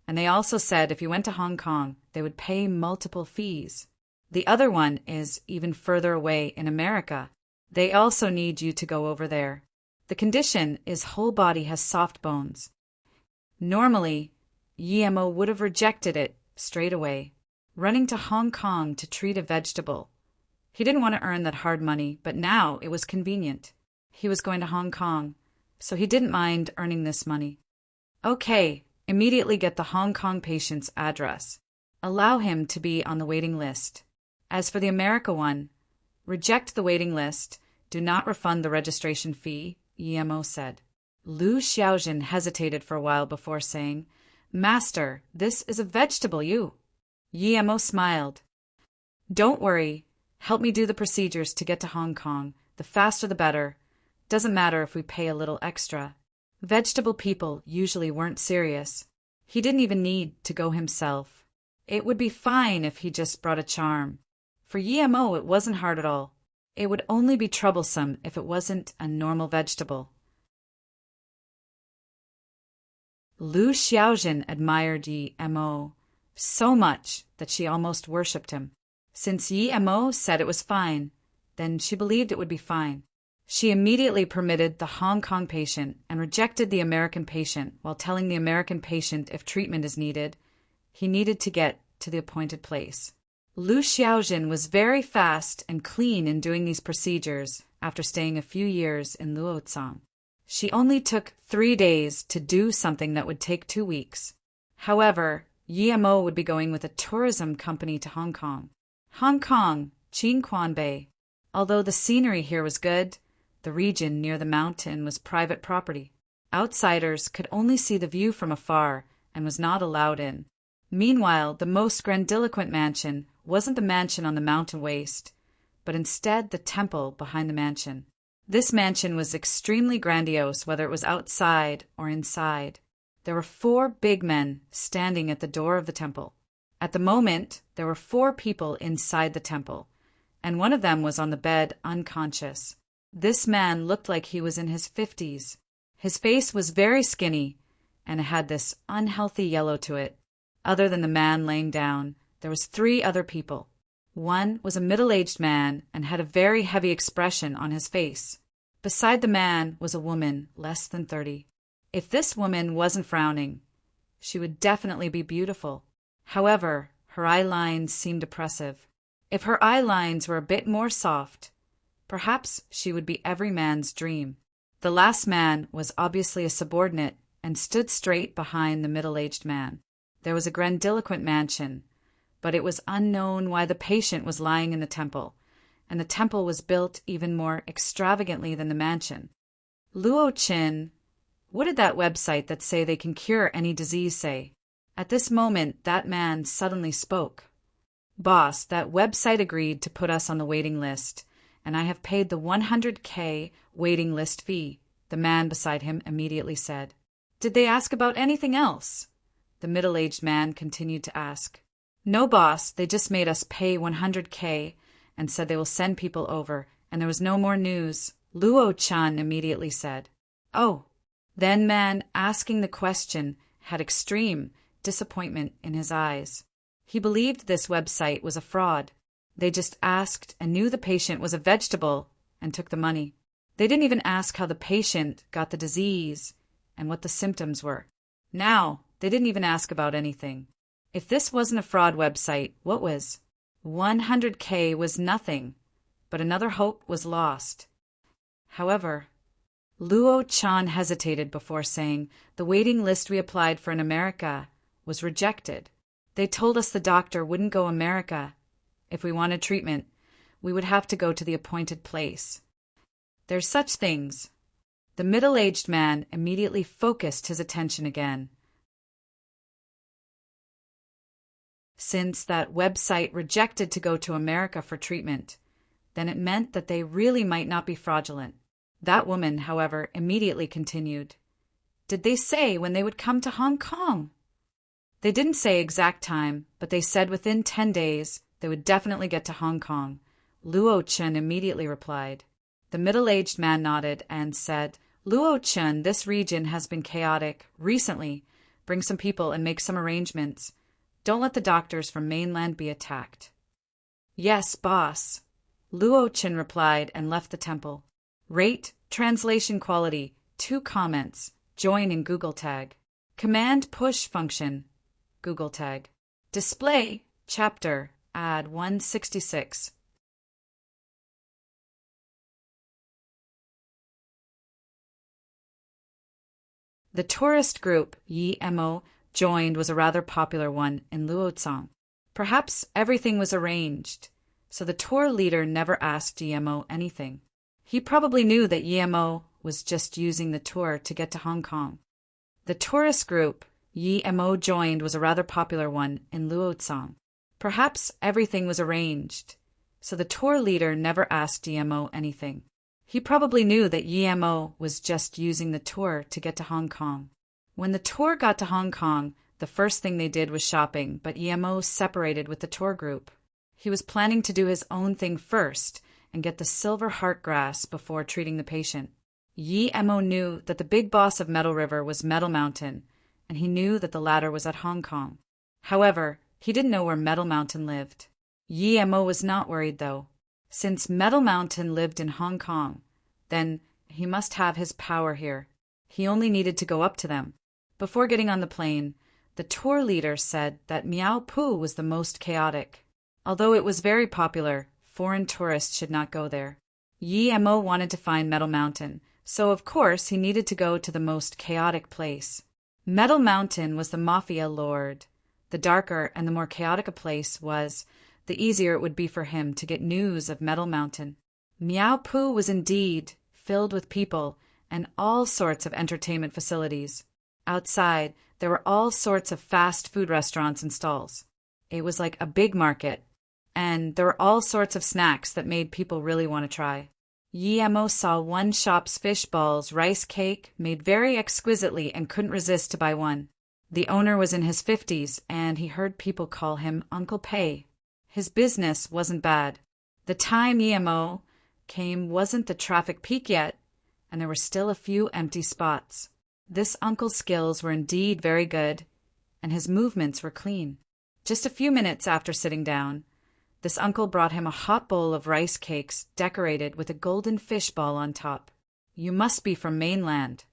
And they also said if you went to Hong Kong, they would pay multiple fees. The other one is even further away in America. They also need you to go over there. The condition is whole body has soft bones. Normally, Yi Mo would have rejected it straight away, running to Hong Kong to treat a vegetable. He didn't want to earn that hard money, but now it was convenient. He was going to Hong Kong, so he didn't mind earning this money. Okay, immediately get the Hong Kong patient's address. Allow him to be on the waiting list. As for the America one, reject the waiting list. Do not refund the registration fee, Yi Mo said. Lu Xiaojin hesitated for a while before saying, Master, this is a vegetable, you. Yi Mo smiled. Don't worry. Help me do the procedures to get to Hong Kong. The faster the better. Doesn't matter if we pay a little extra. Vegetable people usually weren't serious. He didn't even need to go himself. It would be fine if he just brought a charm. For Yi Mo, it wasn't hard at all. It would only be troublesome if it wasn't a normal vegetable. Lu Xiaojin admired Yi Mo so much that she almost worshipped him. Since Yi Mo said it was fine, then she believed it would be fine. She immediately permitted the Hong Kong patient and rejected the American patient while telling the American patient if treatment is needed, he needed to get to the appointed place. Lu Xiaojin was very fast and clean in doing these procedures after staying a few years in Luotsang. She only took 3 days to do something that would take 2 weeks. However, Yi Mo would be going with a tourism company to Hong Kong. Hong Kong, Chin Quan Bay. Although the scenery here was good, the region near the mountain was private property. Outsiders could only see the view from afar and was not allowed in. Meanwhile, the most grandiloquent mansion wasn't the mansion on the mountain waste, but instead the temple behind the mansion. This mansion was extremely grandiose, whether it was outside or inside. There were 4 big men standing at the door of the temple. At the moment, there were 4 people inside the temple, and one of them was on the bed unconscious. This man looked like he was in his 50s. His face was very skinny, and it had this unhealthy yellow to it. Other than the man laying down, there was 3 other people. One was a middle-aged man and had a very heavy expression on his face. Beside the man was a woman less than 30. If this woman wasn't frowning, she would definitely be beautiful. However, her eye lines seemed oppressive. If her eye lines were a bit more soft, perhaps she would be every man's dream. The last man was obviously a subordinate and stood straight behind the middle-aged man. There was a grandiloquent mansion, but it was unknown why the patient was lying in the temple, and the temple was built even more extravagantly than the mansion. Luo Qin, what did that website that say they can cure any disease say? At this moment, that man suddenly spoke. Boss, that website agreed to put us on the waiting list, and I have paid the 100K waiting list fee, the man beside him immediately said. Did they ask about anything else? The middle-aged man continued to ask. No, boss, they just made us pay 100K and said they will send people over, and there was no more news, Luo Chan immediately said. Oh. Then man asking the question had extreme disappointment in his eyes. He believed this website was a fraud. They just asked and knew the patient was a vegetable and took the money. They didn't even ask how the patient got the disease and what the symptoms were. Now, they didn't even ask about anything. If this wasn't a fraud website, what was? 100K was nothing, but another hope was lost. However, Luo Chan hesitated before saying, "The waiting list we applied for in America was rejected. They told us the doctor wouldn't go America. If we wanted treatment, we would have to go to the appointed place. There's such things." The middle-aged man immediately focused his attention again. Since that website rejected to go to America for treatment, then it meant that they really might not be fraudulent. That woman, however, immediately continued, "Did they say when they would come to Hong Kong?" They didn't say exact time, but they said within 10 days they would definitely get to Hong Kong. Luo Chen immediately replied. The middle-aged man nodded and said, "Luo Chen, this region has been chaotic. Recently, bring some people and make some arrangements. Don't let the doctors from mainland be attacked." "Yes, boss," Luo Chen replied and left the temple. Rate, translation quality, 2 comments, join in Google Tag. Command push function, Google Tag. Display, chapter, add 166. The tourist group Yi-Mo joined was a rather popular one in Luozong. Perhaps everything was arranged, so the tour leader never asked Yi-Mo anything. He probably knew that Yi-Mo was just using the tour to get to Hong Kong. The tourist group Yi-Mo joined was a rather popular one in Luozong. Perhaps everything was arranged, so the tour leader never asked Yi-Mo anything. He probably knew that Yi-Mo was just using the tour to get to Hong Kong. When the tour got to Hong Kong, the first thing they did was shopping, but Yi-Mo separated with the tour group. He was planning to do his own thing first and get the silver heart grass before treating the patient. Yi-Mo knew that the big boss of Metal River was Metal Mountain, and he knew that the latter was at Hong Kong. However, he didn't know where Metal Mountain lived. Yi-Mo was not worried, though. Since Metal Mountain lived in Hong Kong, then he must have his power here. He only needed to go up to them. Before getting on the plane, the tour leader said that Miao Pu was the most chaotic. Although it was very popular, foreign tourists should not go there. Yi-Mo wanted to find Metal Mountain, so of course he needed to go to the most chaotic place. Metal Mountain was the mafia lord. The darker and the more chaotic a place was, the easier it would be for him to get news of Metal Mountain. Miao Pu was indeed filled with people and all sorts of entertainment facilities. Outside, there were all sorts of fast food restaurants and stalls. It was like a big market, and there were all sorts of snacks that made people really want to try. Yi-Mo saw one shop's fish balls rice cake made very exquisitely and couldn't resist to buy one. The owner was in his 50s, and he heard people call him Uncle Pei. His business wasn't bad. The time Yi-Mo came wasn't the traffic peak yet, and there were still a few empty spots. This uncle's skills were indeed very good, and his movements were clean. Just a few minutes after sitting down, this uncle brought him a hot bowl of rice cakes decorated with a golden fish ball on top. "You must be from mainland."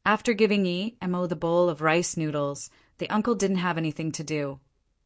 After giving Yi-Mo the bowl of rice noodles, the uncle didn't have anything to do,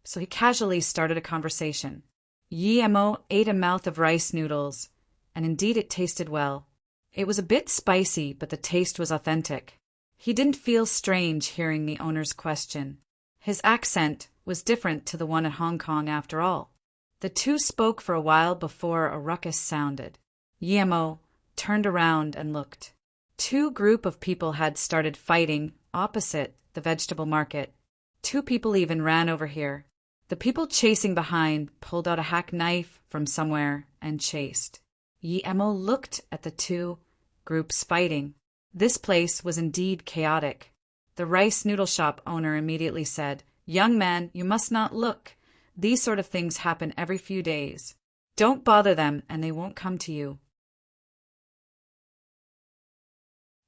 so he casually started a conversation. Yi-Mo ate a mouth of rice noodles, and indeed it tasted well. It was a bit spicy, but the taste was authentic. He didn't feel strange hearing the owner's question. His accent was different to the one at Hong Kong after all. The two spoke for a while before a ruckus sounded. Yi-Mo turned around and looked. 2 groups of people had started fighting opposite the vegetable market. 2 people even ran over here. The people chasing behind pulled out a hack knife from somewhere and chased. Yi-Mo looked at the 2 groups fighting. This place was indeed chaotic. The rice noodle shop owner immediately said, "Young man, you must not look. These sort of things happen every few days. Don't bother them and they won't come to you."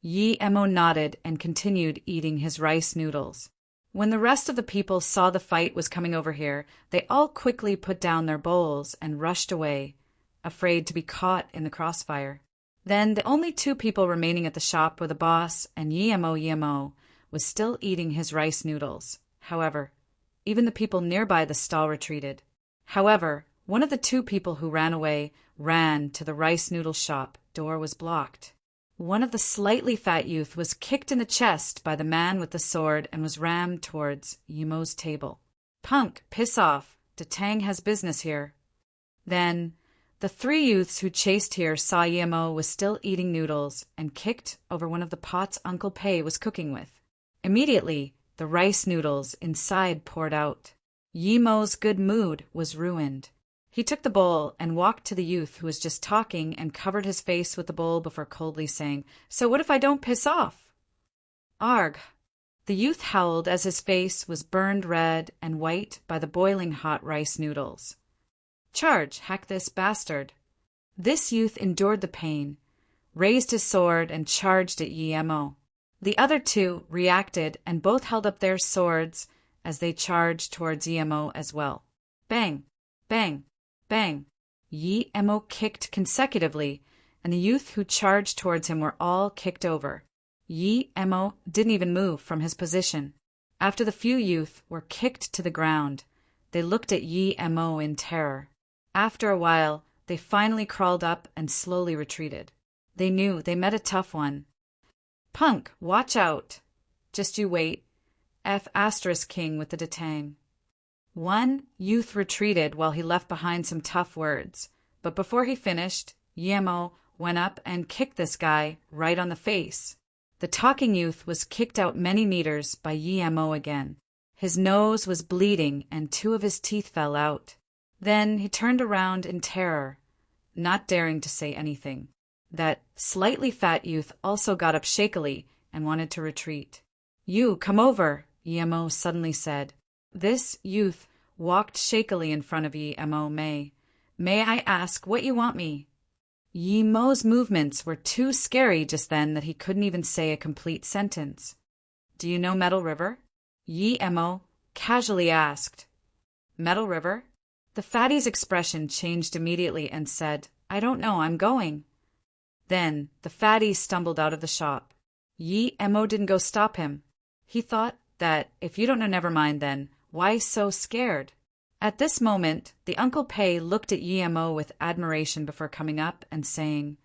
Yi-Mo nodded and continued eating his rice noodles. When the rest of the people saw the fight was coming over here, they all quickly put down their bowls and rushed away, afraid to be caught in the crossfire. Then the only two people remaining at the shop were the boss, and Yemo was still eating his rice noodles. However, even the people nearby the stall retreated. However, one of the two people who ran away ran to the rice noodle shop. Door was blocked. One of the slightly fat youth was kicked in the chest by the man with the sword and was rammed towards Yemo's table. "Punk, piss off. Detang has business here." Then the three youths who chased here saw Yemo was still eating noodles and kicked over one of the pots Uncle Pei was cooking with. Immediately, the rice noodles inside poured out. Yemo's good mood was ruined. He took the bowl and walked to the youth who was just talking and covered his face with the bowl before coldly saying, "So what if I don't piss off?" "Arg!" The youth howled as his face was burned red and white by the boiling hot rice noodles. "Charge, hack this bastard." This youth endured the pain, raised his sword, and charged at Yemo. The other two reacted and both held up their swords as they charged towards Yemo as well. Bang! Bang! Bang! Yemo kicked consecutively, and the youth who charged towards him were all kicked over. Yemo didn't even move from his position. After the few youth were kicked to the ground, they looked at Yemo in terror. After a while, they finally crawled up and slowly retreated. They knew they met a tough one. "Punk, watch out. Just you wait. King with the Detang." One youth retreated while he left behind some tough words, but before he finished, Yemo went up and kicked this guy right on the face. The talking youth was kicked out many meters by Yemo again. His nose was bleeding and two of his teeth fell out. Then he turned around in terror, not daring to say anything. That slightly fat youth also got up shakily and wanted to retreat. "You, come over," Yemo suddenly said. This youth walked shakily in front of Yemo. May I ask what you want me?" Yemo's movements were too scary just then that he couldn't even say a complete sentence. "Do you know Metal River?" Yemo casually asked. "Metal River?" The fatty's expression changed immediately and said, "I don't know, I'm going." Then the fatty stumbled out of the shop. Yemo didn't go stop him. He thought that, if you don't know, never mind then, why so scared? At this moment, the Uncle Pei looked at Yemo with admiration before coming up and saying,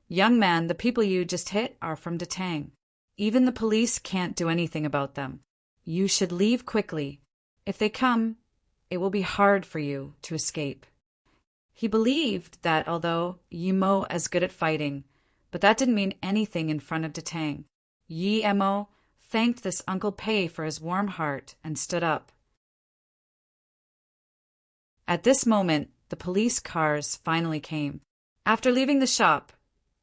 "Young man, the people you just hit are from Detang. Even the police can't do anything about them. You should leave quickly. If they come, it will be hard for you to escape." He believed that although Yemo is good at fighting, but that didn't mean anything in front of Detang. Yemo thanked this Uncle Pei for his warm heart and stood up. At this moment, the police cars finally came. After leaving the shop,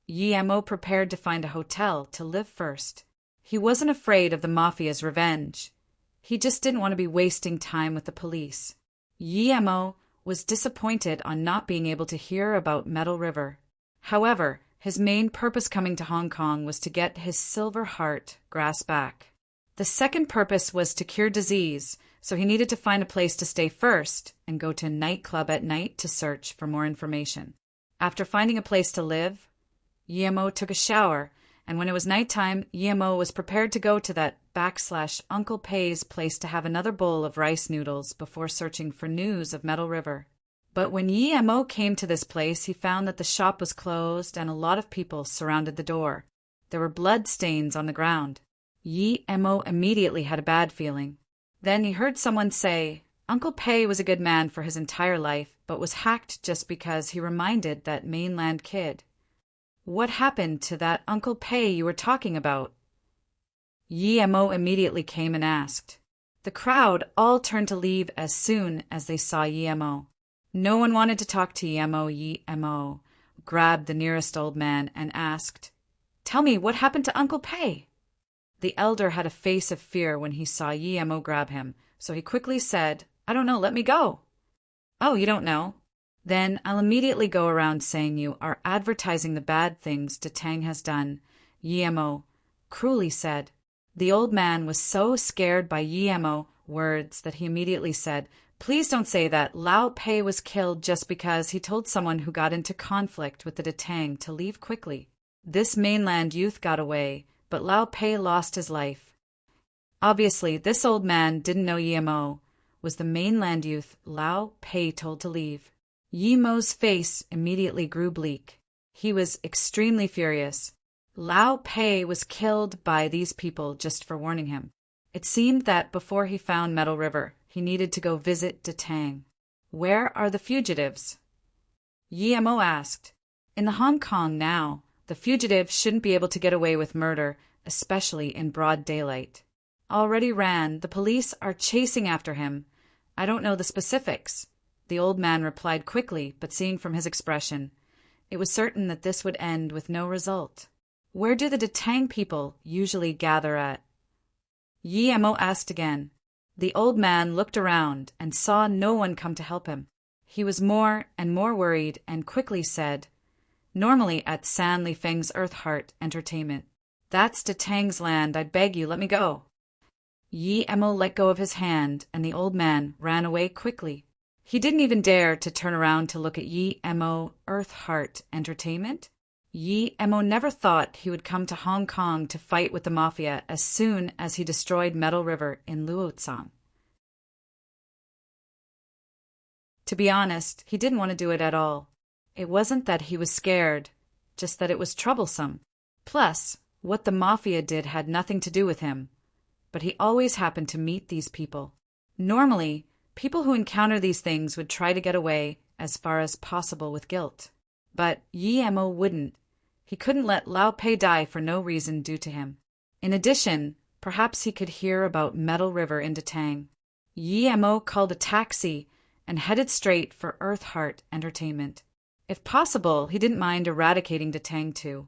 Yemo prepared to find a hotel to live first. He wasn't afraid of the mafia's revenge. He just didn't want to be wasting time with the police. Yemo was disappointed on not being able to hear about Metal River. However, his main purpose coming to Hong Kong was to get his silver heart grass back. The second purpose was to cure disease, so he needed to find a place to stay first and go to a nightclub at night to search for more information. After finding a place to live, Yemo took a shower, and when it was nighttime, Yemo was prepared to go to that /Uncle Pei's place to have another bowl of rice noodles before searching for news of Metal River. But when Yemo came to this place, he found that the shop was closed and a lot of people surrounded the door. There were blood stains on the ground. Yemo immediately had a bad feeling. Then he heard someone say, Uncle Pei was a good man for his entire life, but was hacked just because he reminded that mainland kid. What happened to that Uncle Pei you were talking about? Yemo immediately came and asked. The crowd all turned to leave as soon as they saw Yemo. No one wanted to talk to Yemo. Yemo grabbed the nearest old man and asked, Tell me, what happened to Uncle Pei? The elder had a face of fear when he saw Yemo grab him, so he quickly said, I don't know, let me go. Oh, you don't know? Then I'll immediately go around saying you are advertising the bad things Detang has done, Yemo cruelly said. The old man was so scared by Yemo's words that he immediately said, Please don't say that. Lao Pei was killed just because he told someone who got into conflict with the Detang to leave quickly. This mainland youth got away, but Lao Pei lost his life. Obviously, this old man didn't know Yimo was the mainland youth Lao Pei told to leave. Yimo's face immediately grew bleak. He was extremely furious. Lao Pei was killed by these people just for warning him. It seemed that before he found Metal River, he needed to go visit Detang. Where are the fugitives? Yimo asked. In the Hong Kong now, the fugitive shouldn't be able to get away with murder, especially in broad daylight. Already ran, the police are chasing after him. I don't know the specifics. The old man replied quickly, but seeing from his expression, it was certain that this would end with no result. Where do the Detang people usually gather at? Yimo asked again. The old man looked around and saw no one come to help him. He was more and more worried and quickly said, normally at San Li Feng's Earth Heart Entertainment. That's Detang's land, I beg you, let me go. Yimo let go of his hand and the old man ran away quickly. He didn't even dare to turn around to look at Yimo Earth Heart Entertainment. Yimo never thought he would come to Hong Kong to fight with the mafia as soon as he destroyed Metal River in Luotsang. To be honest, he didn't want to do it at all. It wasn't that he was scared, just that it was troublesome. Plus, what the mafia did had nothing to do with him. But he always happened to meet these people. Normally, people who encounter these things would try to get away as far as possible with guilt. But Yimo wouldn't. He couldn't let Lao Pei die for no reason due to him. In addition, perhaps he could hear about Metal River in Detang. Yimo called a taxi and headed straight for Earth Heart Entertainment. If possible, he didn't mind eradicating Detang too.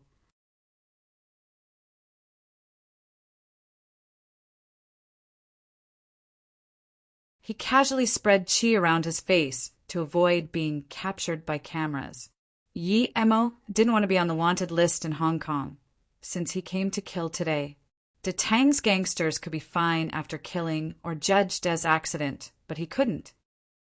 He casually spread chi around his face to avoid being captured by cameras. Yimo didn't want to be on the wanted list in Hong Kong, since he came to kill today. Detang's gangsters could be fine after killing or judged as accident, but he couldn't.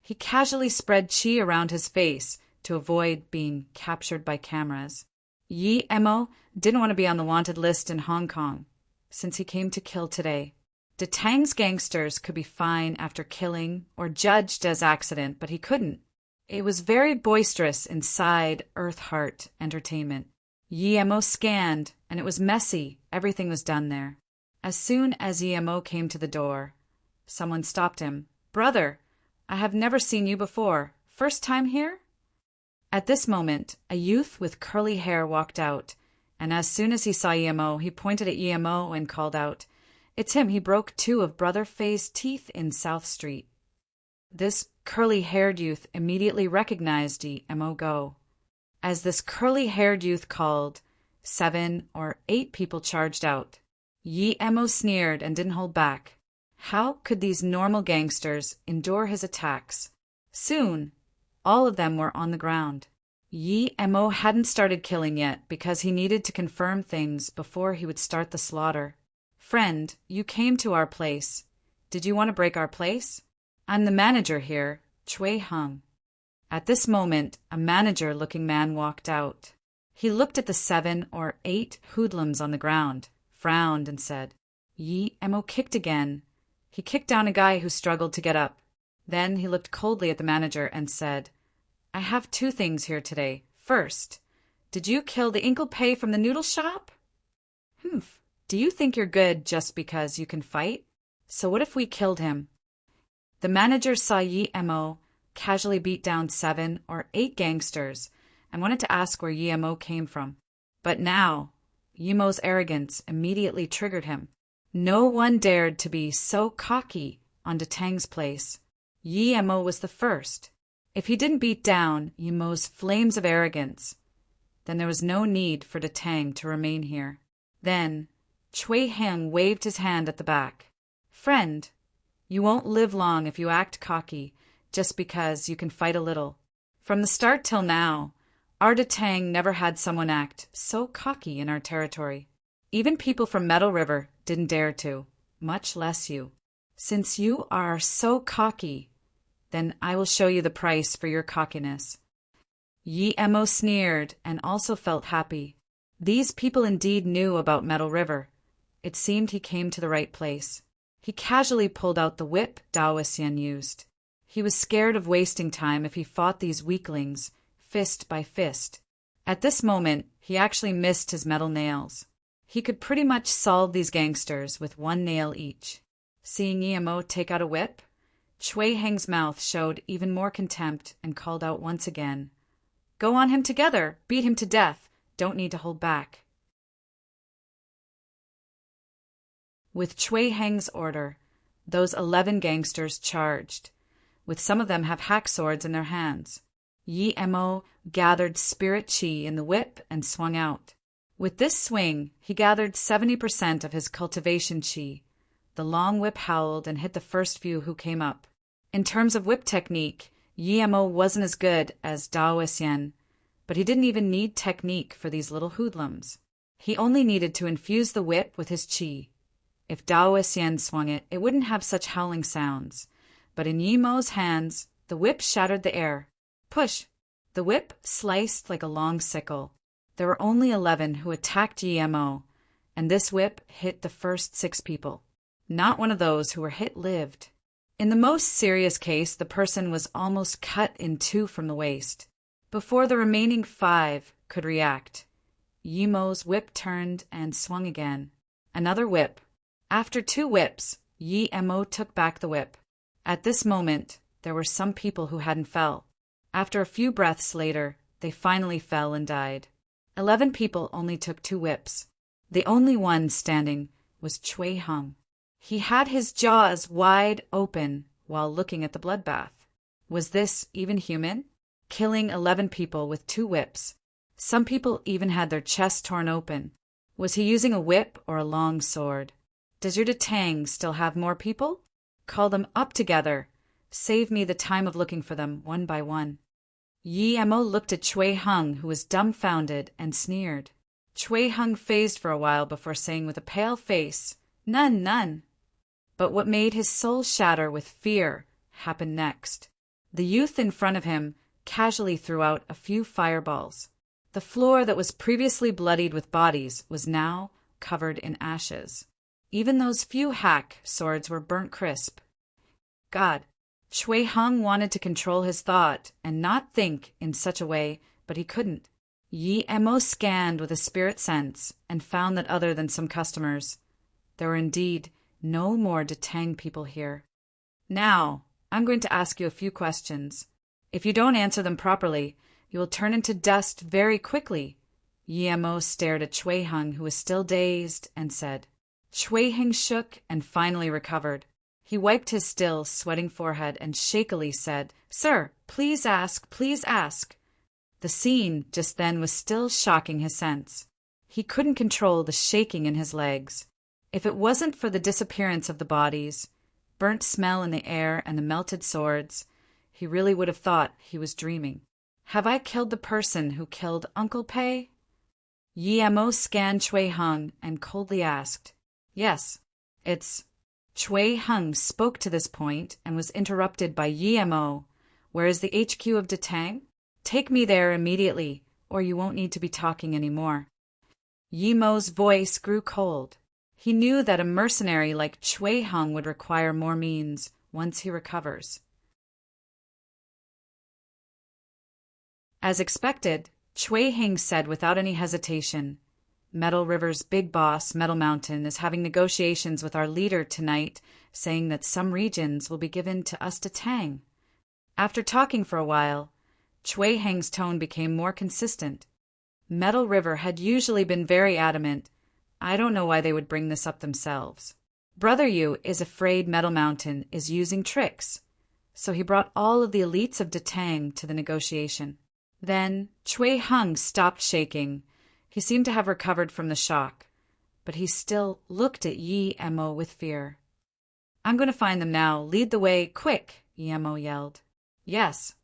He casually spread chi around his face to avoid being captured by cameras. Yimo didn't want to be on the wanted list in Hong Kong, since he came to kill today. Detang's gangsters could be fine after killing or judged as accident, but he couldn't. It was very boisterous inside Earth Heart Entertainment. Yimo scanned, and it was messy. Everything was done there. As soon as Yimo came to the door, someone stopped him. Brother, I have never seen you before. First time here? At this moment, a youth with curly hair walked out, and as soon as he saw Yimo, he pointed at Yimo and called out, "It's him, he broke 2 of Brother Fei's teeth in South Street." This curly-haired youth immediately recognized Yimo Go. As this curly-haired youth called, 7 or 8 people charged out. Yimo sneered and didn't hold back. How could these normal gangsters endure his attacks? Soon, all of them were on the ground. Yimo hadn't started killing yet because he needed to confirm things before he would start the slaughter. "Friend, you came to our place. Did you want to break our place? I'm the manager here, Chui Hung." At this moment, a manager-looking man walked out. He looked at the 7 or 8 hoodlums on the ground, frowned, and said, Yimo kicked again. He kicked down a guy who struggled to get up. Then he looked coldly at the manager and said, "I have 2 things here today. First, did you kill the Inkle Pei from the noodle shop?" "Humph. Do you think you're good just because you can fight? So what if we killed him?" The manager saw Yimo casually beat down 7 or 8 gangsters and wanted to ask where Yimo came from. But now, Yimo's arrogance immediately triggered him. No one dared to be so cocky on Detang's place. Yimo was the first. If he didn't beat down Yimo's flames of arrogance, then there was no need for Detang to remain here. Then, Chui Hang waved his hand at the back. "Friend, you won't live long if you act cocky just because you can fight a little. From the start till now, our Detang never had someone act so cocky in our territory. Even people from Metal River didn't dare to, much less you. Since you are so cocky, then I will show you the price for your cockiness." Yimo sneered and also felt happy. These people indeed knew about Metal River. It seemed he came to the right place. He casually pulled out the whip Daoisean used. He was scared of wasting time if he fought these weaklings, fist by fist. At this moment, he actually missed his metal nails. He could pretty much solve these gangsters with one nail each. Seeing Emo take out a whip, Chui Heng's mouth showed even more contempt and called out once again, "Go on him together! Beat him to death! Don't need to hold back." With Chui Heng's order, those 11 gangsters charged, with some of them have hack swords in their hands. Yi Mo gathered spirit chi in the whip and swung out. With this swing, he gathered 70% of his cultivation chi. The long whip howled and hit the first few who came up. In terms of whip technique, Yi Mo wasn't as good as Daoisean, but he didn't even need technique for these little hoodlums. He only needed to infuse the whip with his chi. If Daoisean swung it, it wouldn't have such howling sounds. But in Yi Mo's hands, the whip shattered the air. Push! The whip sliced like a long sickle. There were only 11 who attacked Yi Mo, and this whip hit the first 6 people. Not one of those who were hit lived. In the most serious case, the person was almost cut in 2 from the waist. Before the remaining 5 could react, Yi Mo's whip turned and swung again. Another whip. After 2 whips, Yi Mo took back the whip. At this moment, there were some people who hadn't fell. After a few breaths later, they finally fell and died. 11 people only took 2 whips. The only one standing was Chui Heng. He had his jaws wide open while looking at the bloodbath. Was this even human? Killing 11 people with 2 whips. Some people even had their chests torn open. Was he using a whip or a long sword? Does your Detang still have more people? Call them up together. Save me the time of looking for them one by one. Yi Mo looked at Chui Heng, who was dumbfounded, and sneered. Chui Heng phased for a while before saying with a pale face, "None, none." But what made his soul shatter with fear happened next. The youth in front of him casually threw out a few fireballs. The floor that was previously bloodied with bodies was now covered in ashes. Even those few hack swords were burnt crisp. God, Chui Heng wanted to control his thought and not think in such a way, but he couldn't. Yi Mo scanned with a spirit sense and found that other than some customers, there were indeed no more Detang people here. Now, I'm going to ask you a few questions. If you don't answer them properly, you will turn into dust very quickly. Yi Mo stared at Chui Heng, who was still dazed, and said. Chui Heng shook and finally recovered. He wiped his still, sweating forehead and shakily said, "Sir, please ask, please ask." The scene just then was still shocking his sense. He couldn't control the shaking in his legs. If it wasn't for the disappearance of the bodies, burnt smell in the air, and the melted swords, he really would have thought he was dreaming. Have I killed the person who killed Uncle Pei? Yi Mo scanned Chui Heng and coldly asked, "Yes, it's..." Chui Heng spoke to this point and was interrupted by Yi Mo. "Where is the HQ of Detang? Take me there immediately, or you won't need to be talking anymore." Yi Mo's voice grew cold. He knew that a mercenary like Chui Heng would require more means once he recovers. As expected, Chui Heng said without any hesitation, "Metal River's big boss, Metal Mountain, is having negotiations with our leader tonight, saying that some regions will be given to us Detang." After talking for a while, Chui Heng's tone became more consistent. Metal River had usually been very adamant. I don't know why they would bring this up themselves. Brother Yu is afraid Metal Mountain is using tricks, so he brought all of the elites of Detang to the negotiation. Then Chui Heng stopped shaking. He seemed to have recovered from the shock, but he still looked at Yi Mo with fear. "I'm going to find them now. Lead the way, quick!" Yi Mo yelled. "Yes."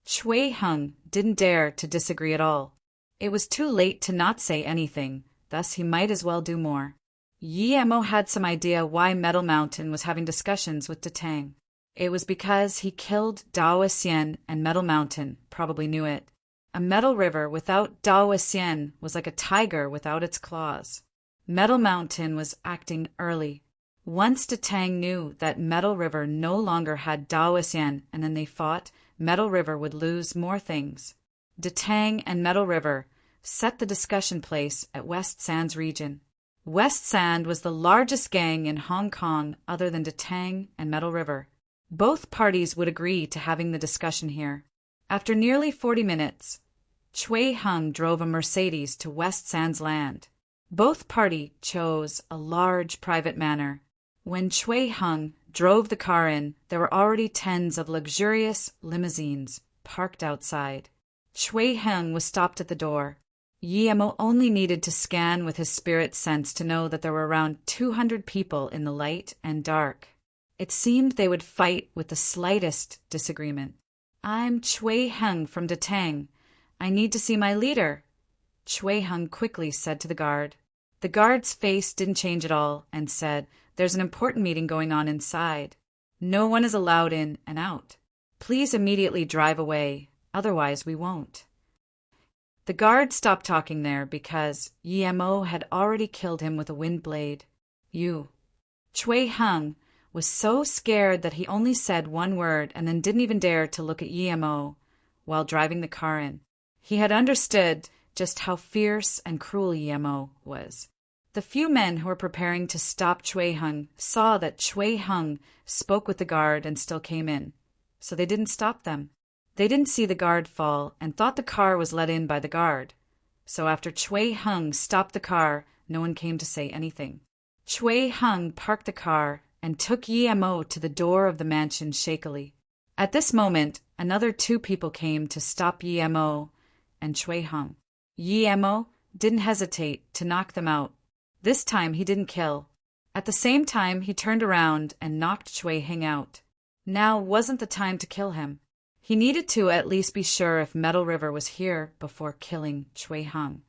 Chui Heng didn't dare to disagree at all. It was too late to not say anything, thus he might as well do more. Yi Mo had some idea why Metal Mountain was having discussions with Detang. It was because he killed Daoisean, and Metal Mountain probably knew it. A metal river without Daoxian was like a tiger without its claws. Metal Mountain was acting early. Once Detang knew that Metal River no longer had Daoxian and then they fought, Metal River would lose more things. Detang and Metal River set the discussion place at West Sand's region. West Sand was the largest gang in Hong Kong other than Detang and Metal River. Both parties would agree to having the discussion here. After nearly 40 minutes, Chui Hung drove a Mercedes to West Sand's land. Both parties chose a large private manor. When Chui Hung drove the car in, there were already tens of luxurious limousines parked outside. Chui Hung was stopped at the door. Yemo only needed to scan with his spirit sense to know that there were around 200 people in the light and dark. It seemed they would fight with the slightest disagreement. "I'm Chui Hung from Detang. I need to see my leader," Chui Hung quickly said to the guard. The guard's face didn't change at all and said, "There's an important meeting going on inside. No one is allowed in and out. Please immediately drive away, otherwise we won't." The guard stopped talking there because Yemo had already killed him with a wind blade. Chui Hung was so scared that he only said one word and then didn't even dare to look at Yemo while driving the car in. He had understood just how fierce and cruel Yemo was. The few men who were preparing to stop Chui Hung saw that Chui Hung spoke with the guard and still came in, so they didn't stop them. They didn't see the guard fall and thought the car was let in by the guard. So after Chui Hung stopped the car, no one came to say anything. Chui Hung parked the car and took Yemo to the door of the mansion shakily. At this moment, another 2 people came to stop Yemo and Chui Hung. Yemo didn't hesitate to knock them out. This time he didn't kill. At the same time, he turned around and knocked Chui Hung out. Now wasn't the time to kill him. He needed to at least be sure if Metal River was here before killing Chui Hung.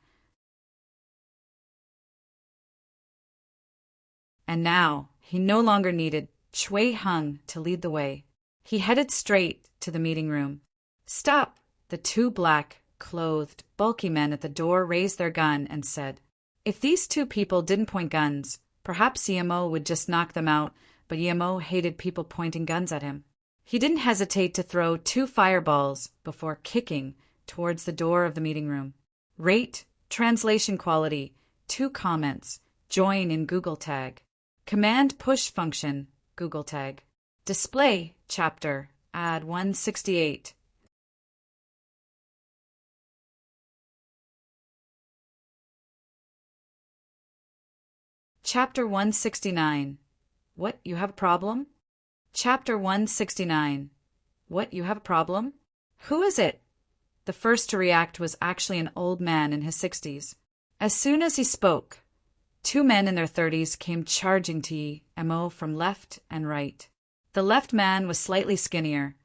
And now he no longer needed Chui Hung to lead the way. He headed straight to the meeting room. "Stop!" The 2 black-clothed, bulky men at the door raised their gun and said. If these 2 people didn't point guns, perhaps Yemo would just knock them out, but Yemo hated people pointing guns at him. He didn't hesitate to throw 2 fireballs before kicking towards the door of the meeting room. Rate, translation quality, 2 comments, join in Google Tag. Command push function, Google Tag. Display, chapter, add 168. Chapter 169. What, you have a problem? Chapter 169. What, you have a problem? Who is it? The first to react was actually an old man in his 60s. As soon as he spoke, 2 men in their 30s came charging to Yemo from left and right. The left man was slightly skinnier,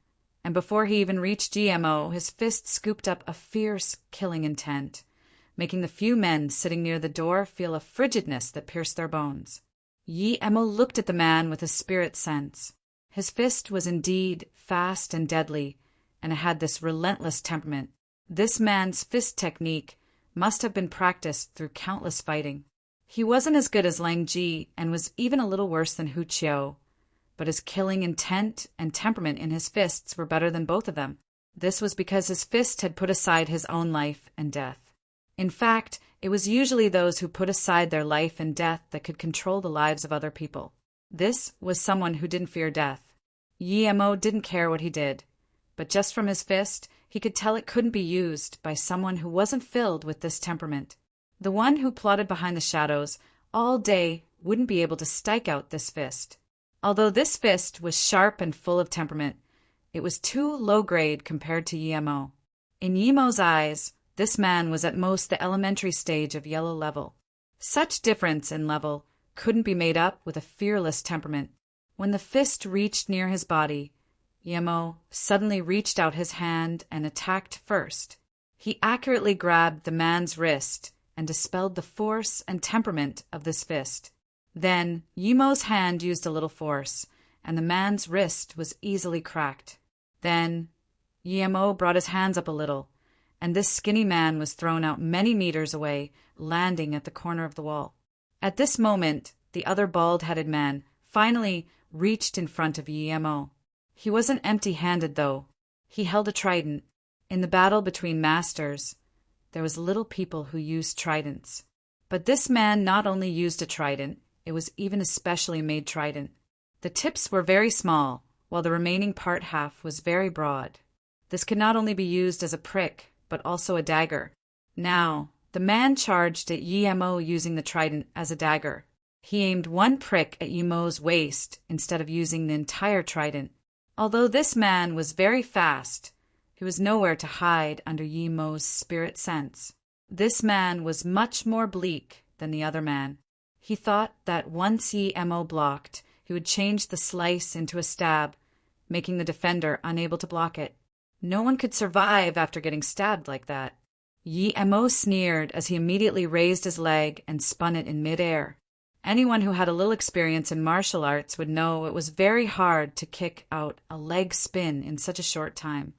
and before he even reached Yemo, his fist scooped up a fierce killing intent, making the few men sitting near the door feel a frigidness that pierced their bones. Yemo looked at the man with a spirit sense. His fist was indeed fast and deadly, and it had this relentless temperament. This man's fist technique must have been practiced through countless fighting. He wasn't as good as Lang Ji and was even a little worse than Hu Qiu, but his killing intent and temperament in his fists were better than both of them. This was because his fist had put aside his own life and death. In fact, it was usually those who put aside their life and death that could control the lives of other people. This was someone who didn't fear death. Yemo didn't care what he did, but just from his fist, he could tell it couldn't be used by someone who wasn't filled with this temperament. The one who plotted behind the shadows all day wouldn't be able to strike out this fist. Although this fist was sharp and full of temperament, it was too low-grade compared to Yemo. In Yemo's eyes, this man was at most the elementary stage of yellow level. Such difference in level couldn't be made up with a fearless temperament. When the fist reached near his body, Yemo suddenly reached out his hand and attacked first. He accurately grabbed the man's wrist and dispelled the force and temperament of this fist. Then Yemo's hand used a little force, and the man's wrist was easily cracked. Then Yemo brought his hands up a little, and this skinny man was thrown out many meters away, landing at the corner of the wall. At this moment, the other bald-headed man finally reached in front of Yemo. He wasn't empty-handed, though. He held a trident. In the battle between masters, there was little people who used tridents. But this man not only used a trident, it was even a specially made trident. The tips were very small, while the remaining part half was very broad. This could not only be used as a prick, but also a dagger. Now, the man charged at Yemo using the trident as a dagger. He aimed one prick at Yemo's waist instead of using the entire trident. Although this man was very fast, he was nowhere to hide under Yemo's spirit sense. This man was much more bleak than the other man. He thought that once Yemo blocked, he would change the slice into a stab, making the defender unable to block it. No one could survive after getting stabbed like that. Yemo sneered as he immediately raised his leg and spun it in midair. Anyone who had a little experience in martial arts would know it was very hard to kick out a leg spin in such a short time.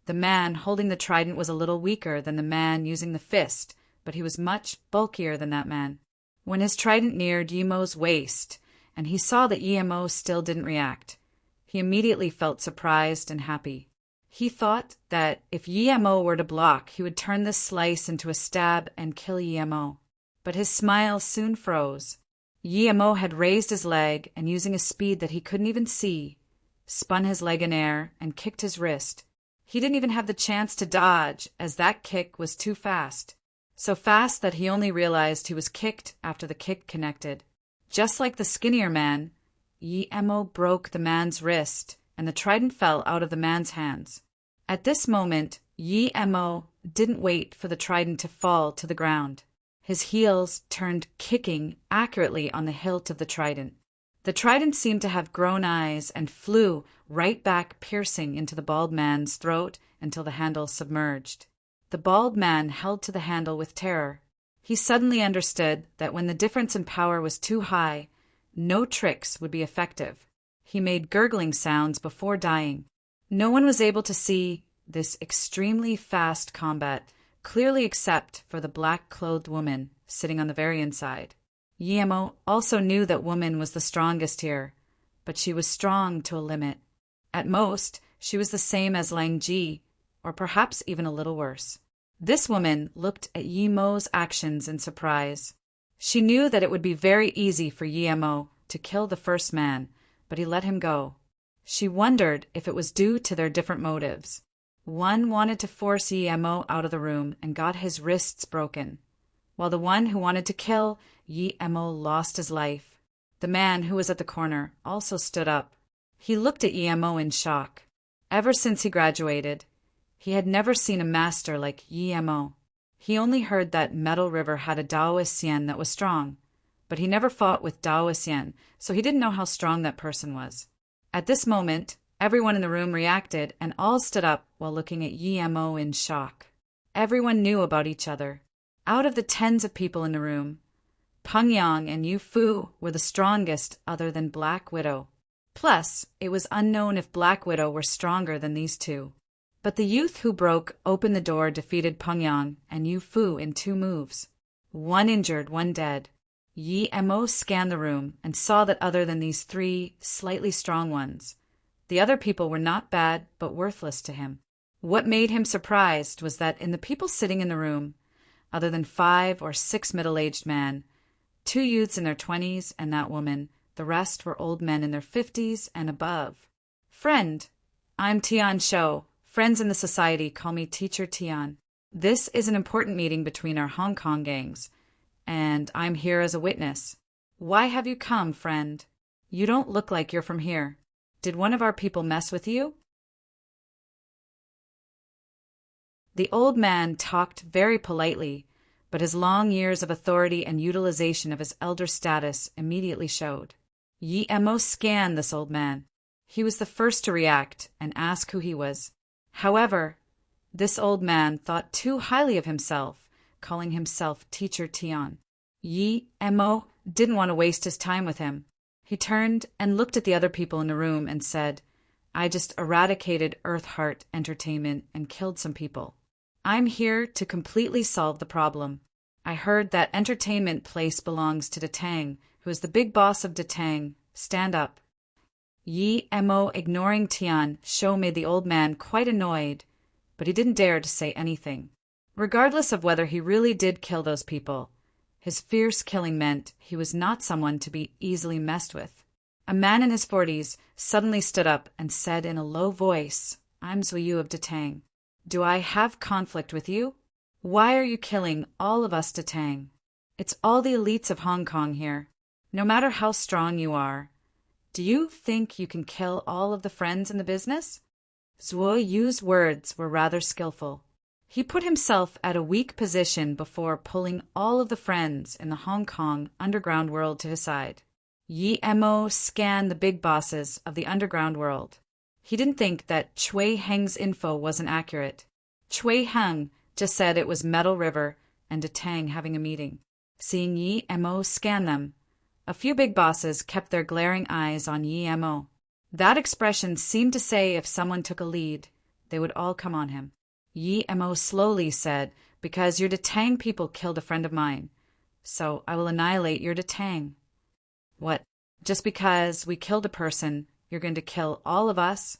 The man holding the trident was a little weaker than the man using the fist, but he was much bulkier than that man. When his trident neared Yemo's waist, and he saw that Yemo still didn't react, he immediately felt surprised and happy. He thought that if Yemo were to block, he would turn this slice into a stab and kill Yemo. But his smile soon froze. Yemo had raised his leg and, using a speed that he couldn't even see, spun his leg in air and kicked his wrist. He didn't even have the chance to dodge, as that kick was too fast. So fast that he only realized he was kicked after the kick connected. Just like the skinnier man, Yemo broke the man's wrist, and the trident fell out of the man's hands. At this moment, Yemo didn't wait for the trident to fall to the ground. His heels turned kicking accurately on the hilt of the trident. The trident seemed to have grown eyes and flew right back, piercing into the bald man's throat until the handle submerged. The bald man held to the handle with terror. He suddenly understood that when the difference in power was too high, no tricks would be effective. He made gurgling sounds before dying. No one was able to see this extremely fast combat clearly except for the black-clothed woman sitting on the very inside. Yemo also knew that woman was the strongest here, but she was strong to a limit. At most, she was the same as Lang Ji, or perhaps even a little worse. This woman looked at Yemo's actions in surprise. She knew that it would be very easy for Yemo to kill the first man, but he let him go. She wondered if it was due to their different motives. One wanted to force Yemo out of the room and got his wrists broken, while the one who wanted to kill Yemo lost his life. The man who was at the corner also stood up. He looked at Yemo in shock. Ever since he graduated, he had never seen a master like Yemo. He only heard that Metal River had a Taoist Yen that was strong, but he never fought with Taoist Yen, so he didn't know how strong that person was. At this moment, everyone in the room reacted and all stood up while looking at Yemo in shock. Everyone knew about each other. Out of the tens of people in the room, Peng Yang and Yu Fu were the strongest other than Black Widow. Plus, it was unknown if Black Widow were stronger than these two. But the youth who broke open the door defeated Peng Yang and Yu Fu in 2 moves. One injured, one dead. Yemo scanned the room and saw that other than these 3 slightly strong ones, the other people were not bad but worthless to him. What made him surprised was that in the people sitting in the room, other than 5 or 6 middle-aged men, 2 youths in their 20s and that woman, the rest were old men in their 50s and above. Friend, I'm Tian Shou. Friends in the society call me Teacher Tian. This is an important meeting between our Hong Kong gangs, and I'm here as a witness. Why have you come, friend? You don't look like you're from here. Did one of our people mess with you? The old man talked very politely, but his long years of authority and utilization of his elder status immediately showed. Yemo scanned this old man. He was the first to react and ask who he was. However, this old man thought too highly of himself, calling himself Teacher Tian. Yemo didn't want to waste his time with him. He turned and looked at the other people in the room and said, I just eradicated Earth Heart Entertainment and killed some people. I'm here to completely solve the problem. I heard that entertainment place belongs to Detang, who is the big boss of Detang. Stand up. Yi Mo, ignoring Tian, show made the old man quite annoyed, but he didn't dare to say anything. Regardless of whether he really did kill those people, his fierce killing meant he was not someone to be easily messed with. A man in his 40s suddenly stood up and said in a low voice, I'm Zuyu of Detang. Do I have conflict with you? Why are you killing all of us Detang? It's all the elites of Hong Kong here. No matter how strong you are, do you think you can kill all of the friends in the business? Zuo Yu's words were rather skillful. He put himself at a weak position before pulling all of the friends in the Hong Kong underground world to his side. Yi Mo scanned the big bosses of the underground world. He didn't think that Chui Heng's info wasn't accurate. Chui Heng just said it was Metal River and Detang having a meeting. Seeing Yi Mo scan them, a few big bosses kept their glaring eyes on Yi Mo. That expression seemed to say if someone took a lead, they would all come on him. Yi Mo slowly said, because your Detang people killed a friend of mine, so I will annihilate your Detang. What? Just because we killed a person, you're going to kill all of us?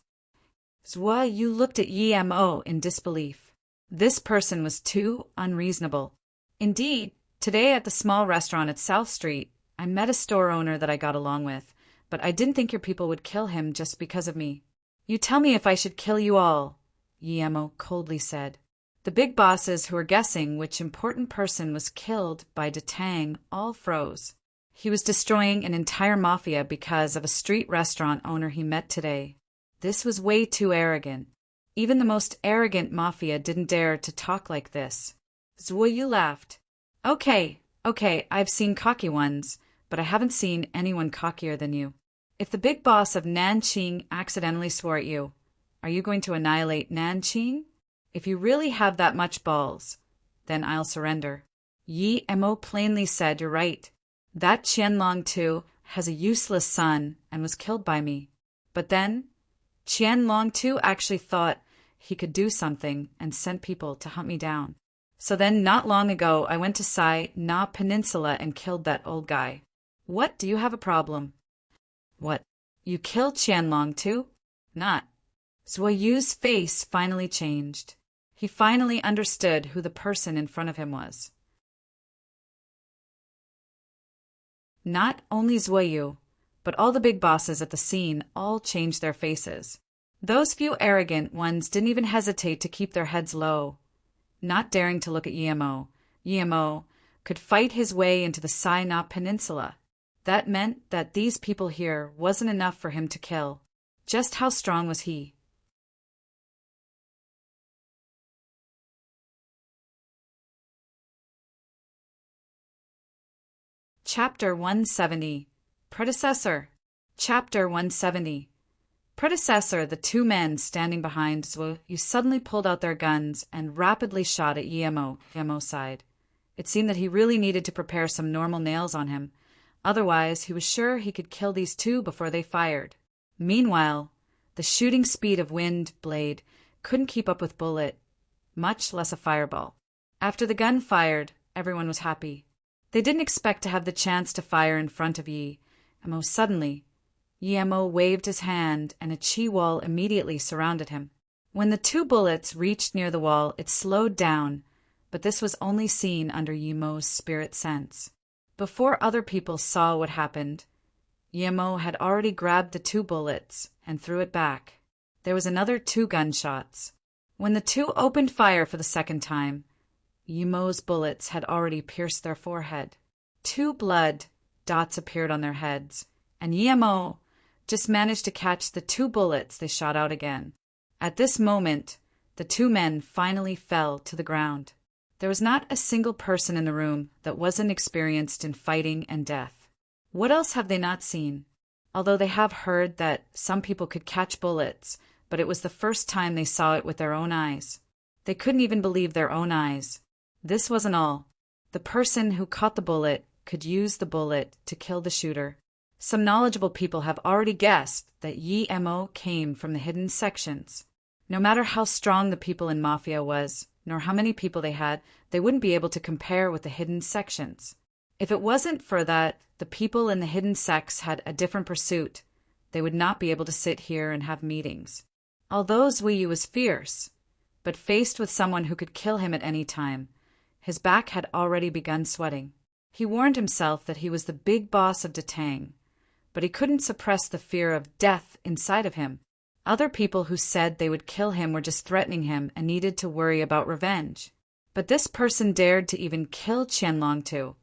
Zuo Yu looked at Yi Mo in disbelief. This person was too unreasonable. Indeed, today at the small restaurant at South Street, I met a store owner that I got along with, but I didn't think your people would kill him just because of me. You tell me if I should kill you all, Yi Mo coldly said. The big bosses who were guessing which important person was killed by Detang all froze. He was destroying an entire mafia because of a street restaurant owner he met today. This was way too arrogant. Even the most arrogant mafia didn't dare to talk like this. Zuo Yu laughed. Okay, I've seen cocky ones, but I haven't seen anyone cockier than you. If the big boss of Nanqing accidentally swore at you, are you going to annihilate Nanqing? If you really have that much balls, then I'll surrender. Yi Mo plainly said, you're right. That Qianlong too has a useless son and was killed by me. But then, Qianlong too actually thought he could do something and sent people to hunt me down. So then not long ago I went to Sai Na Peninsula and killed that old guy. What, do you have a problem? What, you killed Qianlong too? Not. Zuo Yu's face finally changed. He finally understood who the person in front of him was. Not only Zuo Yu, but all the big bosses at the scene all changed their faces. Those few arrogant ones didn't even hesitate to keep their heads low, not daring to look at Yi Mo. Yi Mo could fight his way into the Sai Na Peninsula. That meant that these people here wasn't enough for him to kill. Just how strong was he? Chapter 170. Predecessor. Chapter 170. Predecessor, the two men standing behind Zuo Yu suddenly pulled out their guns and rapidly shot at Yi Mo. Yi Mo's side. It seemed that he really needed to prepare some normal nails on him. Otherwise, he was sure he could kill these two before they fired. Meanwhile, the shooting speed of Wind Blade couldn't keep up with Bullet, much less a fireball. After the gun fired, everyone was happy. They didn't expect to have the chance to fire in front of Yi Mo. Suddenly, Yi Mo waved his hand and a chi wall immediately surrounded him. When the two bullets reached near the wall, it slowed down, but this was only seen under Yi Mo's spirit sense. Before other people saw what happened, Yi Mo had already grabbed the two bullets and threw it back. There was another 2 gunshots. When the two opened fire for the second time, Yi Mo's bullets had already pierced their forehead. 2 blood dots appeared on their heads, and Yi Mo just managed to catch the 2 bullets they shot out again. At this moment, the 2 men finally fell to the ground. There was not a single person in the room that wasn't experienced in fighting and death. What else have they not seen? Although they have heard that some people could catch bullets, but it was the first time they saw it with their own eyes. They couldn't even believe their own eyes. This wasn't all. The person who caught the bullet could use the bullet to kill the shooter. Some knowledgeable people have already guessed that Yi Mo came from the hidden sections. No matter how strong the people in Mafia was, nor how many people they had, they wouldn't be able to compare with the hidden sections. If it wasn't for that the people in the hidden sects had a different pursuit, they would not be able to sit here and have meetings. Although Zuiyu was fierce, but faced with someone who could kill him at any time, his back had already begun sweating. He warned himself that he was the big boss of Datang, but he couldn't suppress the fear of death inside of him. Other people who said they would kill him were just threatening him and needed to worry about revenge. But this person dared to even kill Qianlong too,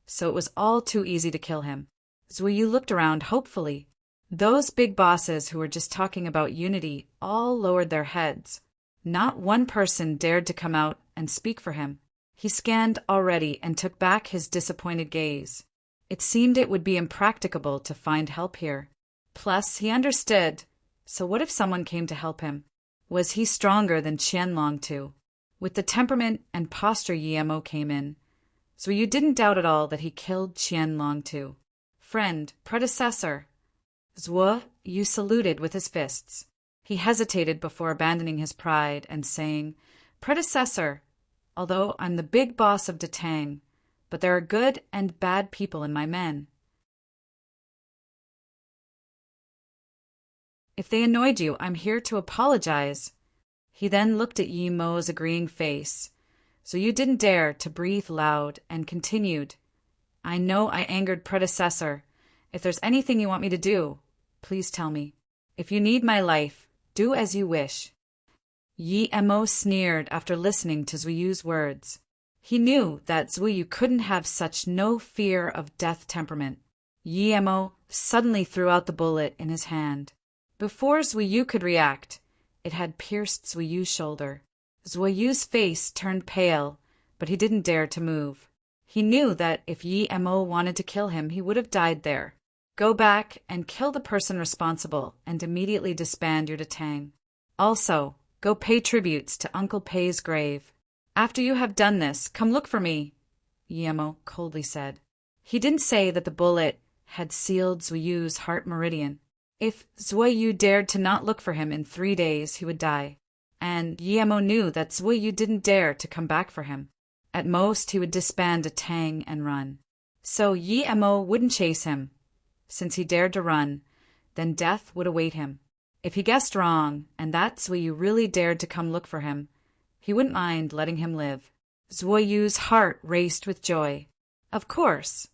so it was all too easy to kill him. Zuiyu looked around hopefully. Those big bosses who were just talking about unity all lowered their heads. Not one person dared to come out and speak for him. He scanned already and took back his disappointed gaze. It seemed it would be impracticable to find help here. Plus, he understood. So what if someone came to help him? Was he stronger than Qianlong too? With the temperament and posture Yi Mo came in, Zuiyu didn't doubt at all that he killed Qianlong too. Friend, predecessor. Zuiyu saluted with his fists. He hesitated before abandoning his pride and saying, Predecessor, although I'm the big boss of Datang, but there are good and bad people in my men. If they annoyed you, I'm here to apologize. He then looked at Yi Mo's agreeing face. Zuiyu didn't dare to breathe loud and continued, I know I angered predecessor. If there's anything you want me to do, please tell me. If you need my life, do as you wish. Yi Mo sneered after listening to Zuiyu's words. He knew that Zuiyu couldn't have such no fear of death temperament. Yi Mo suddenly threw out the bullet in his hand. Before Zuiyu could react, it had pierced Zuiyu's shoulder. Zuiyu's face turned pale, but he didn't dare to move. He knew that if Yi Mo wanted to kill him, he would have died there. Go back and kill the person responsible and immediately disband your Datang. Also, go pay tributes to Uncle Pei's grave. After you have done this, come look for me, Yi Mo coldly said. He didn't say that the bullet had sealed Zuiyu's heart meridian. If Zuiyu dared to not look for him in 3 days, he would die. And Yi Mo knew that Zuiyu didn't dare to come back for him. At most, he would disband Datang and run. So Yi Mo wouldn't chase him. Since he dared to run, then death would await him. If he guessed wrong, and that Zuiyu really dared to come look for him, he wouldn't mind letting him live. Zuiyu's heart raced with joy. Of course,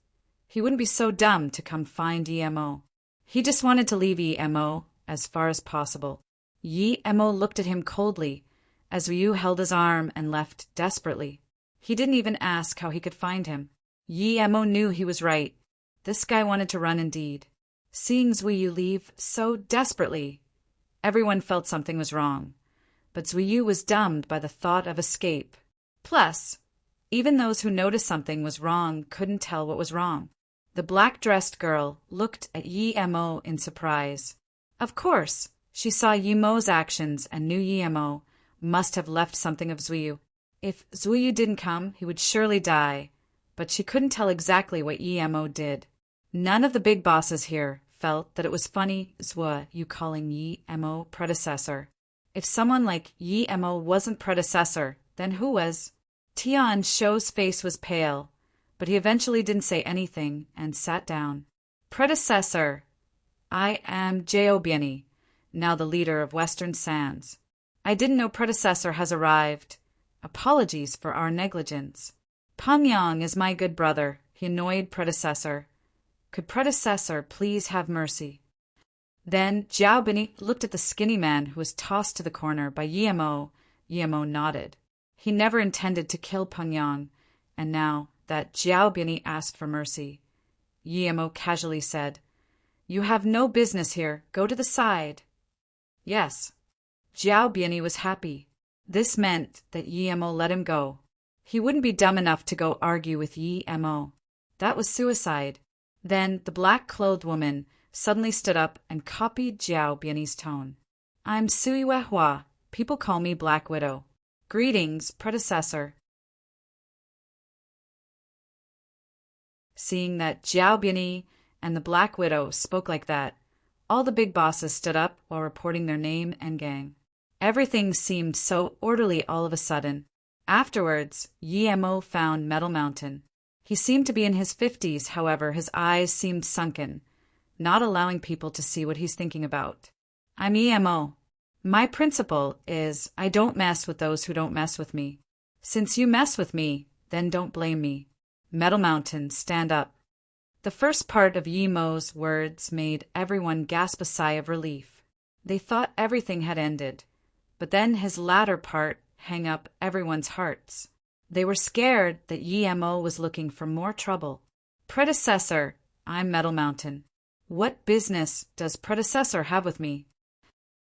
he wouldn't be so dumb to come find Yi Mo. He just wanted to leave Yi Mo as far as possible. Yi Mo looked at him coldly as Zuiyu held his arm and left desperately. He didn't even ask how he could find him. Yi Mo knew he was right. This guy wanted to run indeed. Seeing Zuiyu leave so desperately, everyone felt something was wrong. But Zuiyu was dumbed by the thought of escape. Plus, even those who noticed something was wrong couldn't tell what was wrong. The black-dressed girl looked at Yi Mo in surprise. Of course, she saw Yi Mo's actions and knew Yi Mo must have left something of Zuiyu. If Zuiyu didn't come, he would surely die, but she couldn't tell exactly what Yi Mo did. None of the big bosses here felt that it was funny Zuiyu calling Yi Mo predecessor. If someone like Yi Mo wasn't predecessor, then who was? Tian Shou's face was pale, but he eventually didn't say anything and sat down. Predecessor, I am Jiaobiani, now the leader of Western Sands. I didn't know predecessor has arrived. Apologies for our negligence. Pangyang is my good brother, he annoyed predecessor. Could predecessor please have mercy? Then Jiaobiani looked at the skinny man who was tossed to the corner by Yi Mo. Yi Mo nodded. He never intended to kill Pangyang, and now that Jiaobiani asked for mercy, Yi Mo casually said, You have no business here. Go to the side. Yes. Jiaobiani was happy. This meant that Yi Mo let him go. He wouldn't be dumb enough to go argue with Yi Mo. That was suicide. Then the black-clothed woman suddenly stood up and copied Jiaobiani's tone. I'm Sui Wehua. People call me Black Widow. Greetings, predecessor. Seeing that Jiaobiani and the Black Widow spoke like that, all the big bosses stood up while reporting their name and gang. Everything seemed so orderly all of a sudden. Afterwards, Yi-Mo found Metal Mountain. He seemed to be in his 50s, however, his eyes seemed sunken, not allowing people to see what he's thinking about. I'm Yi-Mo. My principle is I don't mess with those who don't mess with me. Since you mess with me, then don't blame me. Metal Mountain, stand up. The first part of Yi-Mo's words made everyone gasp a sigh of relief. They thought everything had ended, but then his latter part hung up everyone's hearts. They were scared that Yi-Mo was looking for more trouble. Predecessor, I'm Metal Mountain. What business does predecessor have with me?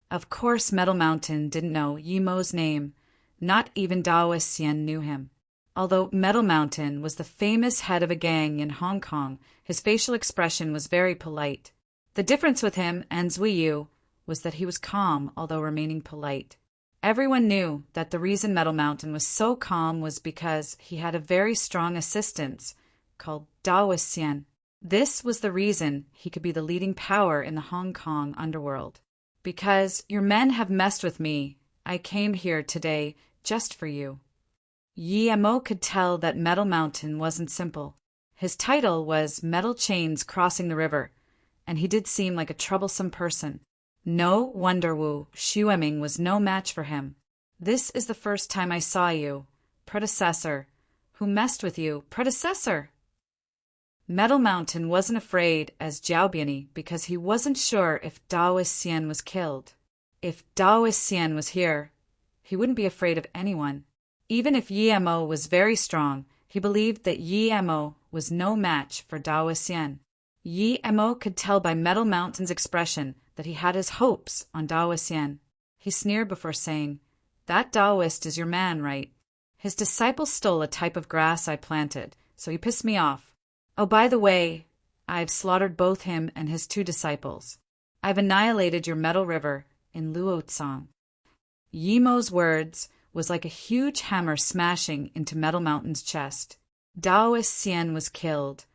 Of course Metal Mountain didn't know Yi-Mo's name. Not even Daoist Xian knew him. Although Metal Mountain was the famous head of a gang in Hong Kong, his facial expression was very polite. The difference with him and Zuiyu was that he was calm, although remaining polite. Everyone knew that the reason Metal Mountain was so calm was because he had a very strong assistant called Daoist Xian. This was the reason he could be the leading power in the Hong Kong underworld. Because your men have messed with me, I came here today just for you. Yi-Mo could tell that Metal Mountain wasn't simple. His title was Metal Chains Crossing the River, and he did seem like a troublesome person. No wonder Wu Xueming was no match for him. This is the first time I saw you, predecessor. Who messed with you, predecessor? Metal Mountain wasn't afraid as Jiaobiani because he wasn't sure if Daoist Xian was killed. If Daoist Xian was here, he wouldn't be afraid of anyone. Even if Yi-Mo was very strong, he believed that Yi-Mo was no match for Daoist Xian. Yi-Mo could tell by Metal Mountain's expression that he had his hopes on Daoist Xian. He sneered before saying, "That Daoist is your man, right? His disciple stole a type of grass I planted, so he pissed me off. Oh, by the way, I've slaughtered both him and his 2 disciples. I've annihilated your metal river in Luotsang." Yi-Mo's words was like a huge hammer smashing into Metal Mountain's chest. Daoist Xian was killed,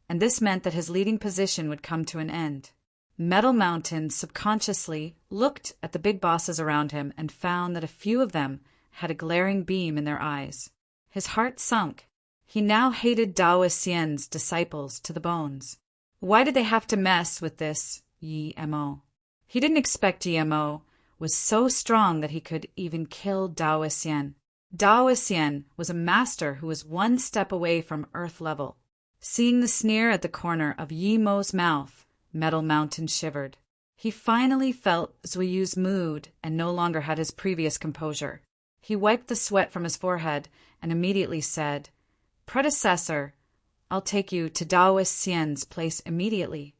and this meant that his leading position would come to an end. Metal Mountain subconsciously looked at the big bosses around him and found that a few of them had a glaring beam in their eyes. His heart sunk. He now hated Daoist Xian's disciples to the bones. Why did they have to mess with this Yi-Mo? He didn't expect Yi-Mo was so strong that he could even kill Daoist Xian. Daoist Xian was a master who was 1 step away from Earth level. Seeing the sneer at the corner of Yi-Mo's mouth, Metal Mountain shivered. He finally felt Zuiyu's mood and no longer had his previous composure. He wiped the sweat from his forehead and immediately said, "Predecessor, I'll take you to Daoist Xian's place immediately."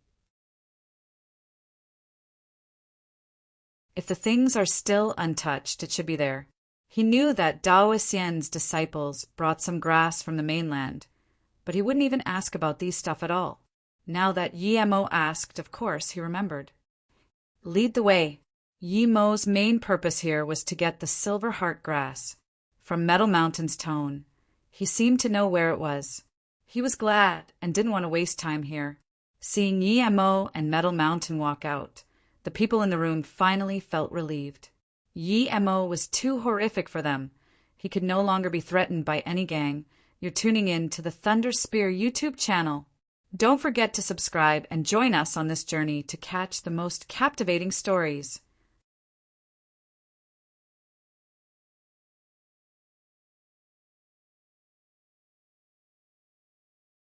If the things are still untouched, it should be there. He knew that Daoist Xian's disciples brought some grass from the mainland, but he wouldn't even ask about these stuff at all. Now that Yi-Mo asked, of course, he remembered. Lead the way. Yi-Mo's main purpose here was to get the silver heart grass. From Metal Mountain's tone, he seemed to know where it was. He was glad and didn't want to waste time here. Seeing Yi-Mo and Metal Mountain walk out, the people in the room finally felt relieved. Yi-Mo was too horrific for them. He could no longer be threatened by any gang. You're tuning in to the Thunder Spear YouTube channel. Don't forget to subscribe and join us on this journey to catch the most captivating stories.